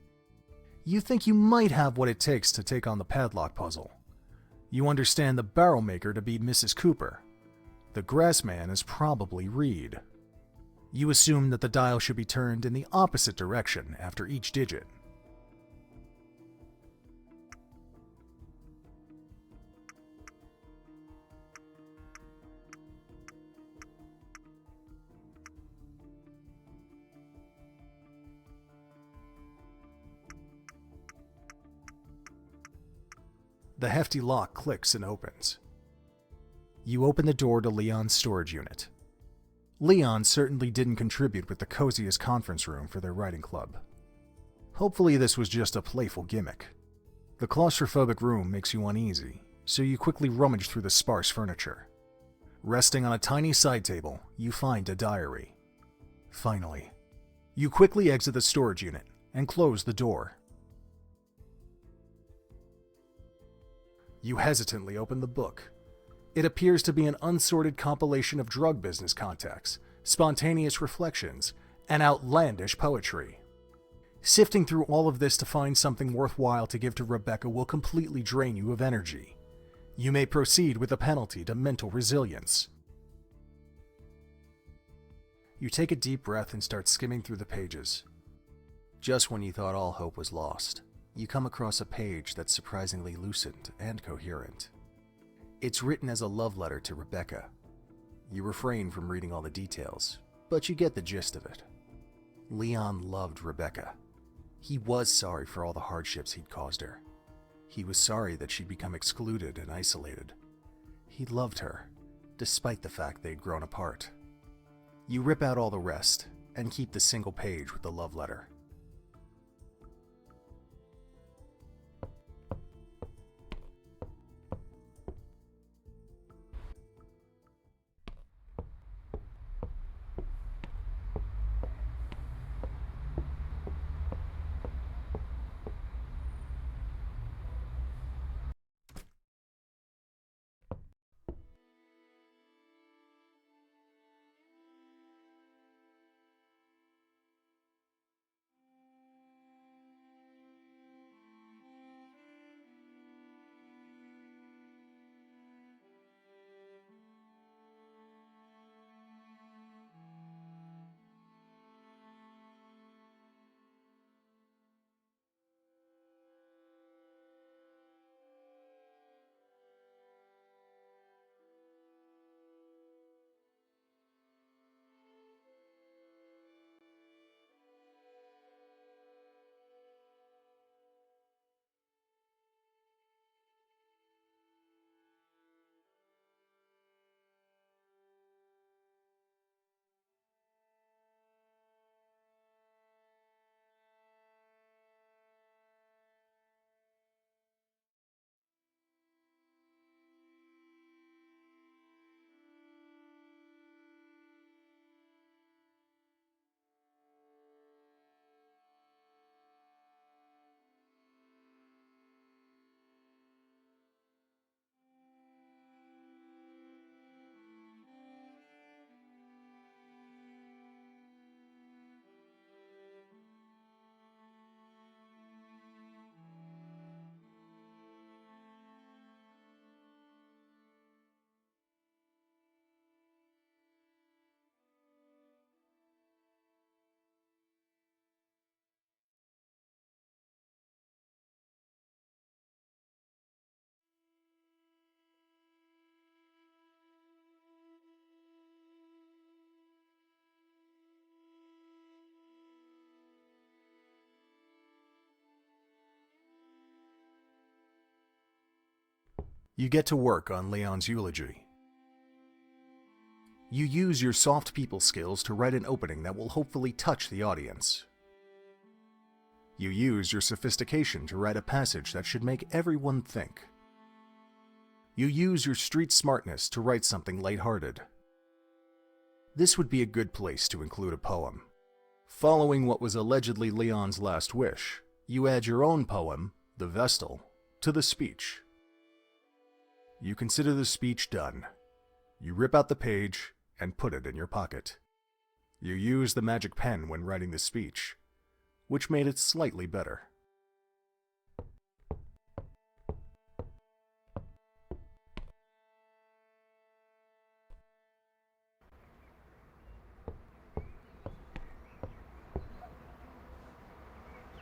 You think you might have what it takes to take on the padlock puzzle. You understand the barrel maker to be Mrs. Cooper. The grassman is probably Reed. You assume that the dial should be turned in the opposite direction after each digit. The hefty lock clicks and opens. You open the door to Leon's storage unit. Leon certainly didn't contribute with the coziest conference room for their writing club. Hopefully this was just a playful gimmick. The claustrophobic room makes you uneasy, so you quickly rummage through the sparse furniture. Resting on a tiny side table, you find a diary. Finally, you quickly exit the storage unit and close the door. You hesitantly open the book. It appears to be an unsorted compilation of drug business contacts, spontaneous reflections, and outlandish poetry. Sifting through all of this to find something worthwhile to give to Rebecca will completely drain you of energy. You may proceed with a penalty to mental resilience. You take a deep breath and start skimming through the pages. Just when you thought all hope was lost, you come across a page that's surprisingly lucid and coherent. It's written as a love letter to Rebecca. You refrain from reading all the details, but you get the gist of it. Leon loved Rebecca. He was sorry for all the hardships he'd caused her. He was sorry that she'd become excluded and isolated. He loved her, despite the fact they'd grown apart. You rip out all the rest and keep the single page with the love letter. You get to work on Leon's eulogy. You use your soft people skills to write an opening that will hopefully touch the audience. You use your sophistication to write a passage that should make everyone think. You use your street smartness to write something lighthearted. This would be a good place to include a poem. Following what was allegedly Leon's last wish, you add your own poem, The Vestal, to the speech. You consider the speech done. You rip out the page and put it in your pocket. You use the magic pen when writing the speech, which made it slightly better.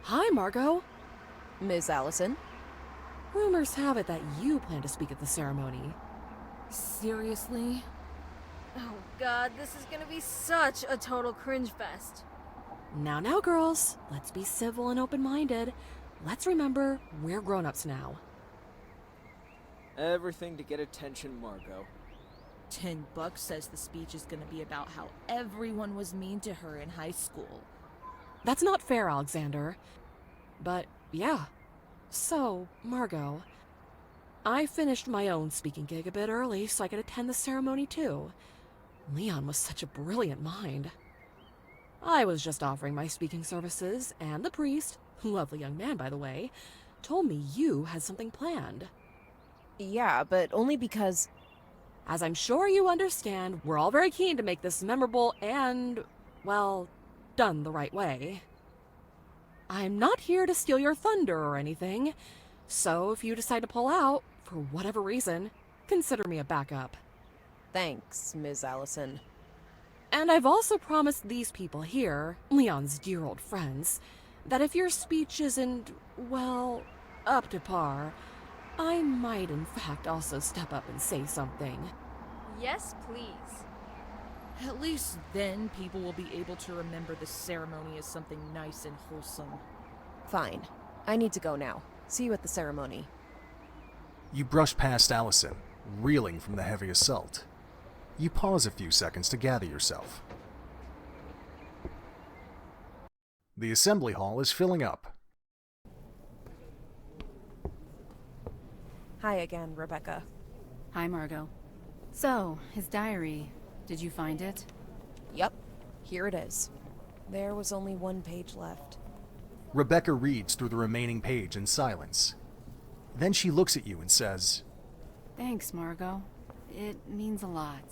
Hi, Margo. Miss Allison. Rumors have it that you plan to speak at the ceremony. Seriously? Oh god, this is gonna be such a total cringe fest. Now, girls. Let's be civil and open-minded. Let's remember, we're grown-ups now. Everything to get attention, Margo. $10 says the speech is gonna be about how everyone was mean to her in high school. That's not fair, Alexander. But, yeah. So, Margo, I finished my own speaking gig a bit early so I could attend the ceremony too. Leon was such a brilliant mind. I was just offering my speaking services, and the priest, lovely young man by the way, told me you had something planned. Yeah, but only because... As I'm sure you understand, we're all very keen to make this memorable and, well, done the right way. I'm not here to steal your thunder or anything, so if you decide to pull out, for whatever reason, consider me a backup. Thanks, Ms. Allison. And I've also promised these people here, Leon's dear old friends, that if your speech isn't, well, up to par, I might in fact also step up and say something. Yes, please. At least then people will be able to remember the ceremony as something nice and wholesome. Fine. I need to go now. See you at the ceremony. You brush past Allison, reeling from the heavy assault. You pause a few seconds to gather yourself. The assembly hall is filling up. Hi again, Rebecca. Hi, Margo. So, his diary, did you find it? Yep, here it is. There was only one page left. Rebecca reads through the remaining page in silence. Then she looks at you and says, Thanks, Margo. It means a lot.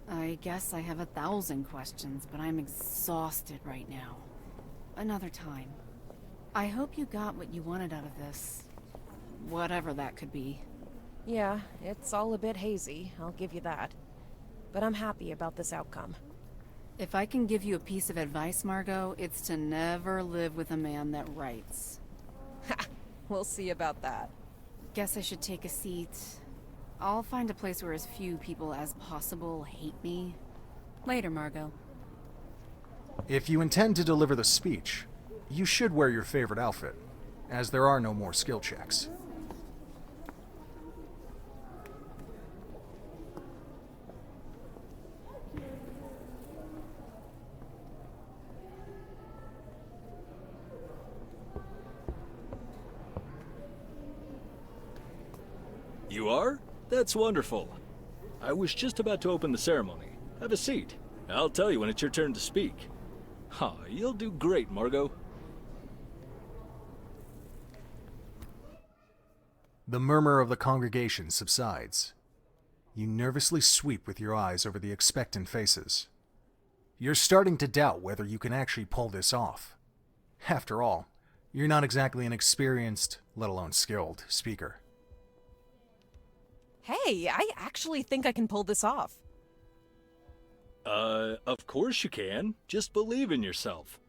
I guess I have 1,000 questions, but I'm exhausted right now. Another time. I hope you got what you wanted out of this. Whatever that could be. Yeah, it's all a bit hazy, I'll give you that. But I'm happy about this outcome. If I can give you a piece of advice, Margo, it's to never live with a man that writes. Ha! We'll see about that. Guess I should take a seat. I'll find a place where as few people as possible hate me. Later, Margo. if you intend to deliver the speech, you should wear your favorite outfit, as there are no more skill checks. You are? That's wonderful. I was just about to open the ceremony. Have a seat. I'll tell you when it's your turn to speak. Ha, you'll do great, Margo. The murmur of the congregation subsides. You nervously sweep with your eyes over the expectant faces. You're starting to doubt whether you can actually pull this off. After all, you're not exactly an experienced, let alone skilled, speaker. Hey, I actually think I can pull this off. Of course you can. Just believe in yourself.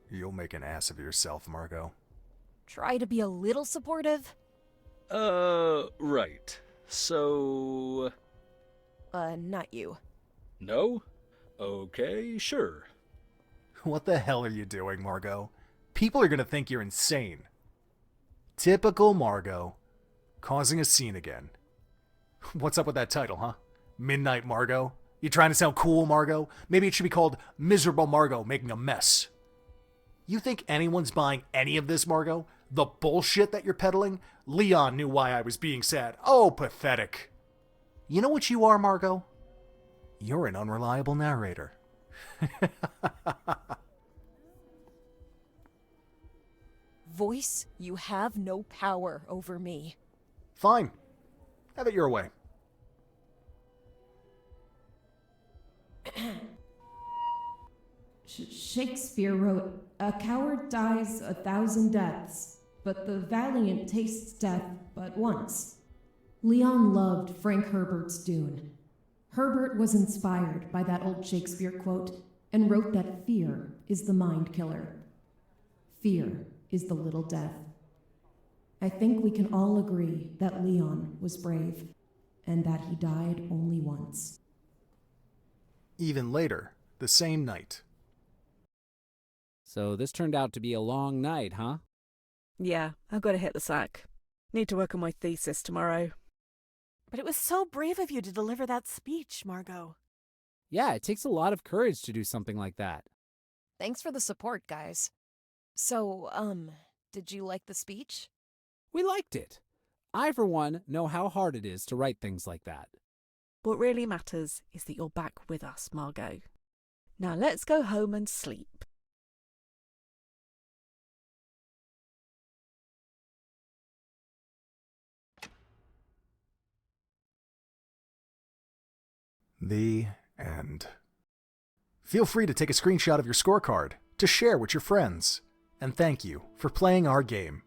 You'll make an ass of yourself, Margo. Try to be a little supportive. Right. So... Not you. No? Okay, sure. What the hell are you doing, Margo? People are gonna think you're insane. Typical Margo. Causing a scene again. What's up with that title, huh? Midnight Margo? You trying to sound cool, Margo? Maybe it should be called Miserable Margo Making a Mess. You think anyone's buying any of this, Margo? The bullshit that you're peddling? Leon knew why I was being sad. Oh, pathetic. You know what you are, Margo? You're an unreliable narrator. Voice, you have no power over me. Fine. Have it your way. Shakespeare wrote, "A coward dies 1,000 deaths, but the valiant tastes death but once." Leon loved Frank Herbert's Dune. Herbert was inspired by that old Shakespeare quote and wrote that fear is the mind killer. Fear is the little death. I think we can all agree that Leon was brave and that he died only once. Even later, the same night. So this turned out to be a long night, huh? Yeah, I've got to hit the sack. Need to work on my thesis tomorrow. But it was so brave of you to deliver that speech, Margo. Yeah, it takes a lot of courage to do something like that. Thanks for the support, guys. So, did you like the speech? We liked it. I, for one, know how hard it is to write things like that. What really matters is that you're back with us, Margo. Now let's go home and sleep. The end. Feel free to take a screenshot of your scorecard to share with your friends. And thank you for playing our game.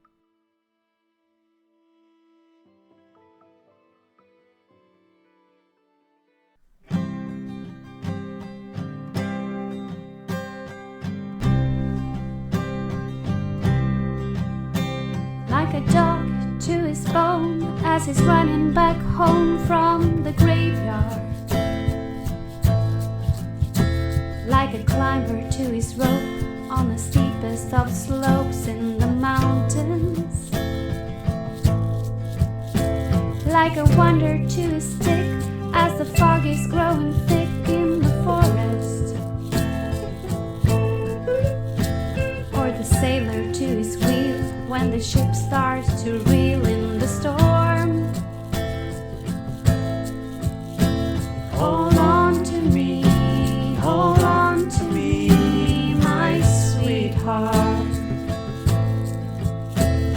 Like a dog to his bone as he's running back home from the graveyard. Like a climber to his rope on the steepest of slopes in the mountains. Like a wanderer to his stick as the fog is growing thick in the forest. Or the sailor to his wheel when the ship starts to reel in the storm. Hold on to me, hold on to me, my sweetheart.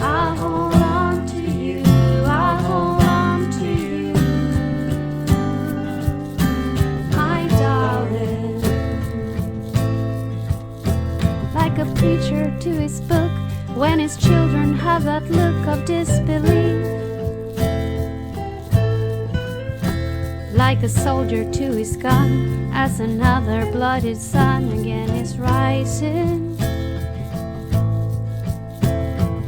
I'll hold on to you, I'll hold on to you, my darling. Like a preacher to his book when his children have that look of disbelief. Like a soldier to his gun as another blooded sun again is rising.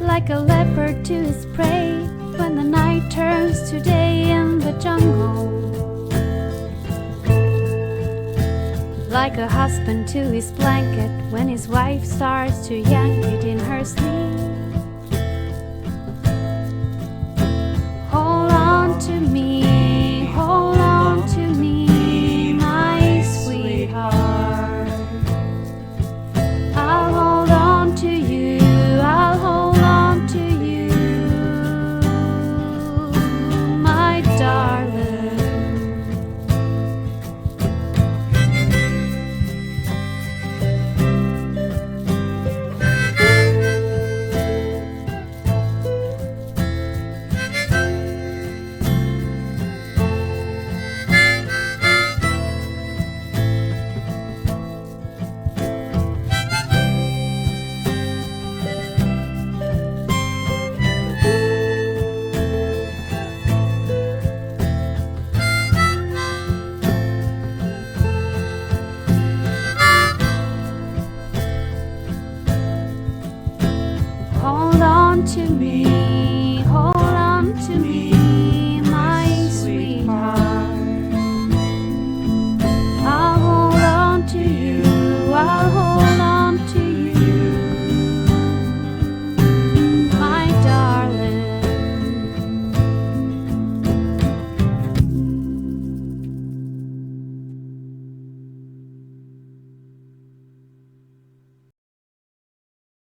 Like a leopard to his prey when the night turns to day in the jungle. Like a husband to his blanket when his wife starts to yank it in her sleep. Hold on to me, hold on to me, my sweetheart. I'll hold on to you, I'll hold on to you, my darling. Hold on to me, hold on to me.